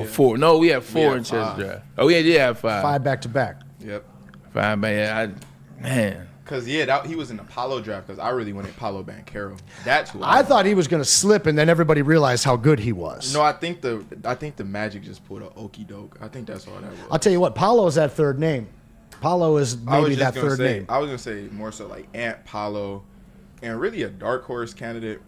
4. No, we had 4 in Chet's draft. Oh, we did have 5. 5 back to back. Yep. 5 back. Man. Because he was in the Apollo draft. Because I really wanted Paolo Banchero. That's who I thought he was going to slip, and then everybody realized how good he was. No, I think the Magic just pulled a okey doke. I think that's all that was. I'll tell you what, Paolo's that third name. Paolo is maybe that third name. I was gonna say more so like Ant, Paolo, and really a dark horse candidate.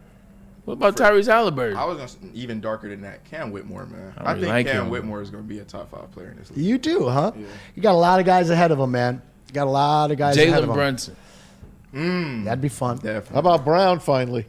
What about Tyrese Halliburton? I was gonna say even darker than that. Cam Whitmore, man. I think Cam Whitmore is gonna be a top 5 player in this league. You do, huh? Yeah. You got a lot of guys ahead of him, man. You got a lot of guys ahead of him. Jalen Brunson. That'd be fun. Definitely. How about Brown finally?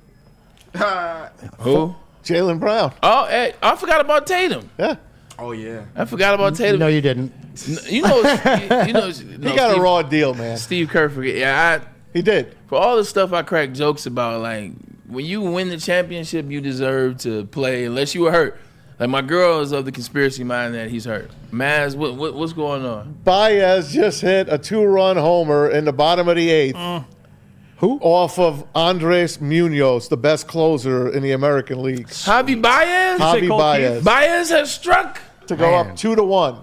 Who? Jalen Brown. Oh, hey, I forgot about Tatum. Yeah. Oh yeah. I forgot about Tatum. No, you didn't. He got a raw deal, man. Steve Kerr forget. Yeah, he did. For all the stuff I crack jokes about, like when you win the championship, you deserve to play unless you were hurt. Like my girl is of the conspiracy mind that he's hurt. Maz, what's going on? Baez just hit a 2-run homer in the bottom of the 8th. Who? Off of Andres Munoz, the best closer in the American League. Javi Baez? Javi Baez. Baez has struck. To go up 2-1.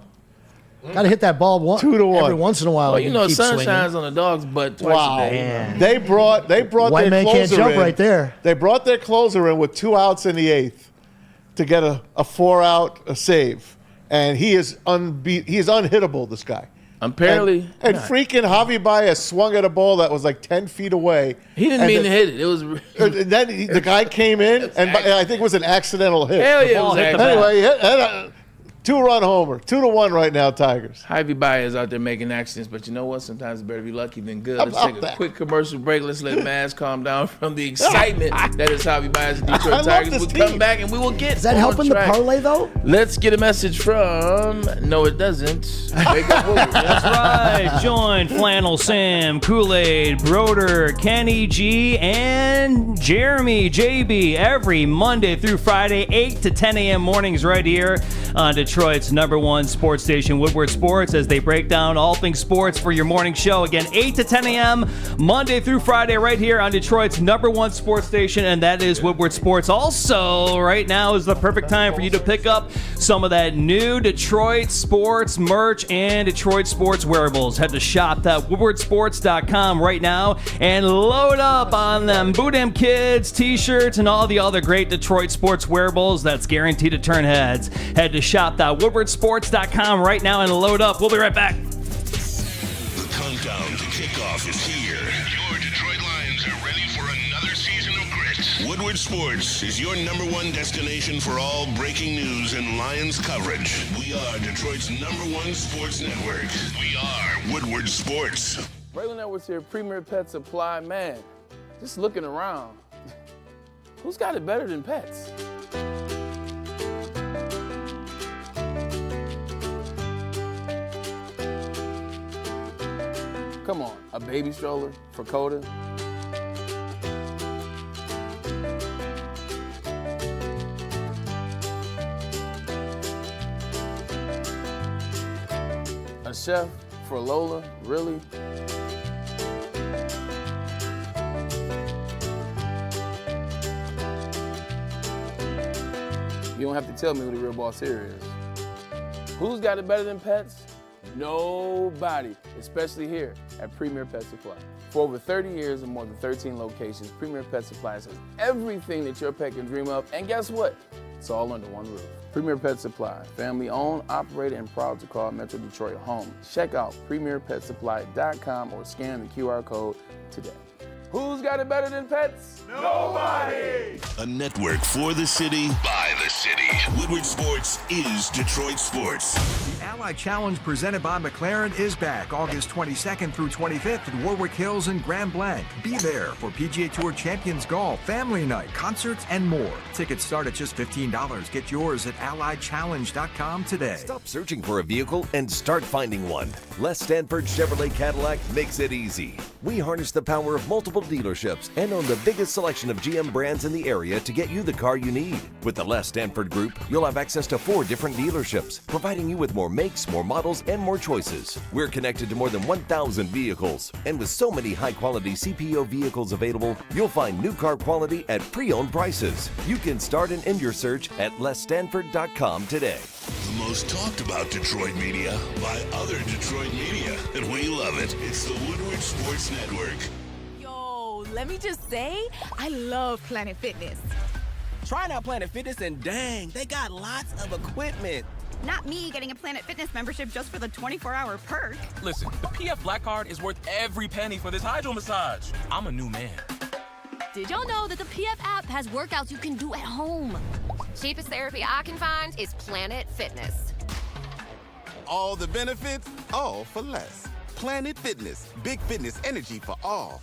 Got to hit that ball 2-1 every once in a while. Well, sun shines on the dog's butt twice a day. Man. They brought White their man closer can't jump in. right there. They brought their closer in with 2 outs in the 8th to get a 4-out save, and he is unhittable. This guy. Apparently, and freaking Javi Baez swung at a ball that was like 10 feet away. He didn't mean to hit it. It was. And then the guy came in, and I think it was an accidental hit. Hell yeah, it was anyway, he hit a 2-run homer, 2-1 right now, Tigers. Javi Baez out there making accidents, but you know what? Sometimes it's better to be lucky than good. Let's take a quick commercial break. Let's let Maz calm down from the excitement that is Javi Baez and Detroit Tigers. We'll come back and we will get. Is that helping the parlay though? Let's get a message from. No, it doesn't. That's right. Join Flannel Sam, Kool-Aid, Broder, Kenny G, and Jeremy JB every Monday through Friday, 8 to 10 a.m. mornings right here on Detroit's #1 sports station, Woodward Sports, as they break down all things sports for your morning show. Again, 8 to 10 a.m. Monday through Friday right here on Detroit's #1 sports station, and that is Woodward Sports. Also, right now is the perfect time for you to pick up some of that new Detroit sports merch and Detroit sports wearables. Head to shop.woodwardsports.com right now and load up on them Boot-Em Kids, t-shirts, and all the other great Detroit sports wearables that's guaranteed to turn heads. Head to shop.woodwardsports.com right now and load up. We'll be right back. The countdown to kickoff is here. Your Detroit Lions are ready for another season of grit. Woodward Sports is your #1 destination for all breaking news and Lions coverage. We are Detroit's #1 sports network. We are Woodward Sports. Braylon Edwards here, Premier Pet Supply. Man, just looking around, who's got it better than pets? Come on. a baby stroller for Coda. A chef for Lola, really? You don't have to tell me who the real boss here is. Who's got it better than pets? Nobody, especially here at Premier Pet Supply. For over 30 years and more than 13 locations, Premier Pet Supply has everything that your pet can dream of, and guess what? It's all under one roof. Premier Pet Supply, family owned, operated, and proud to call Metro Detroit home. Check out premierpetsupply.com or scan the QR code today. Who's got it better than pets? Nobody! A network for the city, by the city. Woodward Sports is Detroit Sports. The Ally Challenge presented by McLaren is back August 22nd through 25th at Warwick Hills and Grand Blanc. Be there for PGA Tour Champions Golf, Family Night, concerts, and more. Tickets start at just $15. Get yours at allychallenge.com today. Stop searching for a vehicle and start finding one. Les Stanford Chevrolet Cadillac makes it easy. We harness the power of multiple dealerships and own the biggest selection of GM brands in the area to get you the car you need. With the Les Stanford Group, you'll have access to 4 different dealerships, providing you with more makes, more models, and more choices. We're connected to more than 1,000 vehicles, and with so many high-quality CPO vehicles available, you'll find new car quality at pre-owned prices. You can start and end your search at lesstanford.com today. The most talked about Detroit media by other Detroit media, and we love it. It's the Woodward Sports Network. Let me just say, I love Planet Fitness. Trying out Planet Fitness and dang, they got lots of equipment. Not me getting a Planet Fitness membership just for the 24-hour perk. Listen, the PF Black Card is worth every penny for this hydro massage. I'm a new man. Did y'all know that the PF app has workouts you can do at home? Cheapest therapy I can find is Planet Fitness. All the benefits, all for less. Planet Fitness, big fitness energy for all.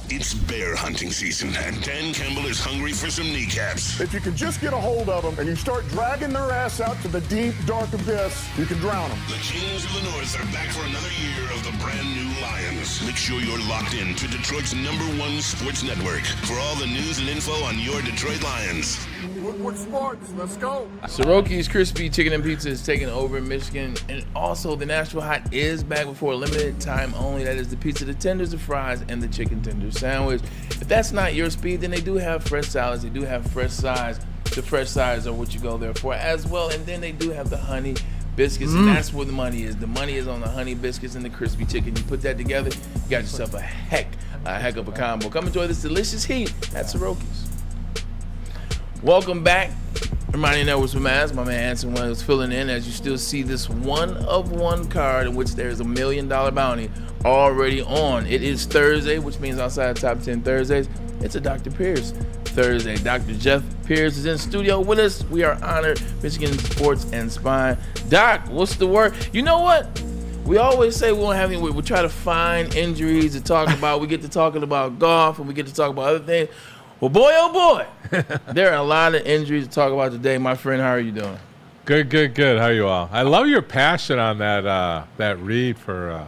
It's bear hunting season, and Dan Campbell is hungry for some kneecaps. If you can just get a hold of them and you start dragging their ass out to the deep, dark abyss, you can drown them. The Kings of the North are back for another year of the brand new Lions. Make sure you're locked in to Detroit's #1 sports network for all the news and info on your Detroit Lions. Woodward Sports, let's go. Soroki's Crispy Chicken and Pizza is taking over in Michigan, and also the Nashville Hot is back for a limited time only. That is the pizza, the tenders, the fries, and the chicken tenders sandwich. If that's not your speed, then they do have fresh salads. They do have fresh sides. The fresh sides are what you go there for as well. And then they do have the honey biscuits, and that's where the money is. The money is on the honey biscuits and the crispy chicken. You put that together, you got yourself a heck of a combo. Come enjoy this delicious heat at Soroki's. Welcome back. Ermanni Networks with Maz. My man Anson was filling in as you still see this 1-of-1 card in which there's $1 million bounty already on. It is Thursday, which means outside Top 10 Thursdays, it's a Dr. Pierce Thursday. Dr. Jeff Pierce is in studio with us. We are honored. Michigan Sports and Spine. Doc, what's the word? You know what? We always say we won't have any. We try to find injuries to talk about. We get to talking about golf and we get to talk about other things. Well, boy, oh boy, there are a lot of injuries to talk about today. My friend, how are you doing? Good. How are you all? I love your passion on that read for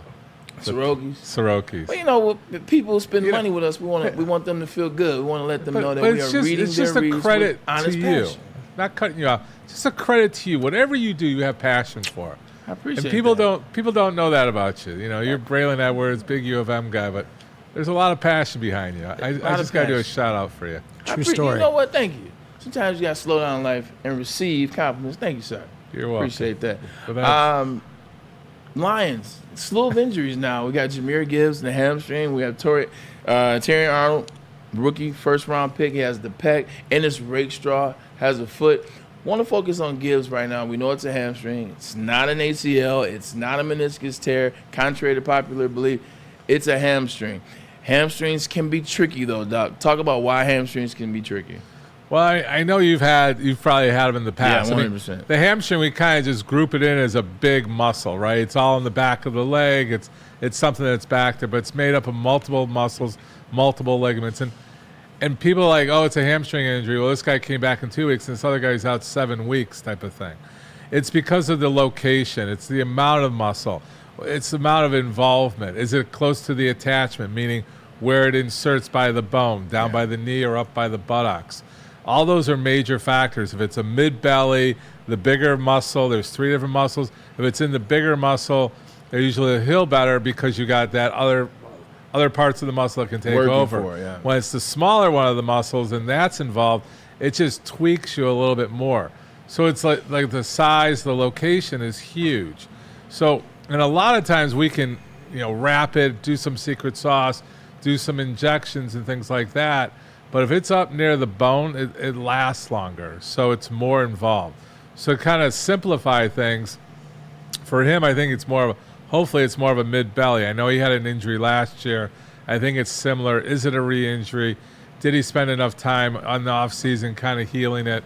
Soroki's. Well, you know, people spend money with us. We want them to feel good. We want to let them know that we are reading their reads with honest passion. Not cutting you off. Just a credit to you. Whatever you do, you have passion for it. I appreciate and people that. People don't know that about you. You know, you're Braylon Edwards, big U of M guy, but there's a lot of passion behind you. I just got to do a shout out for you. True story. You know what? Thank you. Sometimes you got to slow down in life and receive compliments. Thank you, sir. You're welcome. Appreciate that. Lions, slew of injuries now. We got Jahmyr Gibbs in the hamstring. We have Terry Arnold, rookie, first-round pick. He has the pec. Ennis Rakestraw has a foot. Want to focus on Gibbs right now. We know it's a hamstring. It's not an ACL. It's not a meniscus tear, contrary to popular belief. It's a hamstring. Hamstrings can be tricky, though, Doc. Talk about why hamstrings can be tricky. Well, I know you've probably had them in the past. Yeah, 100%. I mean, the hamstring, we kind of just group it in as a big muscle, right? It's all in the back of the leg. It's something that's back there, but it's made up of multiple muscles, multiple ligaments. And people are like, oh, it's a hamstring injury. Well, this guy came back in 2 weeks, and this other guy's out 7 weeks type of thing. It's because of the location. It's the amount of muscle. It's the amount of involvement. Is it close to the attachment, meaning where it inserts by the bone, down by the knee or up by the buttocks? All those are major factors. If it's a mid-belly, the bigger muscle, there's 3 different muscles. If it's in the bigger muscle, they usually heal better because you got that other parts of the muscle that can take over. When it's the smaller one of the muscles and that's involved, it just tweaks you a little bit more. So it's like the size, the location is huge. So, and a lot of times we can, wrap it, do some secret sauce, do some injections and things like that. But if it's up near the bone, it lasts longer. So it's more involved. So kind of simplify things. For him, I think hopefully it's more of a mid-belly. I know he had an injury last year. I think it's similar. Is it a re-injury? Did he spend enough time on the off-season kind of healing it?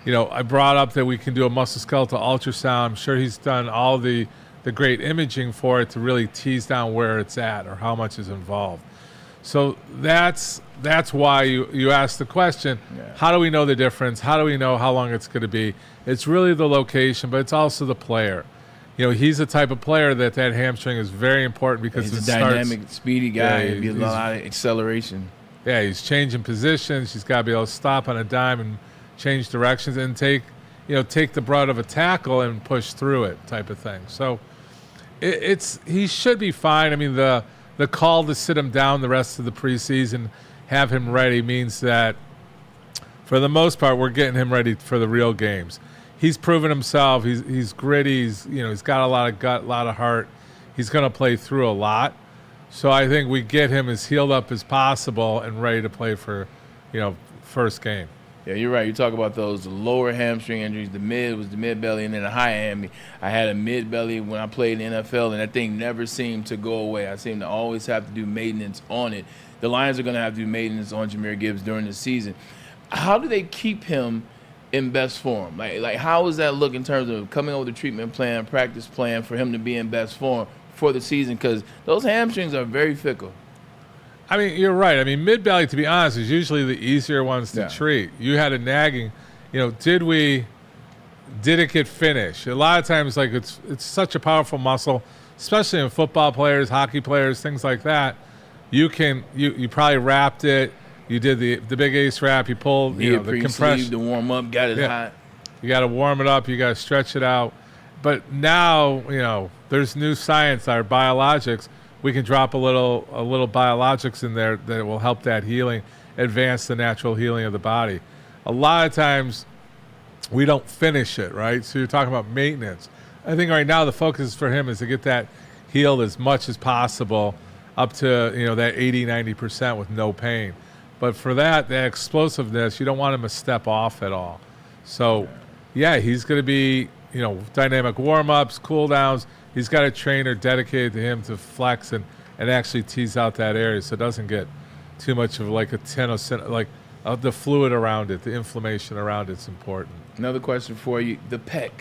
I brought up that we can do a musculoskeletal ultrasound. I'm sure he's done all the great imaging for it to really tease down where it's at or how much is involved. So that's why you asked the question, how do we know the difference? How do we know how long it's going to be? It's really the location, but it's also the player. He's the type of player that hamstring is very important because he's a dynamic, speedy guy. He'd be a lot of acceleration. Yeah, he's changing positions. He's got to be able to stop on a dime and change directions and take the brunt of a tackle and push through it type of thing. So he should be fine. I mean, the call to sit him down the rest of the preseason, have him ready, means that for the most part we're getting him ready for the real games. He's proven himself. He's gritty. He's got a lot of gut, a lot of heart. He's going to play through a lot. So I think we get him as healed up as possible and ready to play for, first game. Yeah, you're right. You talk about those lower hamstring injuries. The mid was the mid-belly, and then the high hammy. I had a mid-belly when I played in the NFL, and that thing never seemed to go away. I seemed to always have to do maintenance on it. The Lions are going to have to do maintenance on Jahmyr Gibbs during the season. How do they keep him in best form? Like how does that look in terms of coming up with a treatment plan, practice plan for him to be in best form for the season? Because those hamstrings are very fickle. I mean, you're right. I mean, mid-belly, to be honest, is usually the easier ones to treat. You had a nagging, did it get finished? A lot of times, it's such a powerful muscle, especially in football players, hockey players, things like that. You probably wrapped it. You did the big ace wrap. You pulled, the compression to warm up, got it hot. You got to warm it up. You got to stretch it out. But now, there's new science, our biologics. We can drop a little biologics in there that will help that healing, advance the natural healing of the body. A lot of times we don't finish it, right? So you're talking about maintenance. I think right now the focus for him is to get that healed as much as possible up to, that 80, 90% with no pain. But for that explosiveness, you don't want him to step off at all. So, he's going to be, dynamic warm-ups, cool-downs. He's got a trainer dedicated to him to flex and actually tease out that area so it doesn't get too much of like a tenosynovial, the fluid around it, the inflammation around it's important. Another question for you. The pec.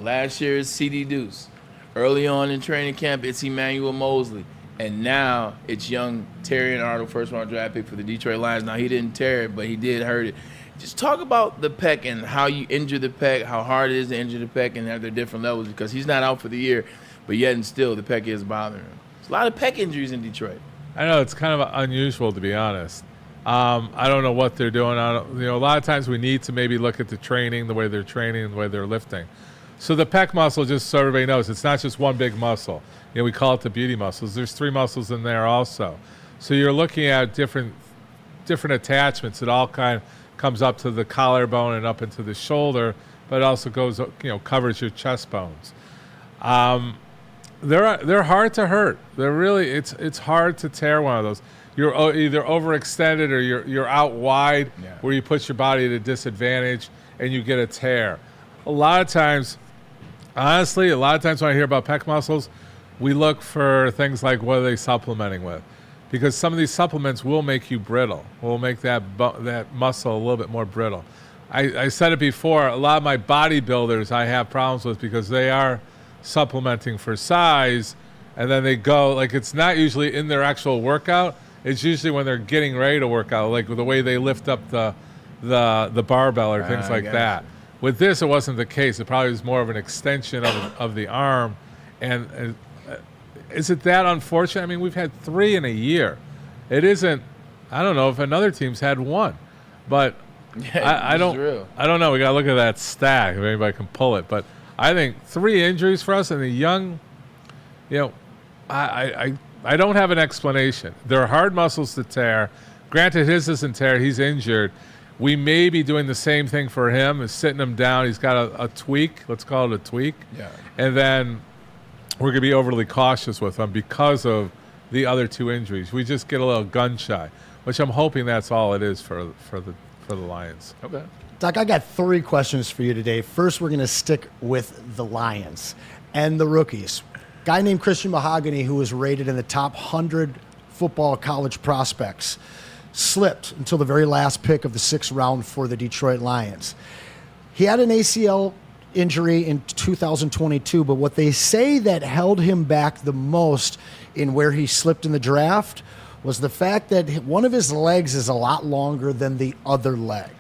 Last year is C.D. Deuce. Early on in training camp, it's Emmanuel Mosley. And now it's young Terrion Arnold, first-round draft pick for the Detroit Lions. Now, he didn't tear it, but he did hurt it. Just talk about the pec and how you injure the pec, how hard it is to injure the pec, and at their different levels, because he's not out for the year, but yet and still the pec is bothering him. There's a lot of pec injuries in Detroit. I know, it's kind of unusual, to be honest. I don't know what they're doing. A lot of times we need to maybe look at the training, the way they're training, the way they're lifting. So the pec muscle, just so everybody knows, it's not just one big muscle. We call it the beauty muscles. There's 3 muscles in there also. So you're looking at different attachments. It all kind of comes up to the collarbone and up into the shoulder, but it also goes, covers your chest bones. They're hard to hurt. They're really, it's hard to tear one of those. You're either overextended or you're out wide where you put your body at a disadvantage and you get a tear. A lot of times when I hear about pec muscles, we look for things like what are they supplementing with, because some of these supplements will make you brittle, will make that muscle a little bit more brittle. I said it before, a lot of my bodybuilders I have problems with because they are supplementing for size, and then they go, it's not usually in their actual workout, it's usually when they're getting ready to work out, like the way they lift up the barbell or things like that. With this, it wasn't the case. It probably was more of an extension of the arm, and is it that unfortunate? I mean, we've had 3 in a year. It isn't. I don't know if another team's had 1, but I don't know. We got to look at that stack if anybody can pull it. But I think 3 injuries for us and the young. I don't have an explanation. They're hard muscles to tear. Granted, his isn't tear. He's injured. We may be doing the same thing for him, is sitting him down. He's got a tweak. Let's call it a tweak. Yeah. And then we're going to be overly cautious with him because of the other 2 injuries. We just get a little gun shy, which I'm hoping that's all it is for the Lions. Okay. Doc, I got 3 questions for you today. First, we're going to stick with the Lions and the rookies. Guy named Christian Mahogany, who was rated in the top 100 football college prospects, slipped until the very last pick of the 6th round for the Detroit Lions. He had an ACL injury in 2022, but what they say that held him back the most in where he slipped in the draft was the fact that one of his legs is a lot longer than the other leg.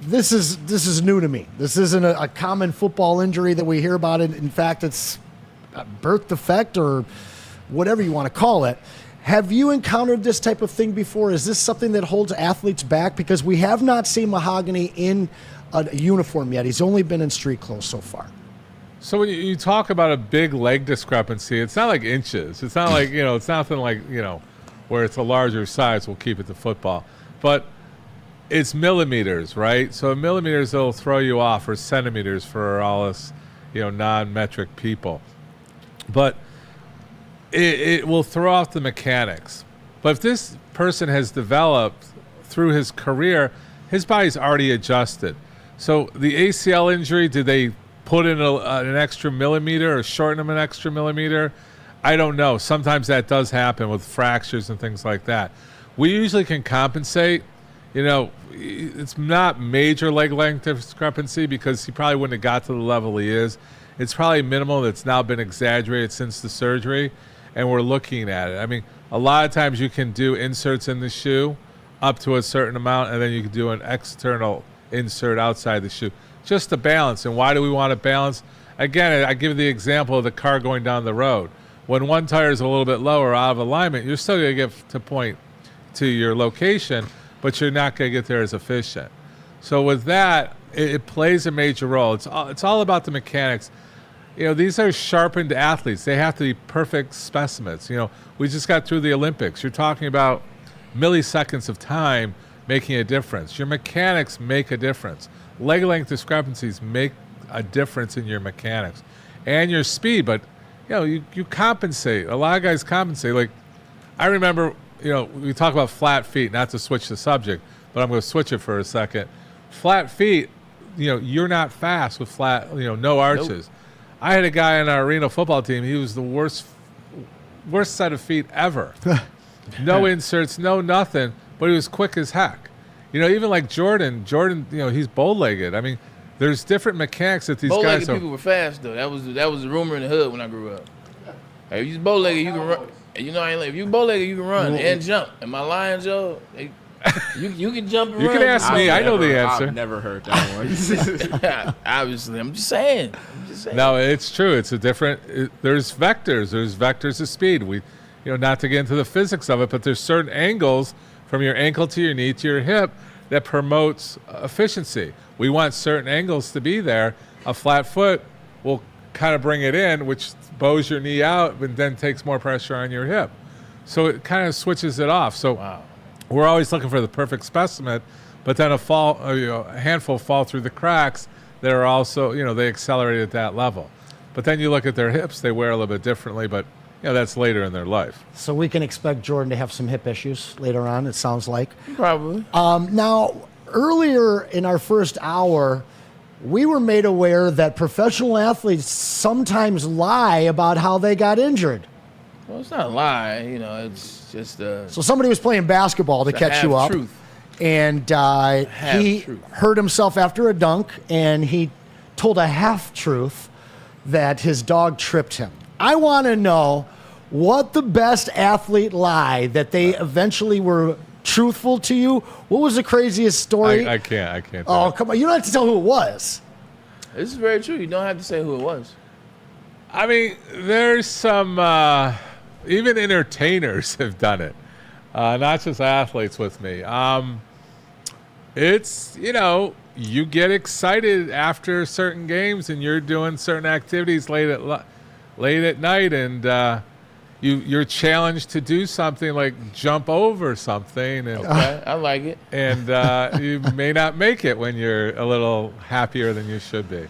This is new to me. This isn't a common football injury that we hear about. In fact, it's a birth defect or whatever you want to call it. Have you encountered this type of thing before? Is this something that holds athletes back? Because we have not seen Mahogany in a uniform yet. He's only been in street clothes so far. So when you talk about a big leg discrepancy, it's not like inches. It's not like, it's nothing like, where it's a larger size, we'll keep it to football. But it's millimeters, right? So millimeters will throw you off, or centimeters for all us, non-metric people. But it will throw off the mechanics. But if this person has developed through his career, his body's already adjusted. So the ACL injury, did they put in an extra millimeter or shorten him an extra millimeter? I don't know. Sometimes that does happen with fractures and things like that. We usually can compensate. It's not major leg length discrepancy because he probably wouldn't have got to the level he is. It's probably minimal that's now been exaggerated since the surgery, and we're looking at it. I mean, a lot of times you can do inserts in the shoe up to a certain amount, and then you can do an external insert outside the shoe just to balance. And why do we want to balance? Again, I give the example of the car going down the road. When one tire is a little bit lower out of alignment, you're still going to get to your location, but you're not going to get there as efficient. So with that, it plays a major role. It's all about the mechanics. These are sharpened athletes. They have to be perfect specimens. We just got through the Olympics. You're talking about milliseconds of time making a difference. Your mechanics make a difference. Leg length discrepancies make a difference in your mechanics and your speed. But, you compensate. A lot of guys compensate. Like, I remember, we talk about flat feet, not to switch the subject, but I'm going to switch it for a second. Flat feet, you're not fast with flat, no arches. Nope. I had a guy on our arena football team. He was the worst set of feet ever. No inserts, no nothing, but he was quick as heck. Even like Jordan, he's bow-legged. I mean, there's different mechanics that these guys are. Bow-legged people were fast, though. That was the rumor in the hood when I grew up. Hey, if you're bow-legged, you can run. If you're bow-legged, you can run and jump. And my Lions, you can jump and run. You can ask me. I know the answer. I've never heard that one. Obviously, I'm just saying. No, it's true. It's a different. There's vectors. There's vectors of speed. We, not to get into the physics of it, but there's certain angles from your ankle to your knee to your hip that promotes efficiency. We want certain angles to be there. A flat foot will kind of bring it in, which bows your knee out, but then takes more pressure on your hip. So it kind of switches it off. So we're always looking for the perfect specimen, but then a handful fall through the cracks that are also, they accelerate at that level. But then you look at their hips, they wear a little bit differently, but that's later in their life. So we can expect Jordan to have some hip issues later on, it sounds like. Probably. Now, earlier in our first hour, we were made aware that professional athletes sometimes lie about how they got injured. Well, it's not a lie. It's just So somebody was playing basketball to catch you up. Truth. And he hurt himself after a dunk, and he told a half-truth that his dog tripped him. I want to know what the best athlete lie that they eventually were truthful to you. What was the craziest story? I can't. Oh, come on. You don't have to tell who it was. This is very true. You don't have to say who it was. I mean, there's some, even entertainers have done it, not just athletes with me. It's, you get excited after certain games and you're doing certain activities late at night, and you're challenged to do something like jump over something. And, okay, I like it. And you may not make it when you're a little happier than you should be.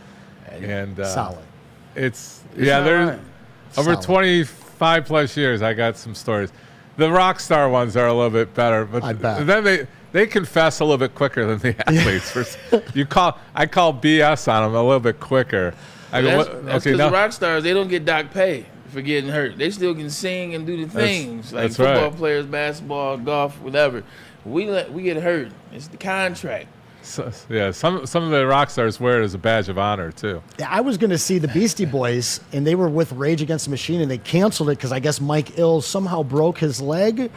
And solid. There's over 25 plus years. I got some stories. The rock star ones are a little bit better, but I bet. then they confess a little bit quicker than the athletes. I call BS on them a little bit quicker. That's because the rock stars, they don't get doc pay for getting hurt. They still can sing and do the things like football players, basketball, golf, whatever. We get hurt. It's the contract. So, some of the rock stars wear it as a badge of honor too. Yeah, I was going to see the Beastie Boys, and they were with Rage Against the Machine, and they canceled it because I guess Mike Ill somehow broke his leg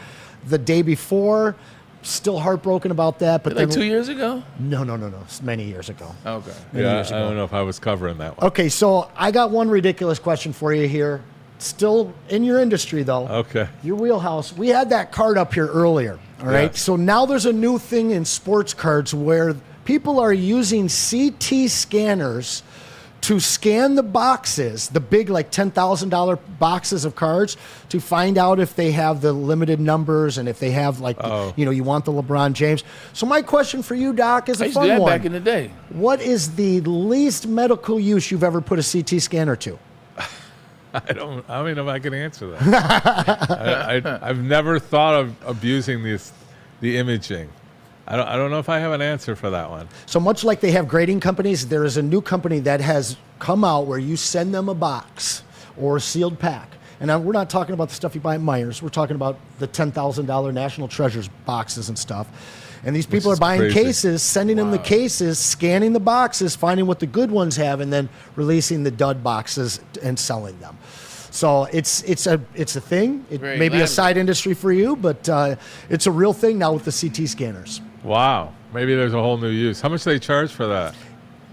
the day before. Still heartbroken about that. But like 2 years ago? No. It's many years ago. Okay. Years ago. I don't know if I was covering that one. Okay, so I got one ridiculous question for you here. Still in your industry, though. Okay. Your wheelhouse. We had that card up here earlier. All right. Yes. So now there's a new thing in sports cards where people are using CT scanners to scan the boxes, the big like $10,000 boxes of cards, to find out if they have the limited numbers and if they have like, you want the LeBron James. So my question for you, Doc, is a fun one. I used to do that back in the day. What is the least medical use you've ever put a CT scanner to? I don't even know if I can answer that. I've never thought of abusing the imaging. I don't know if I have an answer for that one. So much like they have grading companies, there is a new company that has come out where you send them a box or a sealed pack. And we're not talking about the stuff you buy at Myers. We're talking about the $10,000 National Treasures boxes and stuff. And these people are buying cases, sending them the cases, scanning the boxes, finding what the good ones have, and then releasing the dud boxes and selling them. So it's a thing. It may be a side industry for you, but it's a real thing now with the CT scanners. Wow. Maybe there's a whole new use. How much do they charge for that?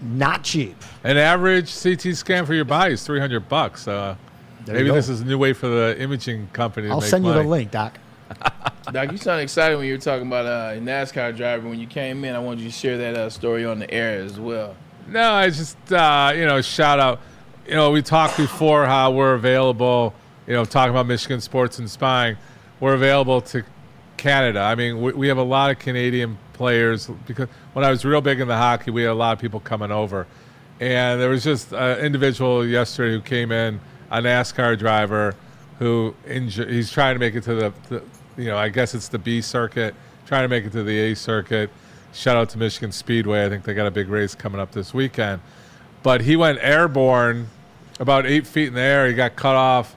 Not cheap. An average CT scan for your body is $300. Maybe this is a new way for the imaging company to I'll make send money. you the link, Doc. Doc, you sound excited when you were talking about a NASCAR driver. When you came in, I wanted you to share that story on the air as well. No, I just, shout out. We talked before how we're available, talking about Michigan sports and spying. We're available to Canada. I mean, we have a lot of Canadian players because when I was real big in the hockey, we had a lot of people coming over. And there was just an individual yesterday who came in, a NASCAR driver, who he's trying to make it to I guess it's the B circuit, trying to make it to the A circuit. Shout out to Michigan Speedway. I think they got a big race coming up this weekend. But he went airborne about 8 feet in the air. He got cut off.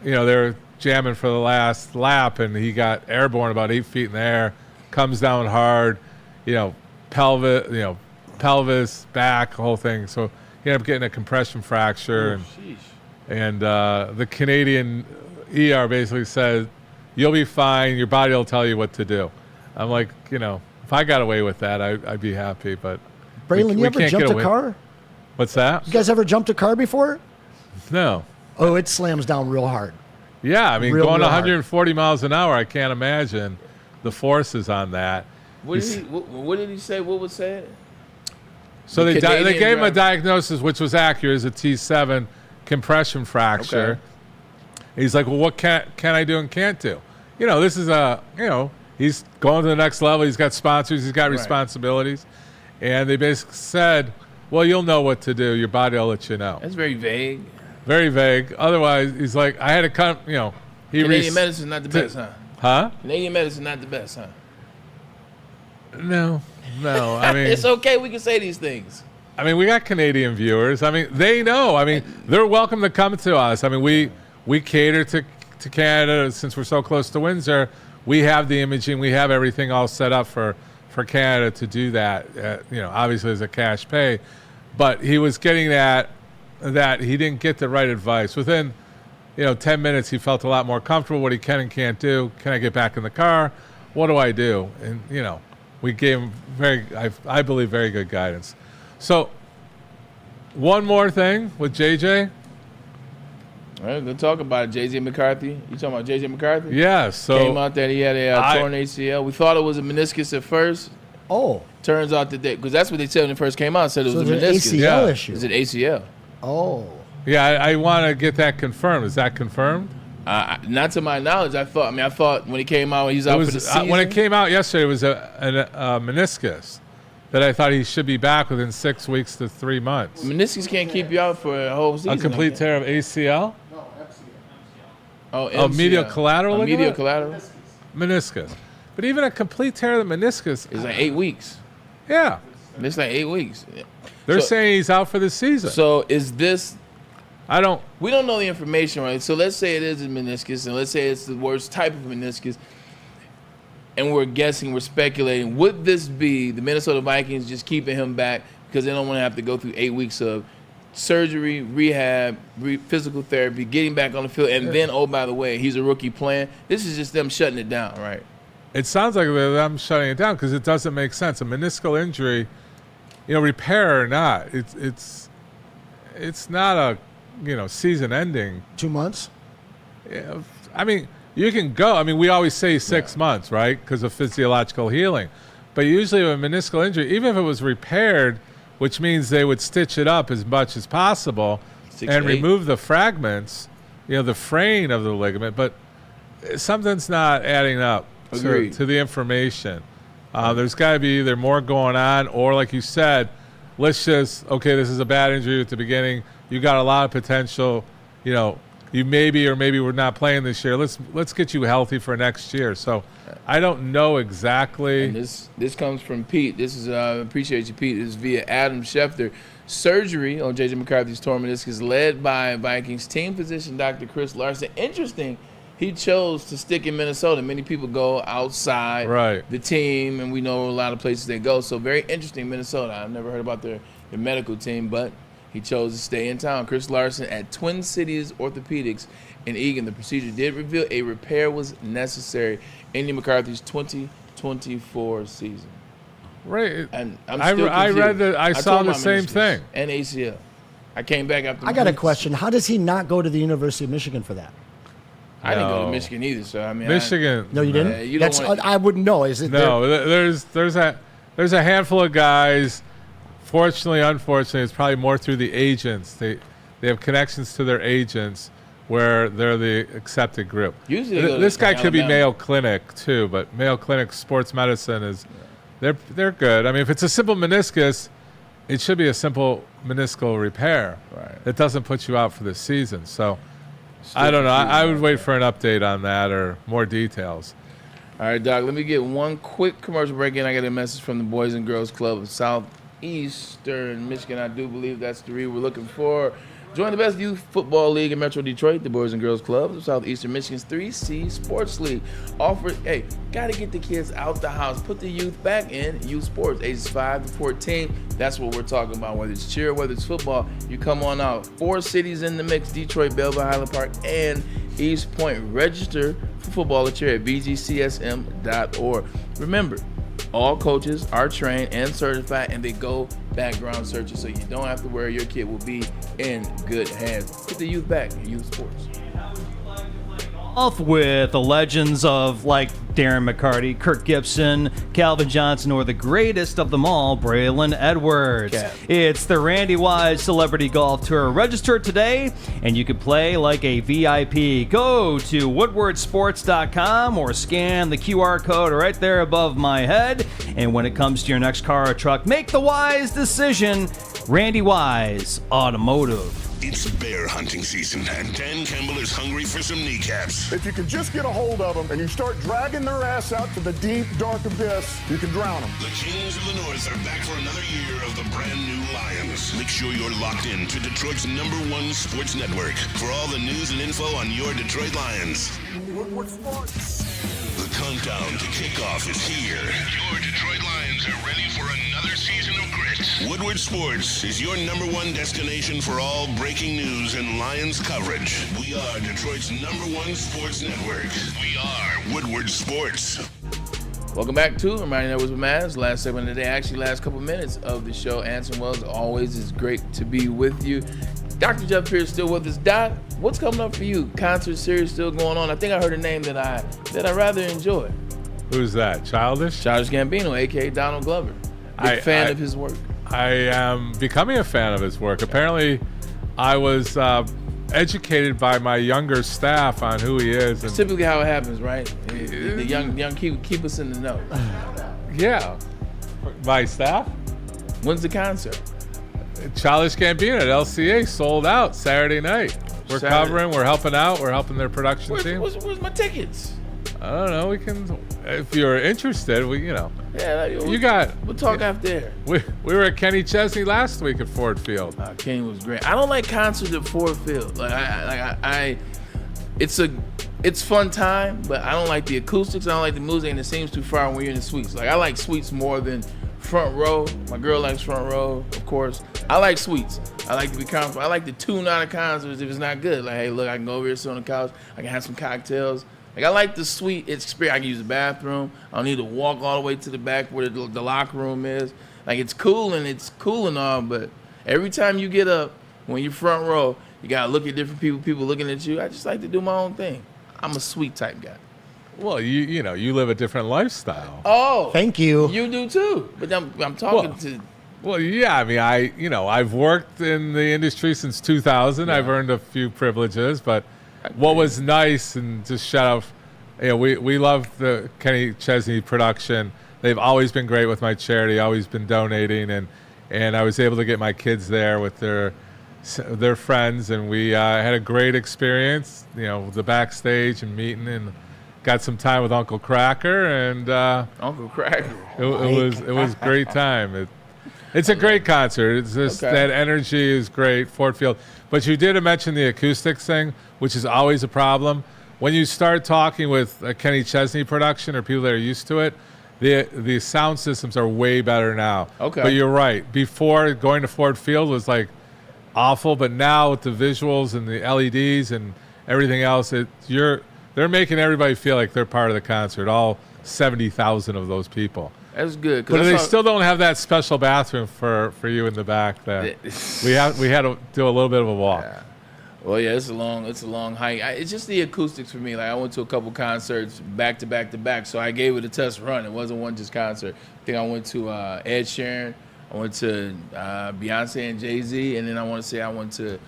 They were jamming for the last lap, and he got airborne about 8 feet in the air, comes down hard, pelvis, back, the whole thing. So he ended up getting a compression fracture. And the Canadian ER basically said, you'll be fine. Your body will tell you what to do. I'm like, if I got away with that, I'd be happy. But Braylon, you ever jumped a car? What's that? You guys ever jumped a car before? No. Oh, it slams down real hard. Yeah, I mean, going 140 miles an hour, I can't imagine the forces on that. What did he say? What was said? So they gave him a diagnosis, which was accurate, as a T7 compression fracture. Okay. He's like, well, what can I do and can't do? This is he's going to the next level. He's got sponsors. He's got responsibilities. And they basically said, well, you'll know what to do. Your body will let you know. That's very vague. Very vague. Otherwise, he's like, I had to come, Canadian medicine not the best, huh? Huh? Canadian medicine not the best, huh? No. I mean, it's okay. We can say these things. I mean, we got Canadian viewers. I mean, they know. I mean, they're welcome to come to us. I mean, we cater to Canada since we're so close to Windsor. We have the imaging. We have everything all set up for Canada to do that. Obviously as a cash pay, but he was getting that he didn't get the right advice. Within 10 minutes, he felt a lot more comfortable what he can and can't do. Can I get back in the car? What do I do? And we gave him I believe very good guidance. So one more thing with JJ. All right, good talk about it. JJ McCarthy. You talking about JJ McCarthy? Yeah, so came out that he had a torn ACL. We thought it was a meniscus at first. Oh. Turns out that because that's what they said when it first came out. Said it was a meniscus. ACL issue. Is it ACL? Oh. Yeah, I want to get that confirmed. Is that confirmed? Not to my knowledge. I thought when he came out, he's out for the season. When it came out yesterday, it was a meniscus that I thought he should be back within 6 weeks to 3 months. Meniscus can't keep you out for a whole season. A complete tear of ACL? Oh, MCL. Medial collateral ligament? Medial collateral? Meniscus. But even a complete tear of the meniscus is like 8 weeks. Yeah. It's like 8 weeks. They're saying he's out for the season. So is this... We don't know the information, right? So let's say it is a meniscus, and let's say it's the worst type of meniscus, and we're guessing, we're speculating. Would this be the Minnesota Vikings just keeping him back because they don't want to have to go through 8 weeks of surgery, rehab, physical therapy, getting back on the field, and then, oh, by the way, he's a rookie playing? This is just them shutting it down, right? It sounds like them shutting it down because it doesn't make sense. A meniscal injury, repair or not, it's not a season ending. 2 months? Yeah, I mean, you can go. I mean, we always say 6 months, right, because of physiological healing. But usually with a meniscal injury, even if it was repaired, which means they would stitch it up as much as possible and remove the fragments, the fraying of the ligament, but something's not adding up to the information. There's got to be either more going on or, like you said, let's just, this is a bad injury at the beginning. You got a lot of potential. You maybe or maybe we're not playing this year. Let's get you healthy for next year. So I don't know exactly. And this comes from Pete. This is appreciate you, Pete. This is via Adam Schefter. Surgery on JJ McCarthy's torn meniscus led by Vikings team physician Dr. Chris Larson. Interesting. He chose to stick in Minnesota. Many people go outside the team, and we know a lot of places they go. So very interesting, Minnesota. I've never heard about their medical team, but he chose to stay in town. Chris Larson at Twin Cities Orthopedics in Eagan. The procedure did reveal a repair was necessary in McCarthy's 2024 season. Right. And I'm I still read that. I saw the same thing. And ACL. I came back after. I got a question. How does he not go to the University of Michigan for that? I didn't go to Michigan either, so I mean. Michigan. No, you didn't. I wouldn't know. Is it? No, there's a handful of guys. Fortunately, unfortunately, it's probably more through the agents. They have connections to their agents where they're the accepted group. Usually this guy could be Mayo Clinic too, but Mayo Clinic sports medicine is they're good. I mean, if it's a simple meniscus, it should be a simple meniscal repair. Right. That doesn't put you out for the season. So I don't know. I would wait for an update on that or more details. All right, Doc, let me get one quick commercial break in. I got a message from the Boys and Girls Club of Southeastern Michigan. I do believe that's the read we're looking for. Join the best youth football league in Metro Detroit, the Boys and Girls Club of Southeastern Michigan's 3C Sports League. Gotta get the kids out the house. Put the youth back in youth sports, ages 5 to 14. That's what we're talking about. Whether it's cheer, whether it's football, you come on out. 4 cities in the mix: Detroit, Belleville, Highland Park, and East Point. Register for football or cheer at bgcsm.org. Remember, all coaches are trained and certified, and they go background searches, so you don't have to worry. Your kid will be in good hands. Put the youth back in youth sports. Off with the legends of like Darren McCarty, Kirk Gibson, Calvin Johnson, or the greatest of them all, Braylon Edwards. It's the Randy Wise Celebrity Golf Tour. Register today, and you can play like a VIP. Go to woodwardsports.com or scan the QR code right there above my head. And when it comes to your next car or truck, make the wise decision. Randy Wise Automotive. It's bear hunting season, and Dan Campbell is hungry for some kneecaps. If you can just get a hold of them and you start dragging their ass out to the deep, dark abyss, you can drown them. The Kings of the North are back for another year of the brand new Lions. Make sure you're locked in to Detroit's #1 sports network for all the news and info on your Detroit Lions. Woodward Sports. The countdown to kickoff is here. Your Detroit Lions are ready for another season of grit. Woodward Sports is your #1 destination for all breaking news and Lions coverage. We are Detroit's #1 sports network. We are Woodward Sports. Welcome back to Ermanni Networks with Maz. Last segment of the day, actually last couple minutes of the show. Anson Wells, always is great to be with you. Dr. Jeff Pierce still with us. Doc, what's coming up for you? Concert series still going on. I think I heard a name that I rather enjoy. Who's that? Childish Gambino, a.k.a. Donald Glover. Big fan of his work. I am becoming a fan of his work. Apparently, I was educated by my younger staff on who he is. It's typically how it happens, right? The young keep us in the know. Yeah. My staff? When's the concert? Childish Gambino at LCA sold out Saturday night. We're covering, we're helping out, we're helping their production team. Where's my tickets? I don't know. We can, if you're interested, Yeah, we'll talk after there. We were at Kenny Chesney last week at Ford Field. Kenny was great. I don't like concerts at Ford Field. It's fun time, but I don't like the acoustics. I don't like the music, and it seems too far when you're in the suites. Like I like suites more than front row. My girl likes front row, of course. I like suites. I like to be comfortable. I like to tune out of concerts if it's not good. Like, hey, look, I can go over here, sit on the couch. I can have some cocktails. Like I like the suite experience. I can use the bathroom. I don't need to walk all the way to the back where the locker room is. Like it's cool and all, but every time you get up, when you're front row, you gotta look at different people looking at you. I just like to do my own thing. I'm a suite type guy. Well, you live a different lifestyle. Oh, thank you. You do too. But I'm talking to. Well, yeah. I mean, I've worked in the industry since 2000. Yeah. I've earned a few privileges, but. What was nice, and just shout out, we love the Kenny Chesney production. They've always been great with my charity, always been donating, and I was able to get my kids there with their friends, and we had a great experience, the backstage and meeting, and got some time with Uncle Cracker, and Uncle Cracker. It was a great time. It's a great concert. It's just that energy is great, Ford Field. But you did mention the acoustics thing, which is always a problem. When you start talking with a Kenny Chesney production or people that are used to it, the sound systems are way better now. Okay. But you're right. Before, going to Ford Field was like awful, but now with the visuals and the LEDs and everything else, they're making everybody feel like they're part of the concert, all 70,000 of those people. That's good. But they still don't have that special bathroom for you in the back. That we had to do a little bit of a walk. Yeah. Well, yeah, it's a long hike. It's just the acoustics for me. Like I went to a couple concerts back to back, so I gave it a test run. It wasn't one just concert. I think I went to Ed Sheeran, I went to Beyonce and Jay-Z, and then I went to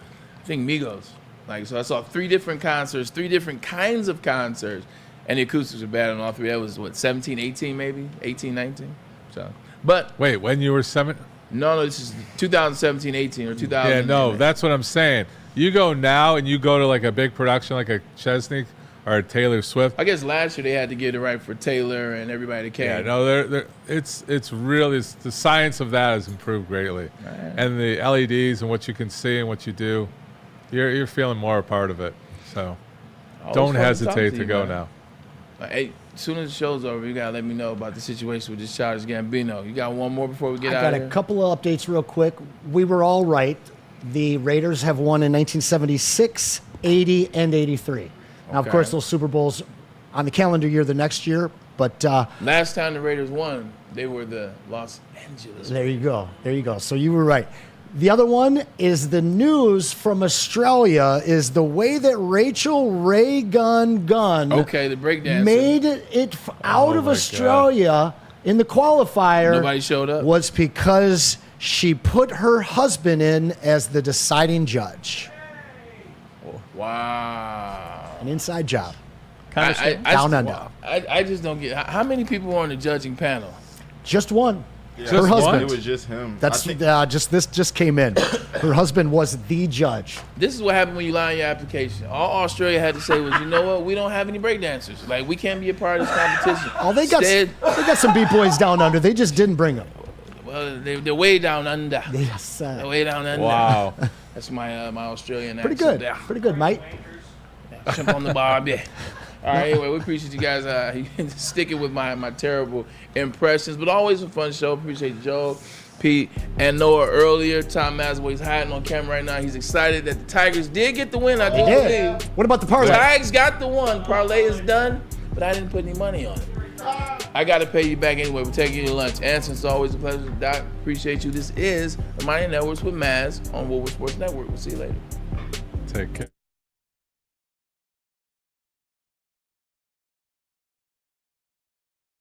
Migos. Like so, I saw 3 different concerts, 3 different kinds of concerts. And the acoustics were bad on all 3. That was, 17, 18 maybe? 18, 19? So, but... Wait, when you were 7? No, this is 2017, 18, or 2000. Yeah, no, that's what I'm saying. You go now and you go to like a big production like a Chesney or a Taylor Swift. I guess last year they had to get it right for Taylor and everybody that came. Yeah, no, it's really... the science of that has improved greatly. Right. And the LEDs and what you can see and what you do, you're feeling more a part of it. So don't hesitate to go now. Hey, as soon as the show's over, you got to let me know about the situation with this Childish Gambino. You got one more before we get out of here? I got a couple of updates real quick. We were all right. The Raiders have won in 1976, 80, and 83. Now, of course, those Super Bowls on the calendar year the next year. But last time the Raiders won, they were the Los Angeles. There you go. So you were right. The other one is the news from Australia is the way that Rachel Ray Gunn the breakdancer, made it out of Australia in the qualifier. Nobody showed up. Was because she put her husband in as the deciding judge. Wow. An inside job. Down under. I just don't get how many people were on the judging panel? Just one. Yeah, her husband. It was just him. That's just came in. Her husband was the judge. This is what happened when you lie on your application. All Australia had to say was, you know what, we don't have any breakdancers. Like we can't be a part of this competition. Oh, they got some B-boys down under. They just didn't bring them. Well, they're way down under. Yes, they're way down under. Wow. That's my Australian Pretty accent. good. Pretty good, mate. Jump on the barbie. All right, anyway, we appreciate you guys sticking with my terrible impressions, but always a fun show. Appreciate Joe, Pete, and Noah earlier. Tom Masway's hiding on camera right now. He's excited that the Tigers did get the win. I can't believe. What about the parlay? Tigers got the one. Parlay is done, but I didn't put any money on it. I got to pay you back anyway. We're taking you to lunch. Anson, it's always a pleasure. Doc, appreciate you. This is Ermanni Networks with Maz on Woodward Sports Network. We'll see you later. Take care.